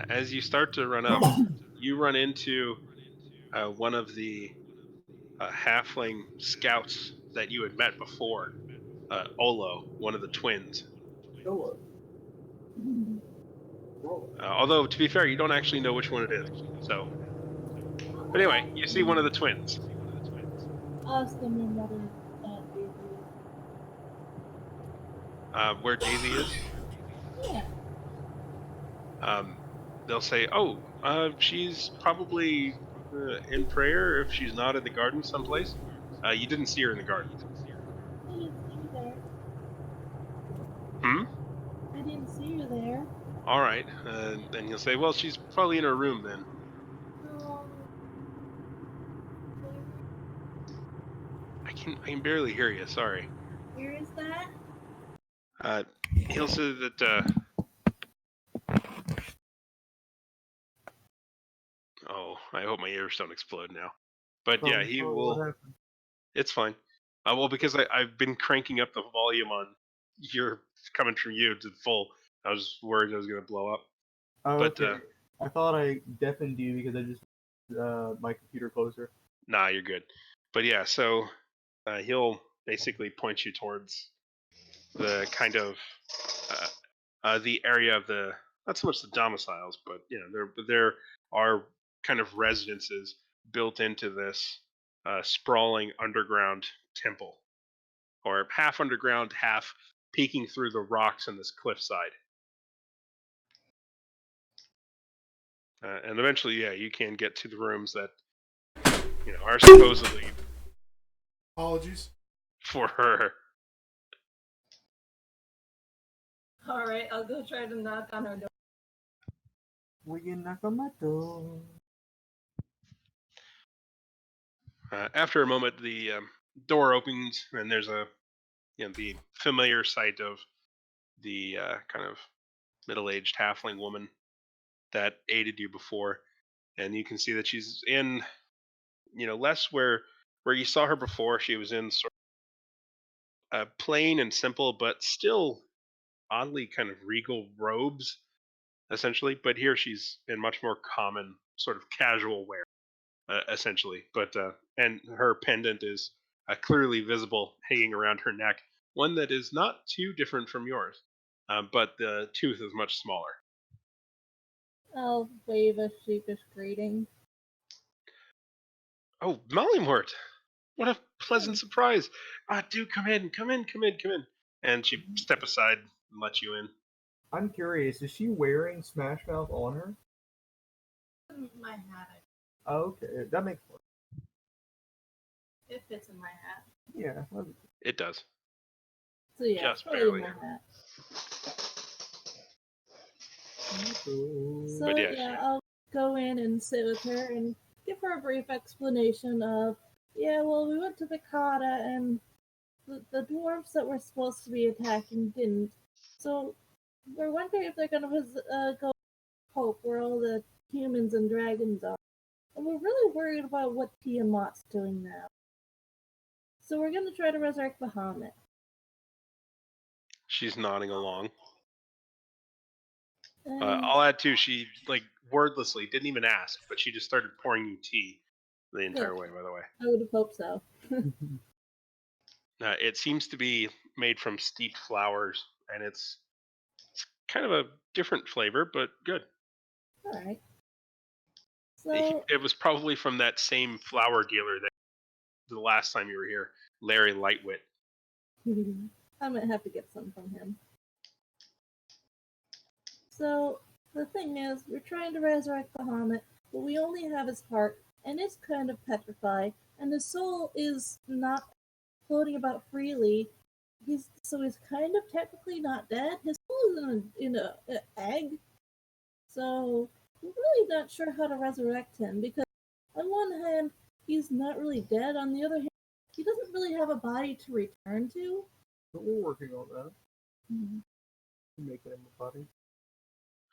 As you start to run up, you run into one of the halfling scouts that you had met before, Olo, one of the twins.
Solo.
Although, to be fair, you don't actually know which one it is. So, but anyway, you see one of the twins.
Ask them your mother Daisy.
Where Daisy is.
Yeah.
They'll say, "Oh, she's probably in prayer if she's not in the garden someplace." You didn't see her in the garden.
I didn't see you there.
Hmm?
I didn't see you there.
All right. Then he'll say, "Well, she's probably in her room then."
Oh.
I can barely hear you. Sorry.
Where is that?
He'll say that. Oh, I hope my ears don't explode now. But yeah, he
What
will.
happened?
It's fine. Well, because I've been cranking up the volume on your coming from you to full. I was worried I was going to blow up.
Oh,
But,
okay. I thought I deafened you because I just my computer closer.
Nah, you're good. But yeah, so he'll basically point you towards the kind of the area of the, not so much the domiciles, but there are kind of residences built into this sprawling underground temple, or half underground, half peeking through the rocks in this cliffside. And eventually, yeah, you can get to the rooms that are supposedly
apologies.
for her.
Alright, I'll go try to knock on her door.
We can knock on my door.
After a moment, the door opens, and there's the familiar sight of the kind of middle-aged halfling woman that aided you before, and you can see that she's in, less where you saw her before. She was in sort of plain and simple, but still oddly kind of regal robes, essentially. But here she's in much more common, sort of casual wear, essentially. But and her pendant is clearly visible, hanging around her neck. One that is not too different from yours, but the tooth is much smaller.
I'll wave a sheepish greeting.
Oh, Mollymort! What a pleasant surprise! Do come in, come in, come in, come in. And she step aside and let you in.
I'm curious, is she wearing Smash Mouth on her?
My hat.
Oh, okay, that makes sense.
It fits in my hat.
Yeah.
It does.
So yeah,
Just
it's probably in
barely.
my hat.
So,
So
yeah,
yeah, I'll go in and sit with her and give her a brief explanation of, well, we went to Vikata and the dwarves that were supposed to be attacking didn't. So we're wondering if they're gonna go to Hope, where all the humans and dragons are. And we're really worried about what Tiamat's doing now. So we're gonna try to resurrect Bahamut.
she's nodding along.
And
I'll add too. She wordlessly didn't even ask, but she just started pouring you tea the entire way. By the way,
I would have hoped so.
it seems to be made from steeped flowers, and it's kind of a different flavor, but good.
Alright. So
It was probably from that same flower dealer that the last time you were here, Larry Lightwit.
I might have to get some from him. So the thing is, we're trying to resurrect Bahamut, but we only have his heart, and it's kind of petrified, and his soul is not floating about freely. He's kind of technically not dead. His soul is in an egg. So we're really not sure how to resurrect him, because on one hand, he's not really dead. On the other hand, he doesn't really have a body to return to.
but we're working on that.
Mhm.
Making him a body.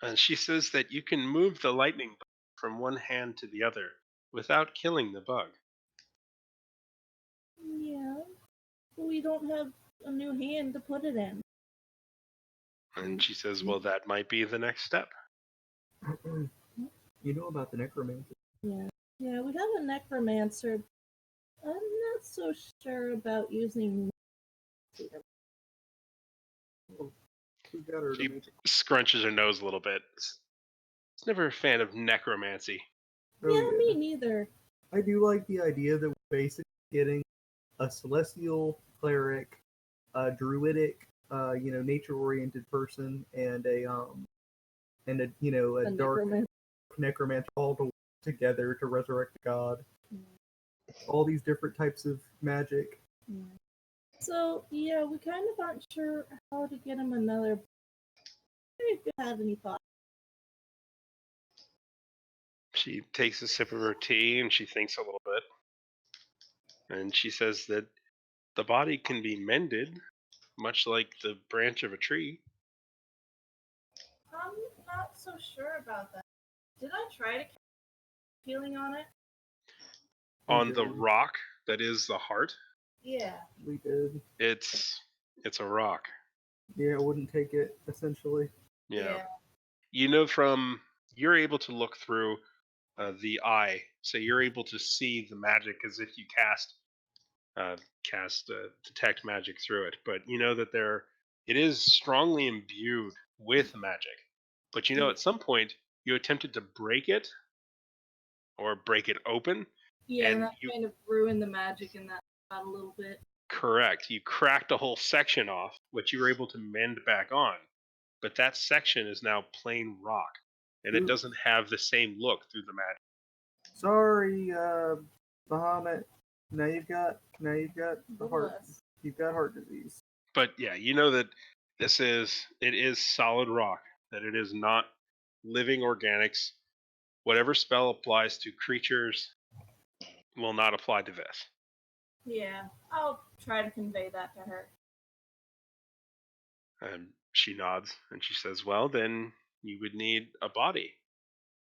And she says that you can move the lightning bug from one hand to the other without killing the bug.
Yeah, but we don't have a new hand to put it in.
And she says, well, that might be the next step.
You know about the necromancer?
Yeah, we have a necromancer. I'm not so sure about using.
Who got her
She
to make it?
scrunches her nose a little bit. It's never a fan of necromancy.
Oh,
Yeah, me neither.
I do like the idea that we're basically getting a celestial cleric, a druidic, nature-oriented person, and a
A
dark
necromancer.
necromancer all together to resurrect the god. All these different types of magic.
Yeah. So yeah, we kind of aren't sure how to get him another. If you have any thoughts.
She takes a sip of her tea and she thinks a little bit. And she says that the body can be mended, much like the branch of a tree.
I'm not so sure about that. Did I try to healing on it?
On the rock that is the heart,
Yeah.
We did.
it's a rock.
Yeah, it wouldn't take it, essentially.
Yeah. You're able to look through the eye, so you're able to see the magic as if you cast detect magic through it. But you know that it is strongly imbued with magic. But at some point you attempted to break it or break it open.
Yeah,
and
that kind of ruined the magic in that spot a little bit.
Correct. You cracked a whole section off, which you were able to mend back on. But that section is now plain rock, and it doesn't have the same look through the magic.
Sorry, Bahamut. Now you've got the heart. You've got heart disease.
But yeah, you know that it is solid rock, that it is not living organics. Whatever spell applies to creatures, will not apply to this.
Yeah, I'll try to convey that to her.
And she nods and she says, well, then you would need a body.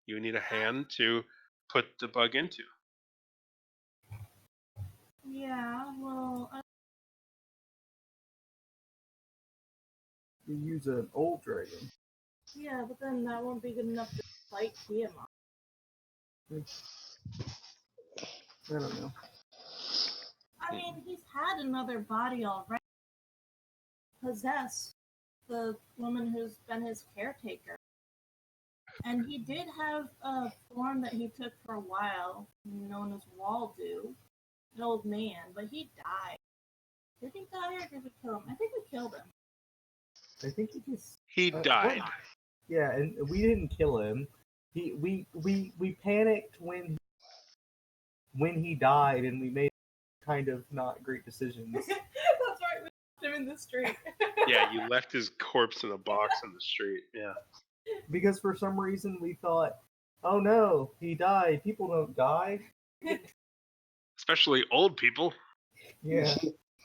You would need a hand to put the bug into.
Yeah, well,
You use an old dragon.
yeah, but then that won't be good enough to fight Tiamat.
I don't know.
I mean, he's had another body already. Possess the woman who's been his caretaker. And he did have a form that he took for a while, known as Waldo, an old man, but he died. Did he die or did we kill him? I think we killed him.
I think he just.
He died.
Yeah, and we didn't kill him. We panicked when he died, and we made kind of not great decisions.
That's right, we left him in the street.
Yeah, you left his corpse in a box in the street. Yeah.
Because for some reason we thought, oh no, he died. People don't die.
Especially old people.
Yeah.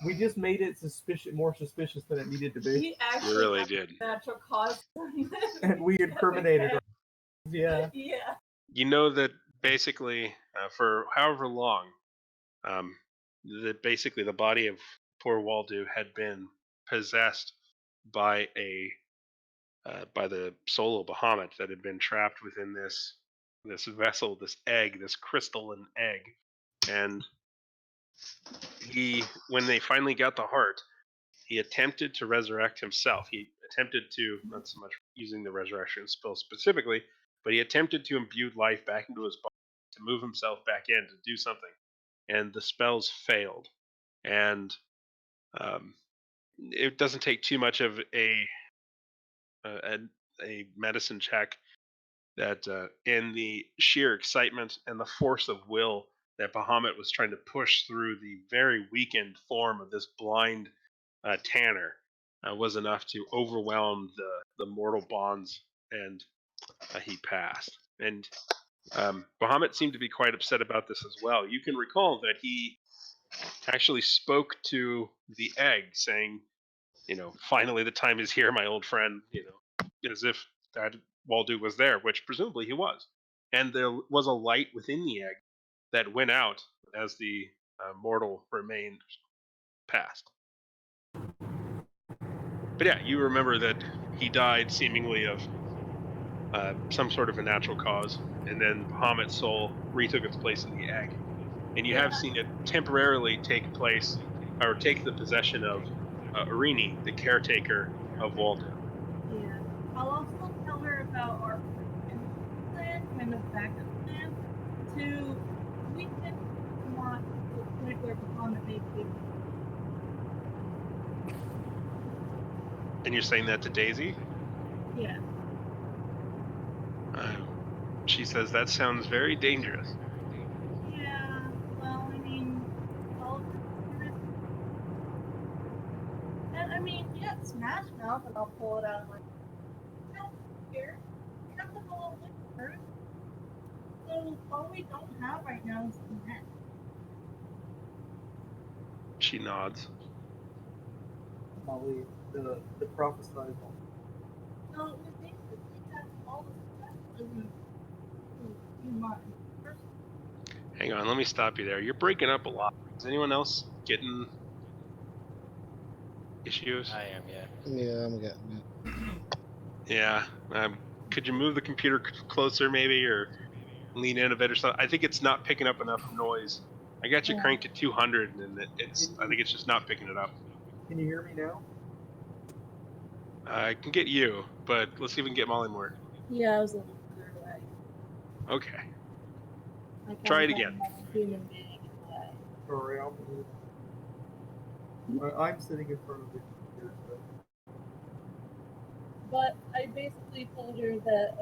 We just made it more suspicious than it needed to be.
He actually
You really
had
did.
natural cause.
And we incriminated her. Yeah.
Yeah.
You know that basically, for however long, that basically the body of poor Waldo had been possessed by by the soul of Bahamut that had been trapped within this vessel, this egg, this crystalline egg, and when they finally got the heart, he attempted to resurrect himself. He attempted to, not so much using the resurrection spell specifically, but he attempted to imbue life back into his body, to move himself back in, to do something. And the spells failed. And it doesn't take too much of a medicine check that in the sheer excitement and the force of will that Bahamut was trying to push through the very weakened form of this blind Tanner was enough to overwhelm the mortal bonds, and he passed. And Bahamut seemed to be quite upset about this as well. You can recall that he actually spoke to the egg, saying, finally the time is here, my old friend, as if that Waldo was there, which presumably he was. And there was a light within the egg that went out as the mortal remained passed. But yeah, you remember that he died seemingly of some sort of a natural cause, and then Bahamut's soul retook its place in the egg. And you have seen it temporarily take the possession of Irini, the caretaker of Waldo.
Yeah. I'll also tell her about our plan, kind of backup plan, to weaken not to the point where Bahamut may be.
And you're saying that to Daisy?
Yeah.
She says that sounds very dangerous.
Yeah, well, I mean, and I mean, yeah, Smash Mouth, and I'll pull it out of my here. We have the whole first. So all we don't have right now is the net.
She nods.
Molly, the prophesied one.
So we basically have all the stuff in mind. First,
Hang on, let me stop you there. You're breaking up a lot. Is anyone else getting issues?
I am, yeah.
Yeah, I'm getting it.
Yeah. Could you move the computer closer, maybe, or lean in a bit or something? I think it's not picking up enough noise. I got you cranked to 200, and I think it's just not picking it up.
Can you hear me now?
I can get you, but let's see if we can get Molly more.
yeah, I was a little further away.
Okay.
I
Try it
kinda
again.
have a human being in the way.
Sorry, I'll move. I'm sitting in front of the computer. So.
But I basically told her that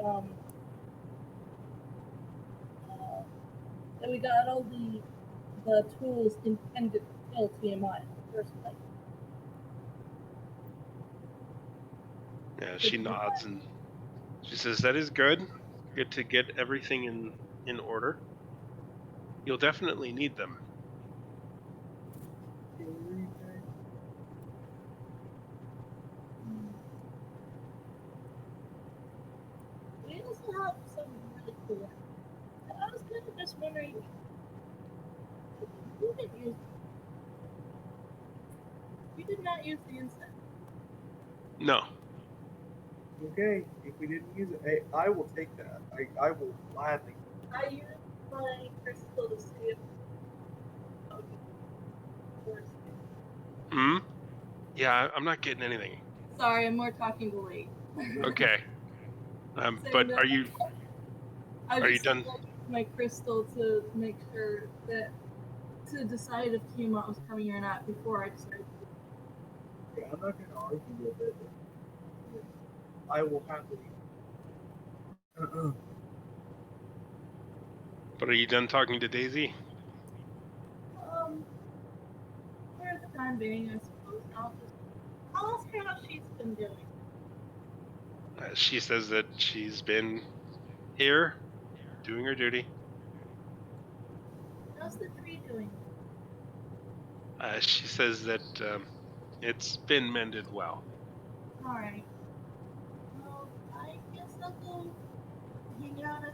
that we got all the tools intended to kill Tiamat in the first place.
Yeah, she nods and she says, that is good. Good to get everything in order. You'll definitely need them.
We also have some really cool. I was kind of just wondering, who didn't use? You did not use the incense.
No.
Okay, if we didn't use it, hey, I will take that. I will gladly.
I used my crystal to see if.
Hmm. Yeah, I'm not getting anything.
Sorry, I'm more talking to Lee.
Okay.
Saying
But
that
are you
I
are you
just
done?
like my crystal to make sure that to decide if Tiamat was coming or not before I decided.
Yeah, I'm not gonna argue with it. I will happily.
But are you done talking to Daisy?
For the time being, I suppose I'll ask her how she's been doing.
She says that she's been here, doing her duty.
How's the tree doing?
She says that it's been mended well.
Alright. Well, I guess I'll go hang out at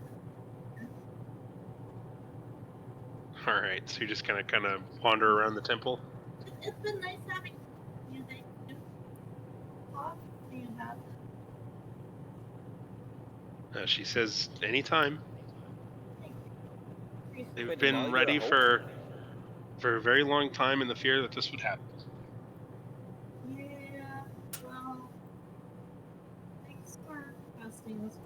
All right, so you're just gonna kind of wander around the temple.
It's been nice having you. They do talk to me about it.
She says anytime. They've
But
been
now you're
ready
home.
for a very long time in the fear that this would happen.
Yeah, well, thanks for trusting us.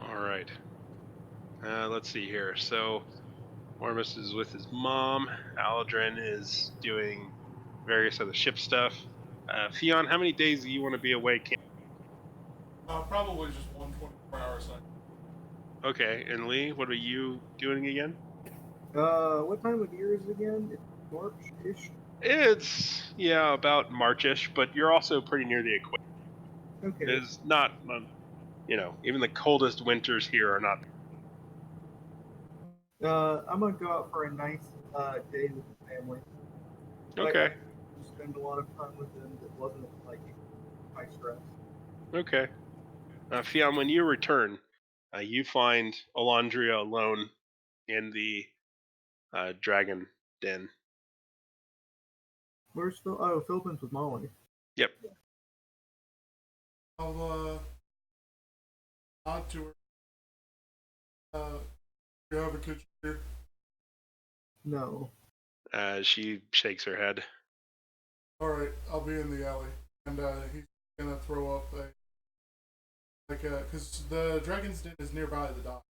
All right. Let's see here. So, Ormus is with his mom. Aldrin is doing various other ship stuff. Fion, how many days do you want to be away?
Probably just 1 24-hour cycle.
Okay, and Lee, what are you doing again?
What time of year is it again? It's March-ish.
It's about Marchish, but you're also pretty near the equator.
Okay.
It's not, even the coldest winters here are not.
I'm gonna go out for a nice day with the family.
Okay.
I spend a lot of time with them that wasn't like high stress.
Okay. Fion, when you return, you find Alondria alone in the dragon den.
Where's Phil? Oh, Philippine's with Molly.
Yep.
I'll nod to her. You have a kitchen here?
No.
She shakes her head.
All right, I'll be in the alley, and he's gonna throw up because the dragon's den is nearby the dock.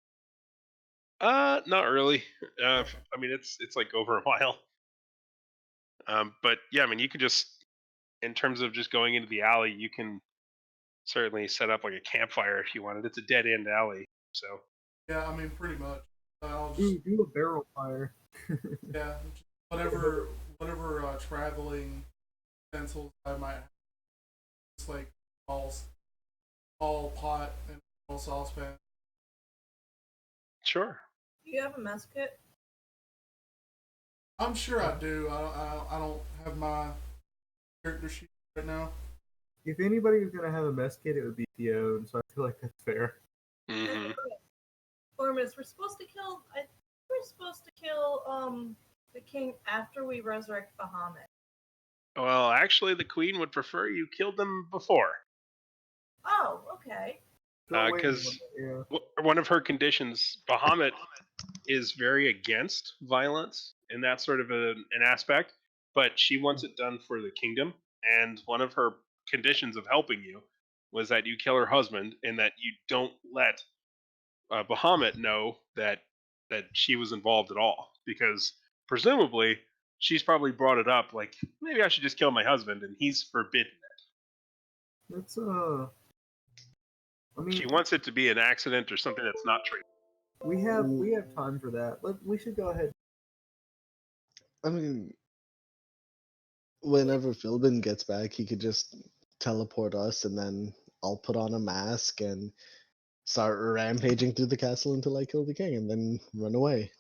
Not really. I mean, it's like over a mile. But yeah, I mean, you could just, in terms of just going into the alley, you can certainly set up like a campfire if you wanted. It's a dead end alley, so.
Yeah, I mean, pretty much. I'll just
Do a barrel fire.
yeah, just whatever traveling utensils I might have. It's like small pot and small saucepan.
Sure.
Do you have a mess kit?
I'm sure I do. I don't have my character sheet right now.
If anybody was gonna have a mess kit, it would be Theo, so I feel like that's fair.
Mm-hmm.
Ormus, we're supposed to kill. I think we're supposed to kill the king after we resurrect Bahamut.
Well, actually, the queen would prefer you killed them before.
Oh, okay.
Because one of her conditions, Bahamut is very against violence in that sort of an aspect, but she wants it done for the kingdom. And one of her conditions of helping you was that you kill her husband and that you don't let Bahamut know that she was involved at all, because presumably she's probably brought it up like, maybe I should just kill my husband, and he's forbidden it.
That's I mean,
She wants it to be an accident or something that's not true.
we have time for that. We should go ahead.
I mean, whenever Philbin gets back, he could just teleport us, and then I'll put on a mask, and start rampaging through the castle until I kill the king, and then run away.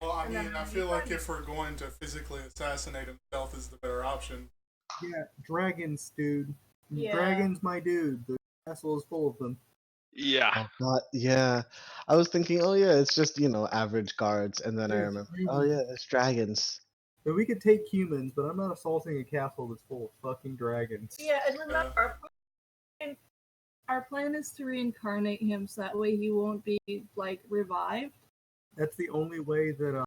Well, I
And then
mean, I feel like if we're going to physically assassinate him, stealth is the better option.
Yeah, dragons, dude.
Yeah.
Dragons, my dude. The castle is full of them.
Yeah.
Oh God, yeah. I was thinking, oh yeah, it's just average guards, and then I
Yeah,
remember, oh
dragons.
yeah, it's dragons.
But we could take humans, but I'm not assaulting a castle that's full of fucking dragons.
Yeah, and remember, our plan is to reincarnate him so that way he won't be like revived.
That's the only way that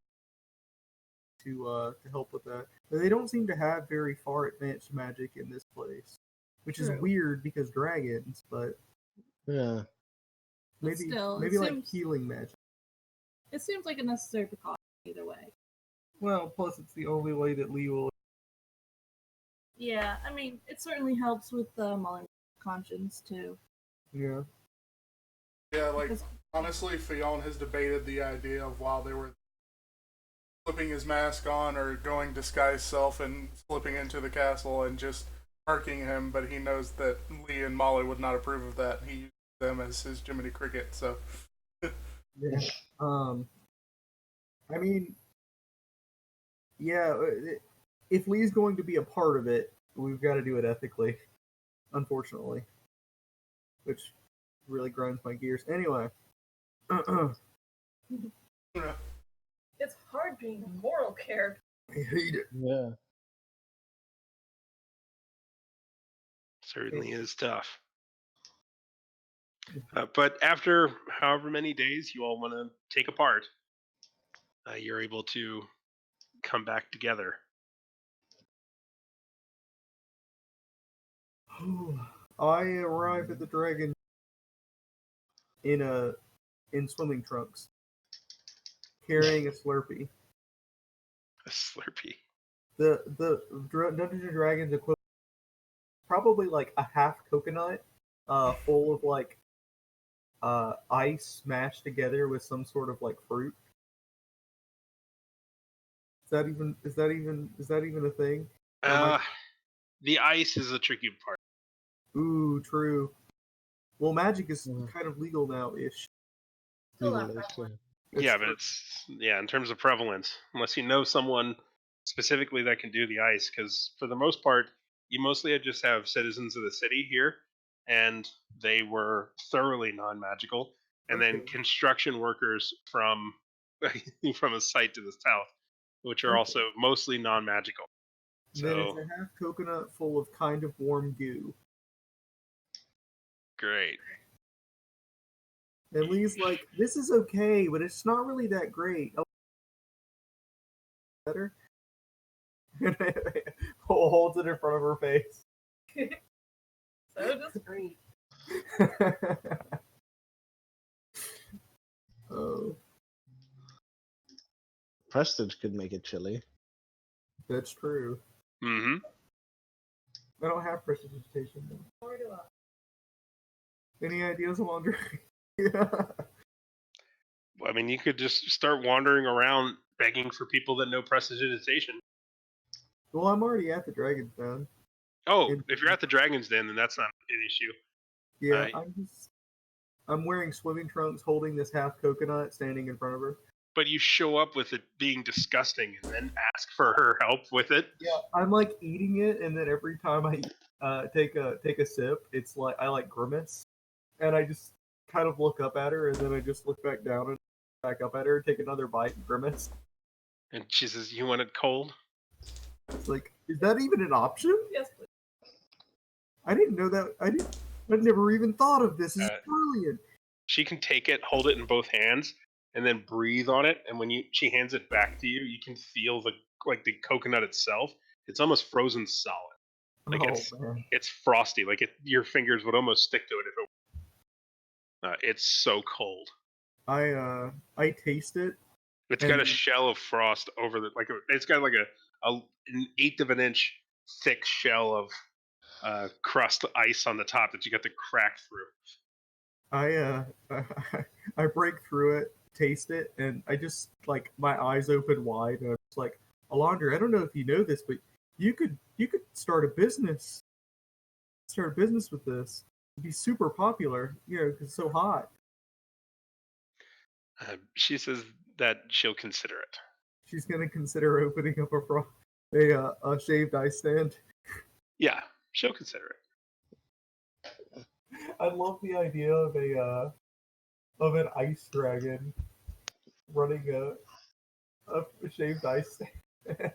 to help with that. But they don't seem to have very far advanced magic in this place, which is
True.
weird because dragons. But
Yeah.
But
maybe
still,
maybe
it
like
seems-
healing magic.
It seems like a necessary precaution either way.
Well, plus it's the only way that Lee will.
Yeah, I mean, it certainly helps with the mulling conscience too.
Yeah.
Yeah, like,
Because-
honestly, Fionn has debated the idea of while they were flipping his mask on or going disguise self and slipping into the castle and just murking him, but he knows that Lee and Molly would not approve of that. He used them as his Jiminy Cricket, so.
Yeah. I mean, yeah. If Lee's going to be a part of it, we've got to do it ethically. Unfortunately, which really grinds my gears. Anyway.
It's hard being a moral character.
I hate it.
Yeah.
Certainly is tough. But after however many days you all want to take apart, you're able to come back together.
I arrive at the dragon in swimming trunks, carrying a Slurpee.
A Slurpee.
The Dungeons and Dragons equivalent, probably like a half coconut, full of like ice mashed together with some sort of like fruit. Is that even a thing?
The ice is a tricky part.
Ooh, true. Well, magic is kind of legal now-ish.
Still
Yeah,
not
that's
prevalent.
Yeah, but in terms of prevalence, unless you know someone specifically that can do the ice, because for the most part, you mostly just have citizens of the city here, and they were thoroughly non-magical, and then
Okay.
construction workers from from a site to the south, which are
Okay.
also mostly non-magical.
Then it's
So
a half coconut full of kind of warm goo.
great.
And Lee's like, this is okay, but it's not really that great. Oh, better? Holds it in front of her face.
So discreet.
Oh,
Prestige could make it chilly.
that's true.
Mm-hmm.
I don't have prestidigitation though.
Nor do I.
Any ideas, Wander? Yeah.
I mean, you could just start wandering around begging for people that know prestidigitation.
Well, I'm already at the Dragon's Den.
Oh,
In-
if you're at the Dragon's Den, then that's not an issue.
Yeah,
Right.
I'm wearing swimming trunks, holding this half coconut, standing in front of her.
But you show up with it being disgusting and then ask for her help with it.
Yeah, I'm like eating it, and then every time I take a sip, it's like I like grimace, and I just kind of look up at her, and then I just look back down and back up at her, take another bite, and grimace.
And she says, "You want it cold?"
It's like, is that even an option?
Yes, please.
I didn't know that. I'd never even thought of this. This is brilliant.
She can take it, hold it in both hands, and then breathe on it. And when she hands it back to you, you can feel the coconut itself. It's almost frozen solid. Like
Oh man.
it's frosty. Like your fingers would almost stick to it if it. It's so cold.
I taste it.
It's got a
And-
shell of frost over the it's got like an eighth of an inch thick shell of crust ice on the top that you got to crack through.
I break through it, taste it, and I just like my eyes open wide, and I'm just like, Alondra, I don't know if you know this, but you could start a business. Start a business with this. It'd be super popular, you know, because it's so hot.
She says that she'll consider it.
She's gonna consider opening up a shaved ice stand.
Yeah, she'll consider it.
I love the idea of an ice dragon running a shaved ice stand.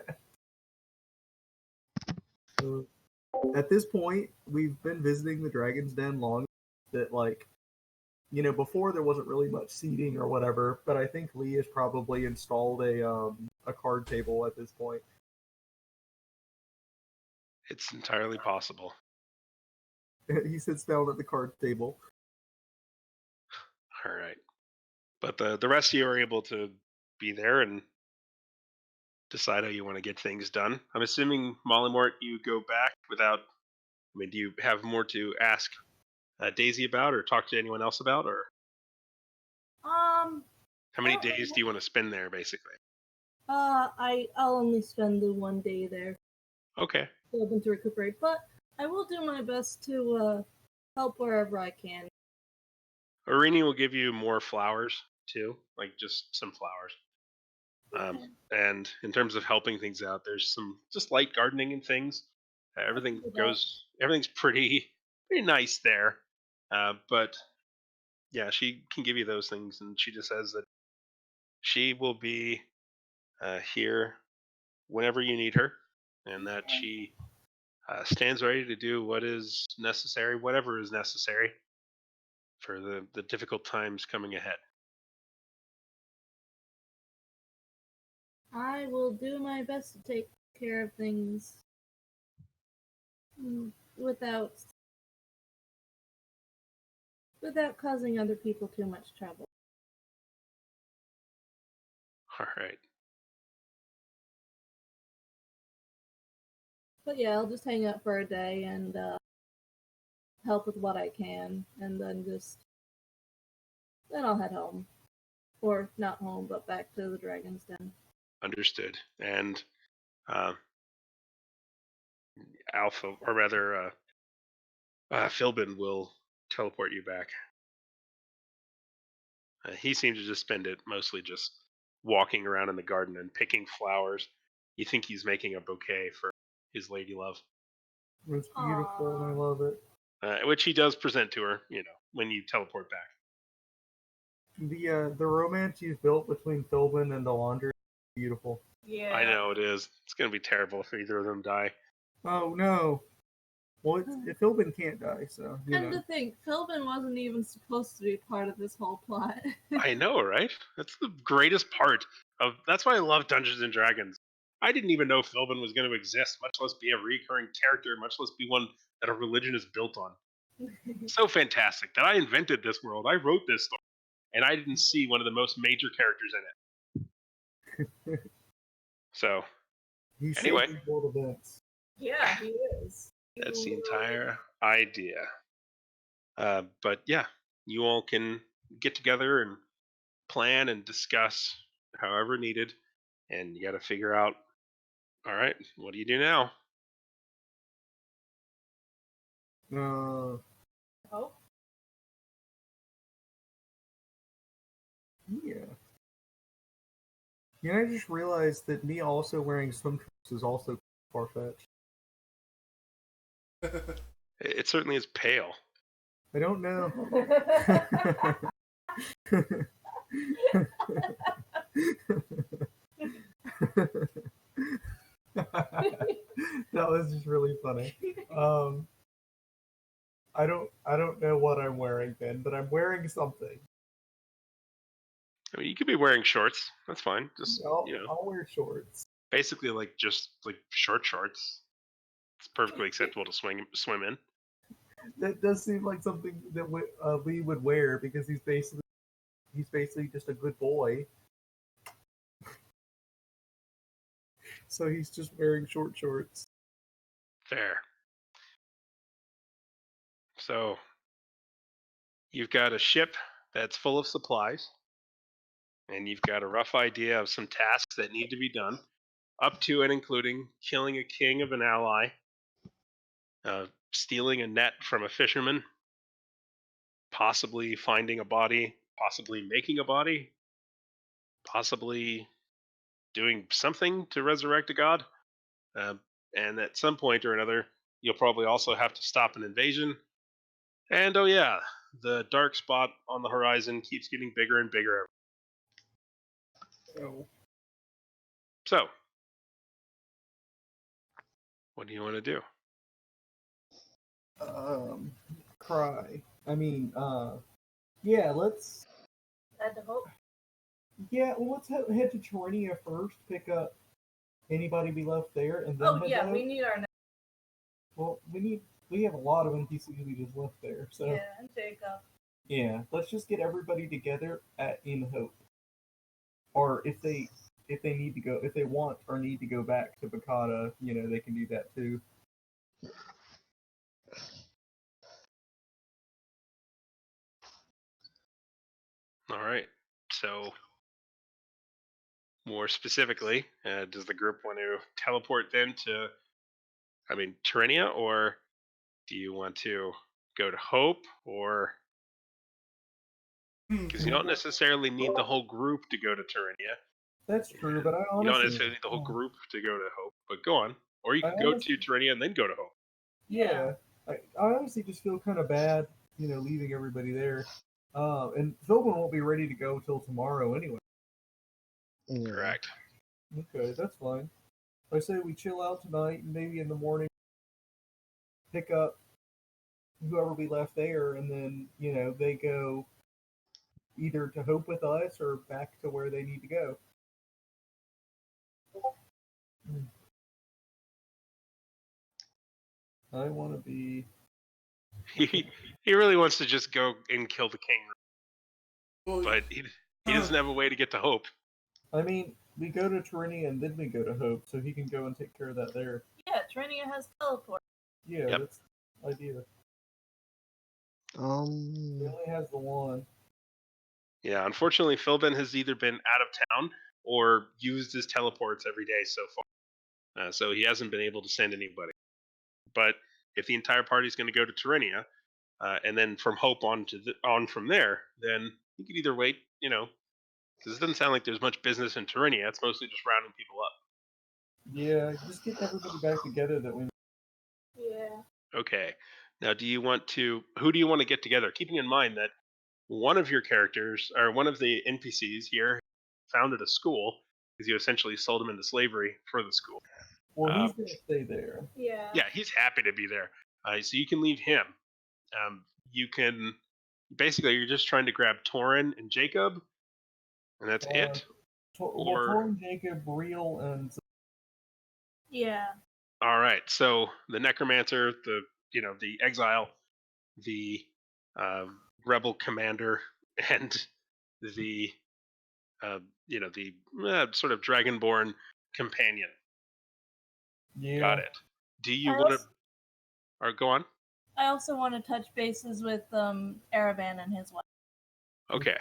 So, at this point, we've been visiting the Dragon's Den long that before there wasn't really much seating or whatever, but I think Lee has probably installed a card table at this point.
It's entirely possible.
He sits down at the card table.
All right. But the rest of you are able to be there and decide how you want to get things done. I'm assuming, Mollymort, you go back without. I mean, do you have more to ask Daisy about, or talk to anyone else about, or how many
I don't
days do you want to spend there, basically?
I'll only spend the 1 day there,
Okay.
hoping to recuperate, but I will do my best to help wherever I can.
Arini will give you more flowers too, like just some flowers. And in terms of helping things out, there's some just light gardening and things. Everything's pretty nice there. But yeah, she can give you those things, and she just says that she will be here whenever you need her, and that she stands ready to do what is necessary, whatever is necessary, for the difficult times coming ahead.
I will do my best to take care of things without causing other people too much trouble.
All right.
But yeah, I'll just hang out for a day and help with what I can, and then I'll head home, or not home, but back to the Dragon's Den.
Understood. And Alpha, or rather, Philbin will teleport you back. He seems to just spend it mostly just walking around in the garden and picking flowers. You think he's making a bouquet for his lady love,
It's beautiful and I love it.
which he does present to her, when you teleport back.
The romance you've built between Philbin and Delandre is beautiful.
Yeah.
I know it is. It's going to be terrible if either of them die.
Oh no. Well, Philbin can't die, so
And to think, Philbin wasn't even supposed to be part of this whole plot.
I know, right? That's the greatest part of. That's why I love Dungeons and Dragons. I didn't even know Philbin was going to exist, much less be a recurring character, much less be one that a religion is built on. So fantastic that I invented this world. I wrote this story, and I didn't see one of the most major characters in it. So,
he's
anyway.
shaping world events.
Yeah, he is.
That's the entire idea. But yeah, you all can get together and plan and discuss however needed, and you got to figure out, all right, what do you do now?
Uh,
Oh.
yeah. You know, I just realized that me also wearing swim trunks is also far-fetched.
It certainly is pale.
I don't know. That was just really funny. I don't know what I'm wearing, Ben, but I'm wearing something.
I mean, you could be wearing shorts. That's fine. Just
I'll wear shorts.
basically just short shorts. It's perfectly acceptable to swim in.
That does seem like something that Lee would wear because he's basically just a good boy. So he's just wearing short shorts.
Fair. So you've got a ship that's full of supplies, and you've got a rough idea of some tasks that need to be done, up to and including killing a king of an ally, stealing a net from a fisherman, possibly finding a body, possibly making a body, possibly doing something to resurrect a god. Um, and at some point or another, you'll probably also have to stop an invasion. And oh yeah, the dark spot on the horizon keeps getting bigger and bigger.
Oh.
So, what do you want to do?
Cry. I mean, yeah, let's.
Had to hope.
Yeah, well, let's head to Tornia first, pick up anybody we left there, and then
Oh
head
yeah,
to
we
Hope.
need our
Well, we have a lot of NPCs we just left there, so
yeah, and Jacob.
yeah, let's just get everybody together in Hope. Or if they need to go, if they want or need to go back to Bakata, they can do that too.
All right. So, more specifically, does the group want to teleport then to, Tyrannia, or do you want to go to Hope, or because you don't necessarily need the whole group to go to Tyrannia.
That's true, but I
You don't
honestly,
necessarily need the whole group to go to Hope, but go on. Or you
I
could go
honestly-
to Tyrannia and then go to Hope.
yeah, I honestly just feel kind of bad, leaving everybody there. And Philbin won't be ready to go till tomorrow anyway.
Yeah.
Correct.
Okay, that's fine. I say we chill out tonight, and maybe in the morning pick up whoever we left there, and then they go either to Hope with us or back to where they need to go. I want to be.
He really wants to just go and kill the king,
Well,
but he doesn't have a way to get to Hope.
I mean, we go to Trinia and then we go to Hope, so he can go and take care of that there.
Yeah, Trinia has teleport.
Yeah,
Yep.
that's the idea. He
Um.
only has the one.
Yeah, unfortunately, Philbin has either been out of town or used his teleports every day so far. So he hasn't been able to send anybody. But if the entire party is going to go to Tyrannia, and then from Hope on from there, then you could either wait, because it doesn't sound like there's much business in Tyrannia. It's mostly just rounding people up.
Yeah, just get everybody back together that we.
Yeah.
Okay. Now, who do you want to get together? Keeping in mind that one of your characters, or one of the NPCs here, founded a school because you essentially sold him into slavery for the school.
Well, he's gonna stay there.
Yeah.
Yeah, he's happy to be there. So you can leave him. You can you're just trying to grab Torin and Jacob, and that's it. Or-
Torn, Jacob, Real, and
Yeah.
All right. So the necromancer, the exile, the rebel commander, and the sort of dragonborn companion.
yeah.
Got it. Do you
I
want to?
also-
Or go on.
I also want to touch bases with Aravan and his wife.
Okay.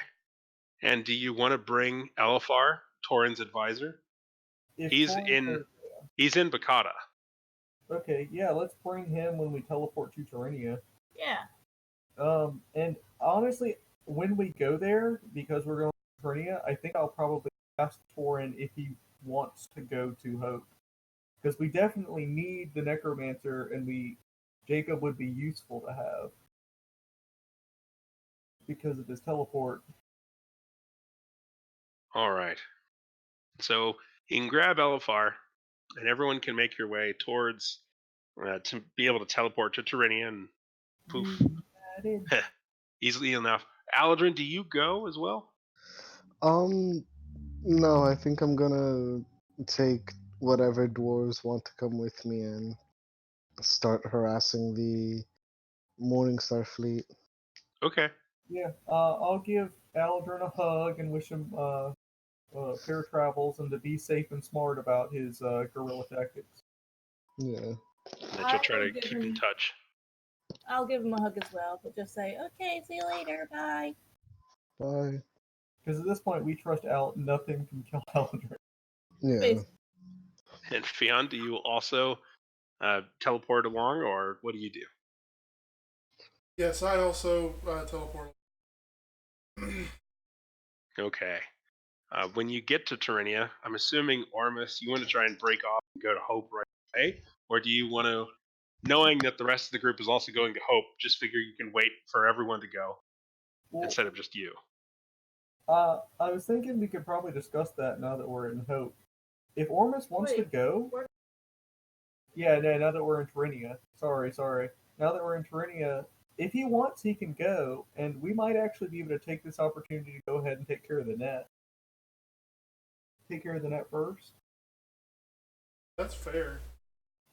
And do you want to bring Elifar, Torin's advisor?
If
He's
Torn
in-
goes-
He's in Bakata.
Okay, yeah, let's bring him when we teleport to Tyrannia.
Yeah.
And honestly, when we go there, because we're going to Tyrannia, I think I'll probably ask Torin if he wants to go to Hope. Because we definitely need the Necromancer, and Jacob would be useful to have. Because of his teleport.
All right. So you can grab Elifar, and everyone can make your way towards to be able to teleport to Tyrannia and poof,
United.
easily enough. Aladrin, do you go as well?
No, I think I'm gonna take whatever dwarves want to come with me and start harassing the Morningstar fleet.
Okay.
Yeah, I'll give Aldrin a hug and wish him fair travels and to be safe and smart about his guerrilla tactics.
Yeah.
And that you'll try
I
to
will
keep
give
in
him-
touch.
I'll give him a hug as well, but just say, okay, see you later, bye.
Bye.
Because at this point, we trust Al. Nothing can kill Aldrin.
Yeah.
Basically.
And Fionn, do you also teleport along, or what do you do?
Yes, I also teleport.
Okay. When you get to Terinia, I'm assuming Ormus, you want to try and break off and go to Hope right away, or do you want to, knowing that the rest of the group is also going to Hope, just figure you can wait for everyone to go
Well,
instead of just you?
I was thinking we could probably discuss that now that we're in Hope. If Ormus wants to go, yeah, no, now that we're in Terinia. Sorry. Now that we're in Terinia, if he wants, he can go, and we might actually be able to take this opportunity to go ahead and take care of the net. Take care of the net first.
That's fair.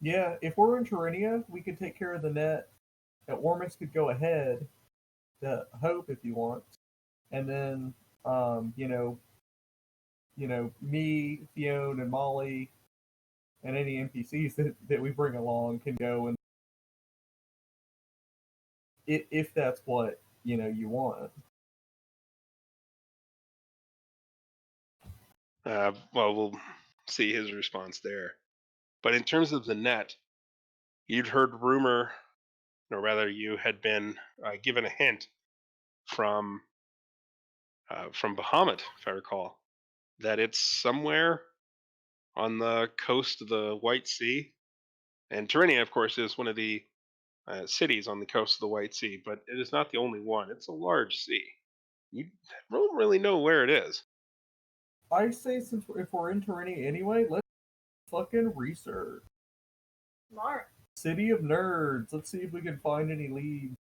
Yeah, if we're in Terinia, we could take care of the net. And Ormus could go ahead to Hope if he wants, and then me, Fiona, and Molly, and any NPCs that we bring along can go, and if that's what you want.
Well, we'll see his response there. But in terms of the net, you'd heard rumor, or rather, you had been given a hint from Bahamut, if I recall, that it's somewhere on the coast of the White Sea. And Terinia, of course, is one of the cities on the coast of the White Sea, but it is not the only one. It's a large sea. You don't really know where it is.
I say if we're in Terinia anyway, let's fucking research.
Smart.
City of Nerds. Let's see if we can find any leads.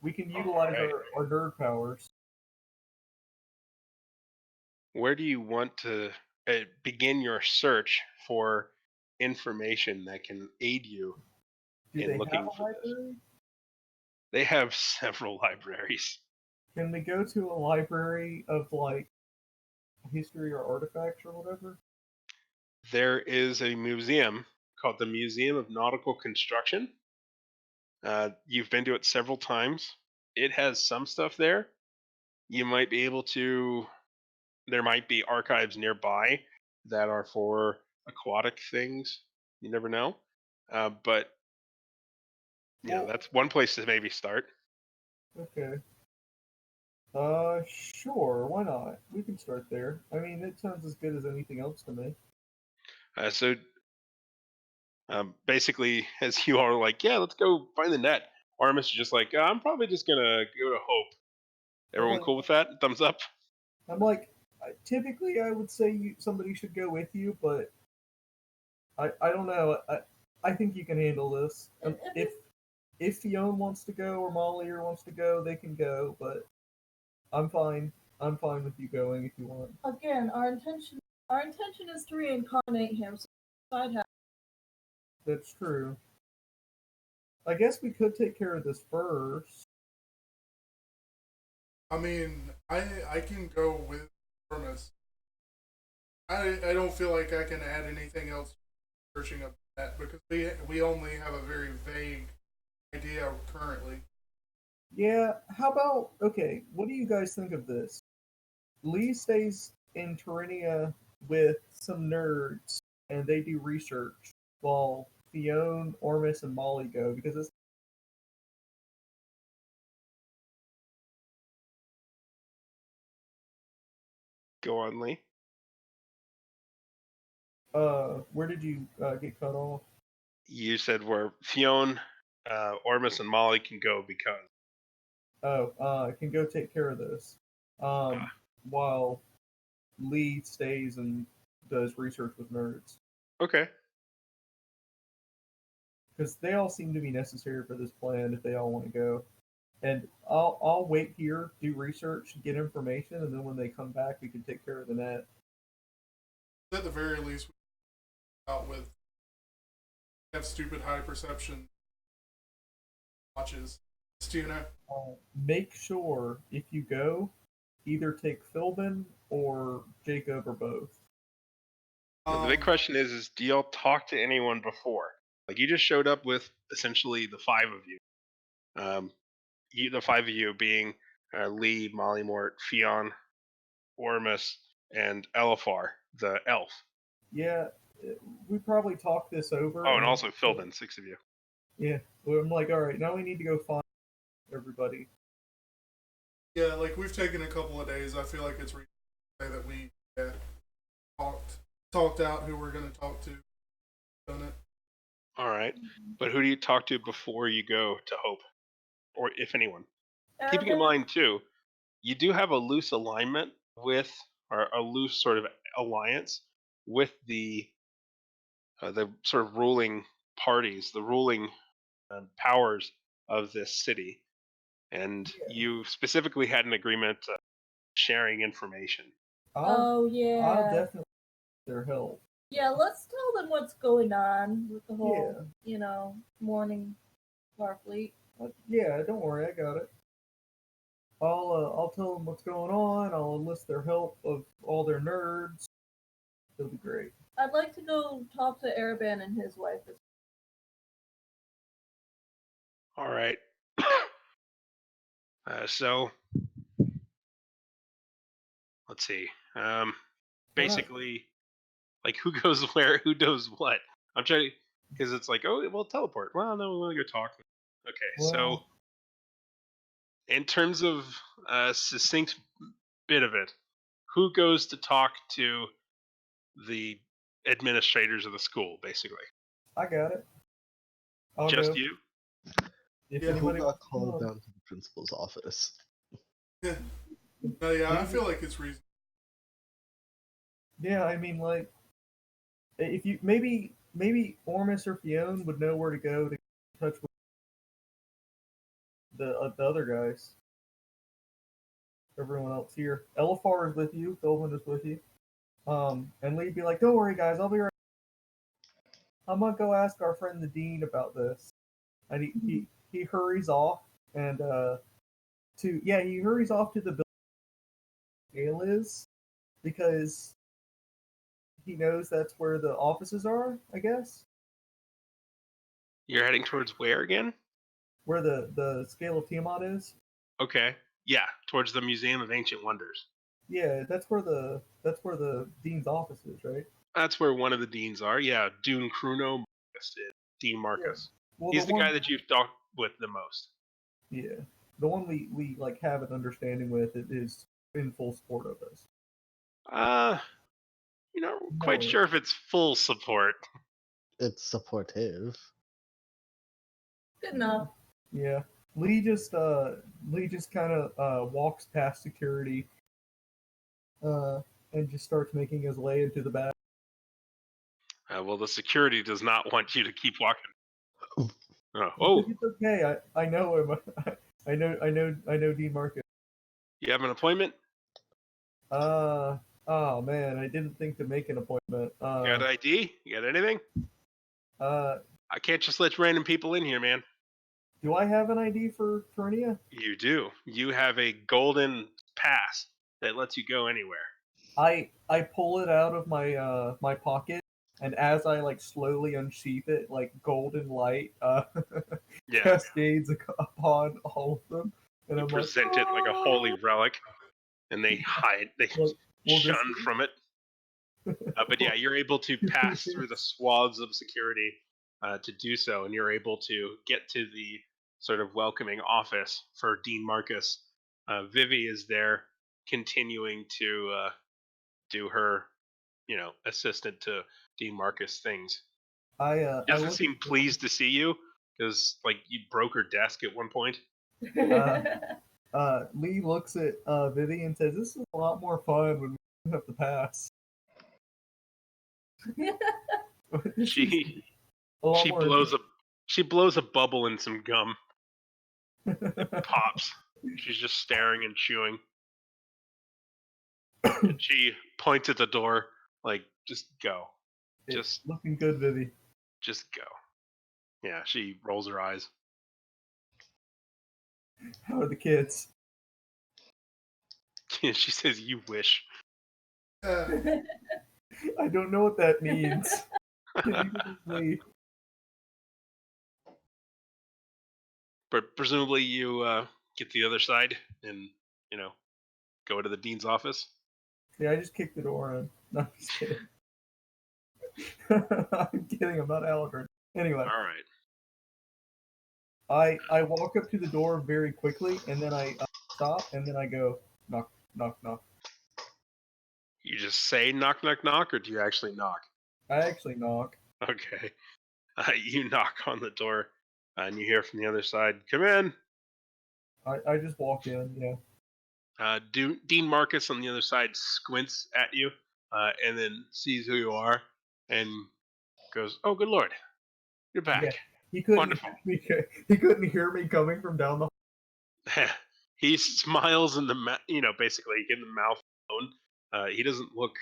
We can utilize
Alright.
our nerd powers.
Where do you want to begin your search for information that can aid you
Do
in
they
looking
have a
for this?
library?
They have several libraries.
Can we go to a library of like history or artifacts or whatever?
There is a museum called the Museum of Nautical Construction. You've been to it several times. It has some stuff there. You might be able to. There might be archives nearby that are for aquatic things. You never know. But
Well,
that's one place to maybe start.
okay. Sure, why not? We can start there. I mean, it sounds as good as anything else to me.
So basically, as you are like, yeah, let's go find the net. Armis is just like, I'm probably just gonna go to Hope. Everyone
Okay.
cool with that? Thumbs up.
I'm like, typically I would say somebody should go with you, but I don't know. I think you can handle this. If Fiona wants to go or Molly wants to go, they can go, but I'm fine. I'm fine with you going if you want.
Again, our intention is to reincarnate him. So I'd have.
That's true. I guess we could take care of this first.
I mean, I can go with Ormus. I don't feel like I can add anything else to searching up that because we only have a very vague idea currently.
Yeah, how about, okay, what do you guys think of this? Lee stays in Terinia with some nerds, and they do research, while Fiona, Ormus, and Molly go, because it's
Go on, Lee.
where did you get cut off?
You said where Fionn, Ormus, and Molly can go because.
Can go take care of this. While Lee stays and does research with nerds.
Okay.
Because they all seem to be necessary for this plan if they all want to go. And I'll wait here, do research, get information, and then when they come back, we can take care of the net.
At the very least, we out with have stupid high perception watches. Do you know?
Make sure if you go, either take Philbin or Jacob or both.
The big question is do y'all talk to anyone before? Like you just showed up with essentially the five of you. The five of you being Lee, Molly Mort, Fionn, Ormus, and Elifar, the elf.
Yeah, we probably talked this over.
Oh, and also Philbin, 6 of you.
Yeah, well, I'm like, all right, now we need to go find everybody.
Yeah, like we've taken a couple of days. I feel like it's reasonable to say that we talked out who we're going to talk to. Done it.
All right. But who do you talk to before you go to Hope? Or if anyone? Keeping in mind, too, you do have a loose alignment with, or a loose sort of alliance with the sort of ruling parties, the ruling powers of this city. And you specifically had an agreement sharing information.
I'll
yeah.
definitely need their help.
Yeah, let's tell them what's going on with the whole,
Yeah.
you know, morning Starfleet.
Yeah, don't worry, I got it. I'll tell them what's going on. I'll enlist their help of all their nerds. It'll be great.
I'd like to go talk to Araban and his wife.
All right. So let's see. Basically, like who goes where, who does what. I'm trying to, because it's like, oh, well, teleport. Well, no, we'll go talk. Okay, so
Well-
in terms of a succinct bit of it, who goes to talk to the administrators of the school, basically?
I got it. I'll
Just
go.
you?
If
Yeah,
Who
anybody
got
wants to
called
come.
down to the principal's office?
No, yeah, I feel like it's reasonable.
Yeah, I mean, like, if you maybe Ormus or Fionn would know where to go to get in touch with the other guys. Everyone else here. Elafar is with you. Thulvin is with you. And Lee'd be like, "Don't worry, guys. I'll be right. I'm gonna go ask our friend the dean about this." And he hurries off and he hurries off to the building Gale is because he knows that's where the offices are, I guess.
You're heading towards where again?
Where the scale of Tiamat is.
Okay. Yeah, towards the Museum of Ancient Wonders.
Yeah, that's where the dean's office is, right?
That's where one of the deans are. Yeah, Dune Chrono Marcus, Dean Marcus.
Well,
He's the
one,
guy that you've talked with the most.
Yeah, the one we like have an understanding with is in full support of us.
You're not quite
No.
sure if it's full support.
It's supportive.
Good enough.
Yeah, Lee just kind of walks past security, and just starts making his way into the back.
Well, the security does not want you to keep walking. Oh,
It's okay. I know him. I know Dean Marcus.
you have an appointment?
Oh man, I didn't think to make an appointment.
You got ID? You got anything? I can't just let random people in here, man.
Do I have an ID for Ternia?
You do. You have a golden pass that lets you go anywhere.
I pull it out of my my pocket, and as I like slowly unsheath it, like golden light
Yeah.
cascades upon all of them, and
You
I'm
present it like a holy relic, and they hide. They
Well, this
shun
is-
from it. But yeah, you're able to pass through the swaths of security to do so, and you're able to get to the sort of welcoming office for Dean Marcus. Vivi is there, continuing to do her, assistant to Dean Marcus things.
I
Doesn't
look
seem
at-
pleased to see you because, like, you broke her desk at one point.
Lee looks at Vivi and says, "This is a lot more fun when we have to pass."
She
A lot
she
more
blows a bubble in some gum. Pops. She's just staring and chewing. And she points at the door, like, just go.
It's looking good, Vivi.
Just go. Yeah, she rolls her eyes.
How are the kids?
She says, "You wish."
I don't know what that means. Lee.
But presumably you get to the other side and, go to the dean's office.
Yeah, I just kicked the door in. No, I'm just kidding. I'm kidding. I'm not Algren. Anyway,
All right.
I walk up to the door very quickly, and then I stop, and then I go knock, knock, knock.
You just say knock, knock, knock, or do you actually knock?
I actually knock.
Okay. You knock on the door, and you hear from the other side, "Come in."
I just walk in,
Dean Marcus on the other side squints at you, and then sees who you are, and goes, "Oh, good lord, you're
Yeah.
back!
He couldn't
Wonderful."
he couldn't hear me coming from down the
He smiles in the basically in the mouth alone. He doesn't look.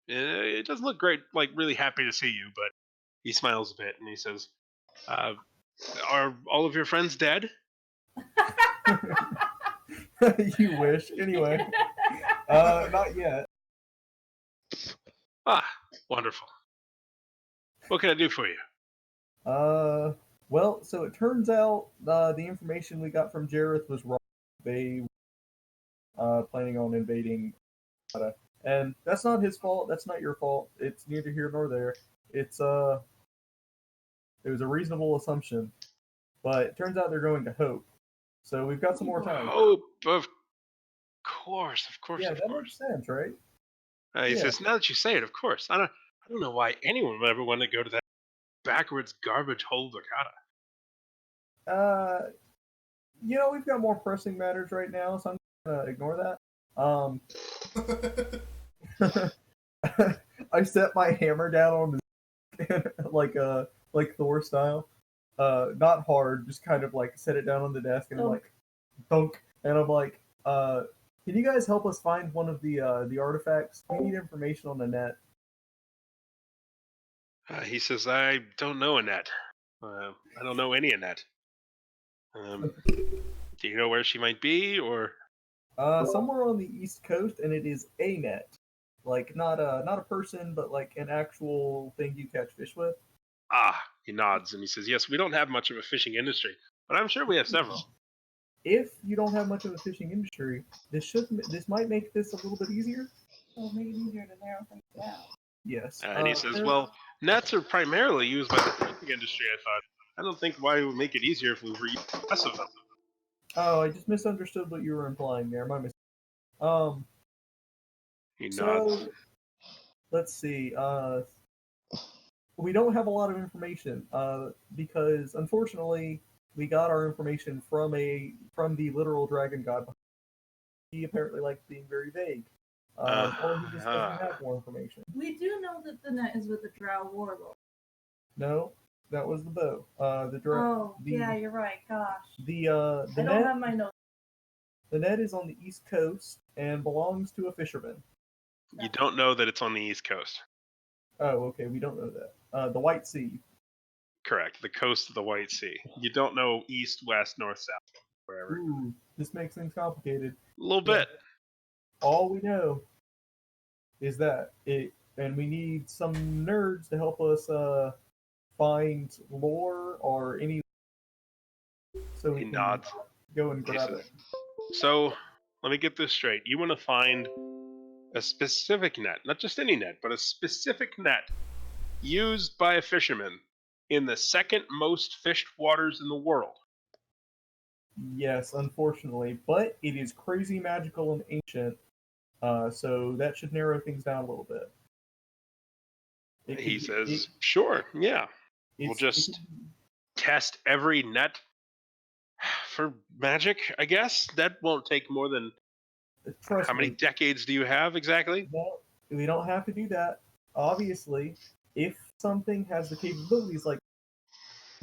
It doesn't look great. Like really happy to see you, but he smiles a bit and he says, "Are all of your friends dead?"
You wish. Anyway. Not yet.
Ah, wonderful. What can I do for you?
Well, so it turns out the information we got from Jareth was wrong. They planning on invading Canada. And that's not his fault, that's not your fault. It's neither here nor there. It was a reasonable assumption. But it turns out they're going to Hope. So we've got some more time.
Hope, of course,
Yeah,
of
that
course.
makes sense, right?
He
Yeah.
says, "Now that you say it, of course. I don't know why anyone would ever want to go to that backwards garbage hole of Okada."
We've got more pressing matters right now, so I'm gonna ignore that. I set my hammer down on the like Thor style. Not hard, just kind of like set it down on the desk and I'm like thunk. And I'm like, can you guys help us find one of the artifacts? We need information on the net.
He says, "I don't know Annette. I don't know any Annette. Do you know where she might be, or?"
Somewhere on the East Coast, and it is a net, like not a person, but like an actual thing you catch fish with.
He nods and he says, "Yes, we don't have much of a fishing industry, but I'm sure we have several."
If you don't have much of a fishing industry, this might make this a little bit easier.
It'll make it easier to narrow things down.
Yes.
And he says, "Well, nets are primarily used by the fishing industry. I thought. I don't think why it would make it easier if we were using less of them."
Oh, I just misunderstood what you were implying there. My mistake.
He nods.
So let's see. We don't have a lot of information because unfortunately we got our information from the literal dragon god. He apparently likes being very vague, or he just doesn't have more information.
We do know that the net is with the Drow warlord.
No, that was the bow.
Yeah, you're right. Gosh.
The
I don't
net.
have my notes.
The net is on the East Coast and belongs to a fisherman.
You don't know that it's on the East Coast.
Oh, okay. We don't know that. The White Sea.
Correct. The coast of the White Sea. You don't know east, west, north, south, wherever.
Ooh, this makes things complicated.
A little bit.
All we know is that and we need some nerds to help us find lore or any. So we
He
can
nods.
go and
He
grab
says,
it.
"So, let me get this straight. You want to find a specific net, not just any net, but a specific net used by a fisherman in the second most fished waters in the world."
Yes, unfortunately, but it is crazy magical and ancient, so that should narrow things down a little bit.
He says, "Sure, yeah. We'll just test every net for magic, I guess. That won't take more than
Trust
how many
me.
decades do you have exactly?"
No, we don't have to do that. Obviously, if something has the capabilities like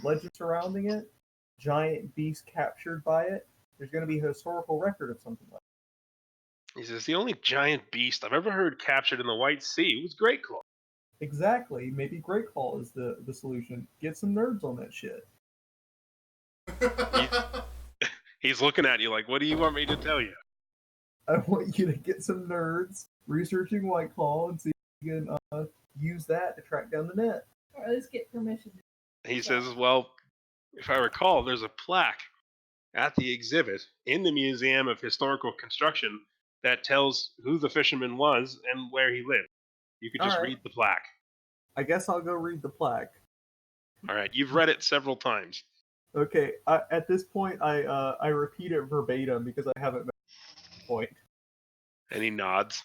legend surrounding it, giant beast captured by it, there's going to be a historical record of something like that.
He says, "The only giant beast I've ever heard captured in the White Sea was Greatclaw."
Exactly. Maybe Greatclaw is the solution. Get some nerds on that shit.
He's looking at you like, "What do you want me to tell you?"
I want you to get some nerds researching White Claw and see if you can use that to track down the net.
Or at least get permission.
He says, "Well, if I recall, there's a plaque at the exhibit in the Museum of Historical Construction that tells who the fisherman was and where he lived. You could just
All right.
read the plaque."
I guess I'll go read the plaque.
All right, you've read it several times.
Okay. At this point, I repeat it verbatim because I haven't made the point.
And he nods.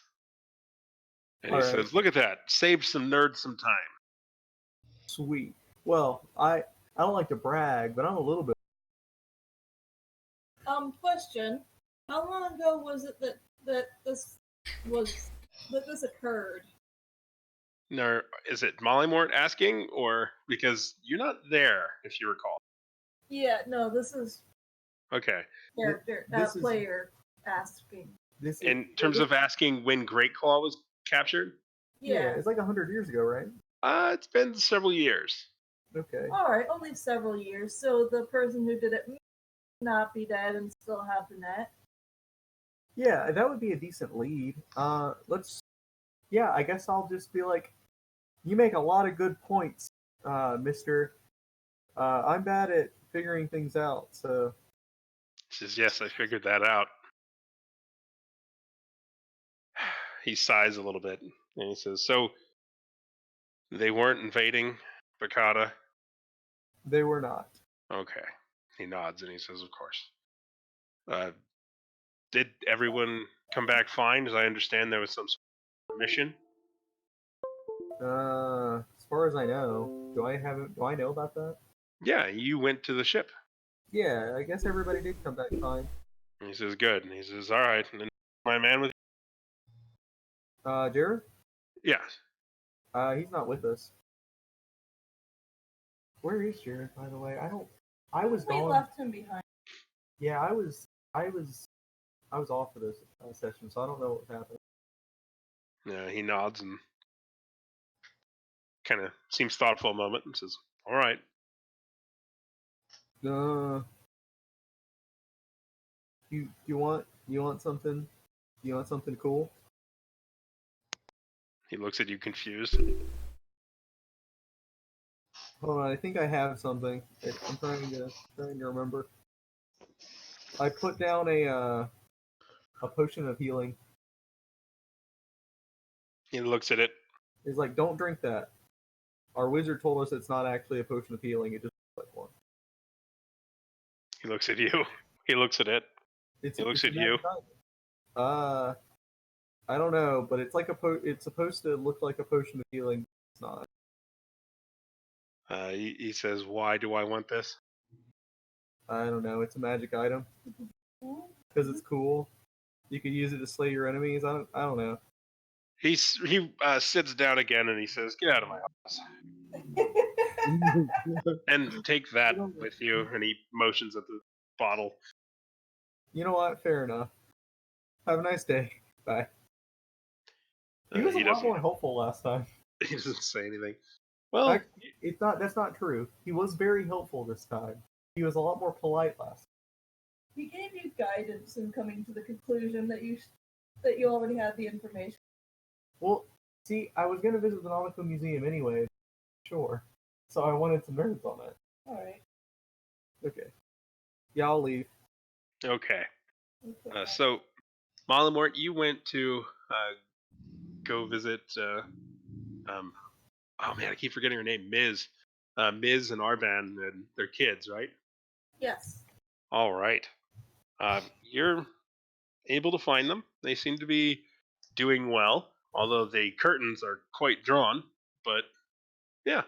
And he
All right.
says, "Look at that! Saved some nerds some time."
Sweet. Well, I don't like to brag, but I'm a little bit.
Question. How long ago was it that this occurred?
Now, is it Mollymort asking, or because you're not there, if you recall?
Yeah, no, this is
Okay.
character,
This is-
player asking.
This is,
In terms of asking when Great Claw was captured,
yeah, it's like 100 years ago, right?
it's been several years.
Okay.
All right, only several years. So the person who did it may not be dead and still have the net.
Yeah, that would be a decent lead. Let's. Yeah, I guess I'll just be like, you make a lot of good points, Mister. I'm bad at figuring things out, so
He says, "Yes, I figured that out." He sighs a little bit, and he says, "So they weren't invading Bakata?"
they were not.
Okay. He nods and he says, "Of course." Did everyone come back fine? As I understand, there was some sort of mission.
As far as I know, do I know about that?
Yeah, you went to the ship.
Yeah, I guess everybody did come back fine.
And he says, "Good." And he says, "All right." And then my man with
Jared?
yeah,
He's not with us. Where is Jared, by the way? I was
We
gone.
left him behind.
Yeah, I was off for this session, so I don't know what happened.
he nods and kind of seems thoughtful a moment and says, "All right."
You want something? You want something cool?
He looks at you confused.
Hold on, I think I have something. I'm trying to remember. I put down a potion of healing.
He looks at it.
He's like, don't drink that. Our wizard told us it's not actually a potion of healing. It just looks like one.
He looks at you. He looks at it. He looks at you.
I don't know, but it's like it's supposed to look like a potion of healing. It's not.
He says, "Why do I want this?"
I don't know. It's a magic item because it's cool. You could use it to slay your enemies. I don't know.
He sits down again and he says, "Get out of my office and take that with you." And he motions at the bottle.
You know what? Fair enough. Have a nice day. Bye. He was a lot more helpful last time.
He doesn't say anything. Well,
That's not true. He was very helpful this time. He was a lot more polite last time.
He gave you guidance in coming to the conclusion that you already had the information.
Well, see, I was gonna visit the Nautical Museum anyway. Sure. So I wanted some nerds on it.
All right.
Okay. Yeah, I'll leave.
okay. So, Mollymort, you went to go visit. Oh man, I keep forgetting her name. Miz and Arban and their kids, right?
Yes.
All right. You're able to find them. They seem to be doing well, although the curtains are quite drawn. But yeah,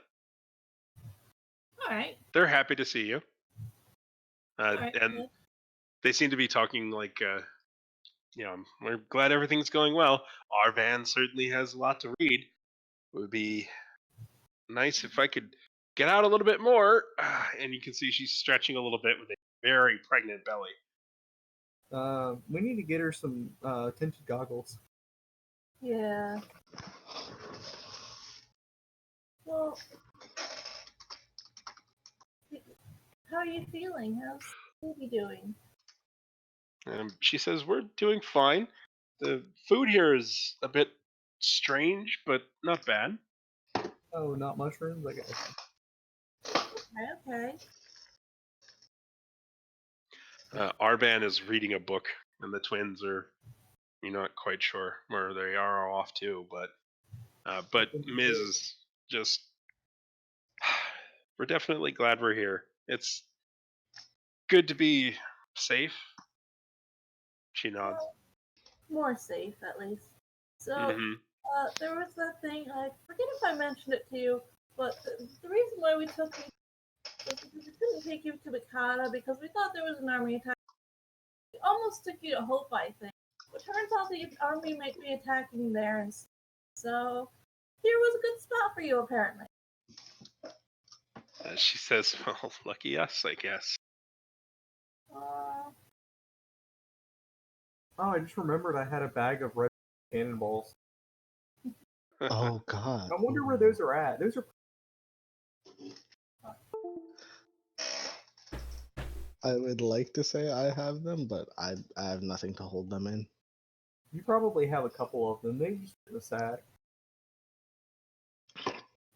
All right.
they're happy to see you.
All right.
And they seem to be talking like, we're glad everything's going well. Arvan certainly has a lot to read. It would be nice if I could get out a little bit more. And you can see she's stretching a little bit with a very pregnant belly.
We need to get her some tinted goggles.
Yeah. Well, how are you feeling? How's baby doing?
She says, "We're doing fine. The food here is a bit strange, but not bad."
Oh, not mushrooms? I guess.
Okay.
Arban is reading a book, and the twins are, you're not quite sure where they are off to, but Miz is just, we're definitely glad we're here. It's good to be safe. She nods.
More safe, at least. So,
Mhm.
There was that thing, I forget if I mentioned it to you, but the reason why we took you was because we couldn't take you to Mikata because we thought there was an army attack. We almost took you to Hope, I think. But turns out the army might be attacking there instead. So here was a good spot for you, apparently.
She says, well, lucky us, I guess.
Uh,
Oh, I just remembered I had a bag of red cannonballs.
Oh God.
I wonder where those are at. Those are.
I would like to say I have them, but I have nothing to hold them in.
You probably have a couple of them. They just fit in a sack.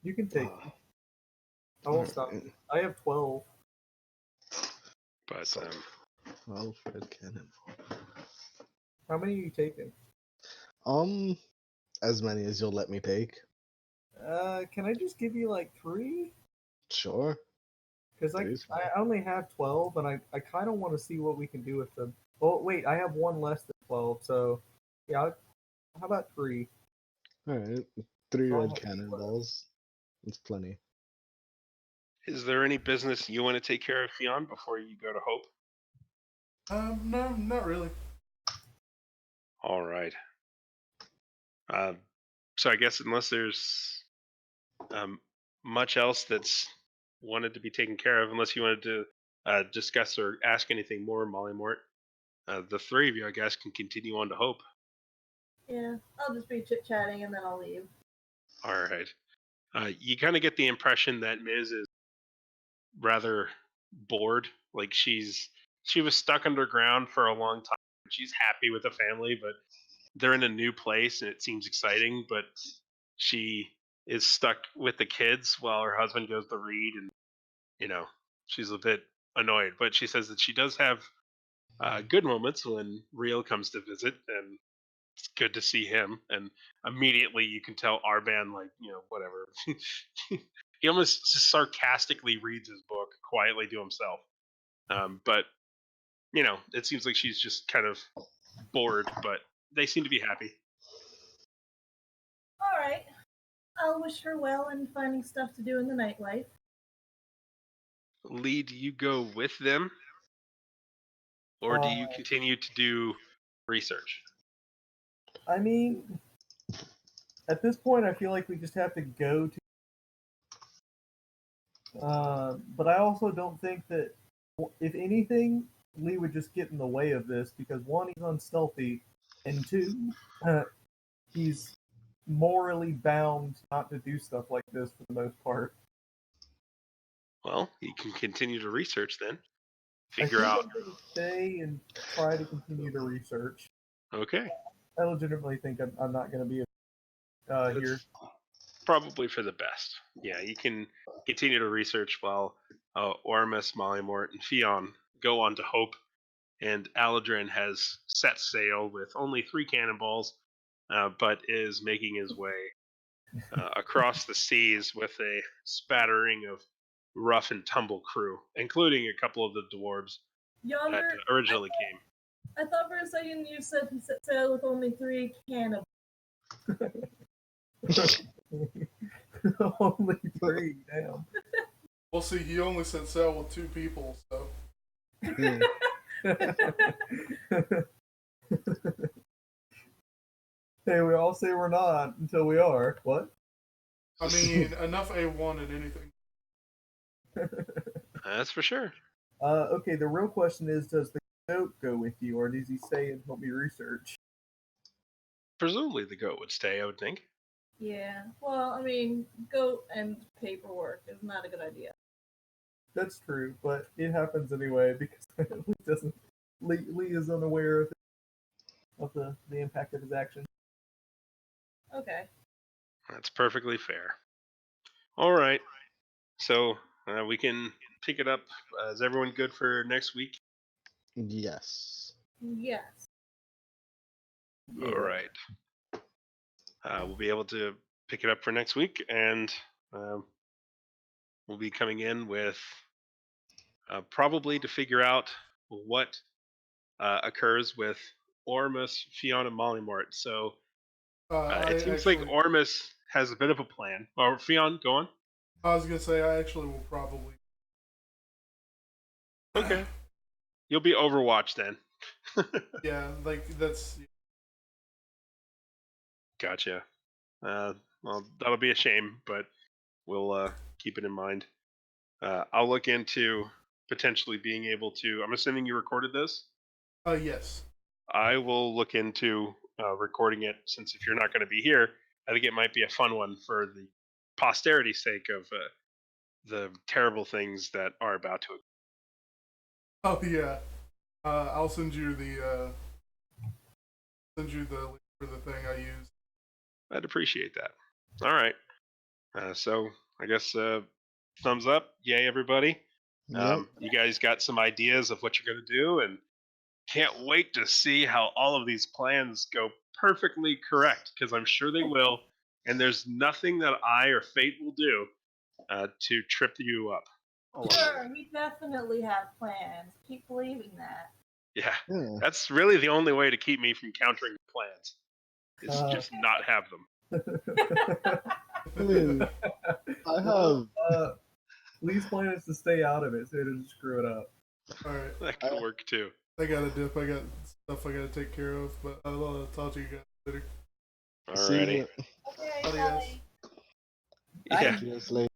You can take them. I won't stop.
Alright.
I have 12.
But
So, 12 red cannon.
How many are you taking?
As many as you'll let me take.
Can I just give you like 3?
Sure.
Because
Three's fine.
I only have 12, and I kind of want to see what we can do with them. Oh, wait, I have one less than 12, so yeah, how about 3?
Alright. 3
Oh,
red
my
cannonballs. That's plenty.
is there any business you want to take care of, Fionn, before you go to Hope?
No, not really.
All right. So I guess unless there's much else that's wanted to be taken care of, unless you wanted to discuss or ask anything more, Molly Mort, the three of you, I guess, can continue on to Hope.
yeah, I'll just be chit-chatting and then I'll leave.
All right. You kind of get the impression that Miz is rather bored. Like she was stuck underground for a long time. She's happy with the family, but they're in a new place and it seems exciting. But she is stuck with the kids while her husband goes to read, and she's a bit annoyed. But she says that she does have good moments when Real comes to visit, and it's good to see him. And immediately you can tell Arban, like, whatever. He almost sarcastically reads his book quietly to himself. But it seems like she's just kind of bored, but they seem to be happy.
All right. I'll wish her well in finding stuff to do in the nightlife.
Lee, do you go with them? Or do you continue to do research?
I mean, at this point, I feel like we just have to go to. But I also don't think that, if anything, Lee would just get in the way of this because 1, he's unstealthy, and 2, he's morally bound not to do stuff like this for the most part.
Well, you can continue to research then.
I
Figure
think
out.
I'm going to stay and try to continue to research.
Okay.
I legitimately think I'm not going to be here.
That's probably for the best. Yeah, you can continue to research while Ormus, Mollymort, and Fionn go on to Hope, and Aladrin has set sail with only 3 cannonballs, but is making his way across the seas with a spattering of rough and tumble crew, including a couple of the dwarves
Yonder,
that originally came.
I thought for a second you said he set sail with only 3 cannons.
Only 3, damn.
Well, see, he only set sail with 2 people, so.
Hey, we all say we're not until we are. What?
I mean, enough A1 in anything.
That's for sure.
Okay, the real question is, does the goat go with you, or does he stay and help me research?
Presumably the goat would stay, I would think.
Yeah, well, I mean, goat and paperwork is not a good idea.
That's true, but it happens anyway because Lee is unaware of the impact of his actions.
Okay.
That's perfectly fair. All right. So we can pick it up. Is everyone good for next week?
Yes.
Yes.
Yeah.
All right. We'll be able to pick it up for next week, and we'll be coming in with probably to figure out what occurs with Ormus, Fionn, and Mollymort. So
I
It seems
actually,
like Ormus has a bit of a plan. Or Fion, go on.
I was gonna say I actually will probably.
Okay. You'll be Overwatch then.
Yeah, like that's.
Gotcha. Well, that'll be a shame, but we'll keep it in mind. I'll look into potentially being able to. I'm assuming you recorded this.
Yes.
I will look into recording it since if you're not going to be here, I think it might be a fun one for the posterity's sake of the terrible things that are about to.
Oh yeah. I'll send you the link for the thing I use.
I'd appreciate that. All right. So I guess thumbs up, yay everybody.
Yep.
You guys got some ideas of what you're going to do, and can't wait to see how all of these plans go perfectly correct, because I'm sure they will. And there's nothing that I or fate will do to trip you up. along the way.
Sure, we definitely have plans. Keep believing that.
Yeah,
Yeah.
that's really the only way to keep me from countering the plans. Is just
Uh.
not have them.
I mean, I have.
Lee's plan is to stay out of it so he doesn't screw it up.
All right.
That could work too.
I gotta dip. I got stuff I gotta take care of, but I'll talk to you guys later.
See
Alrighty.
you.
Okay,
Adios.
bye.
Yeah.
See you later.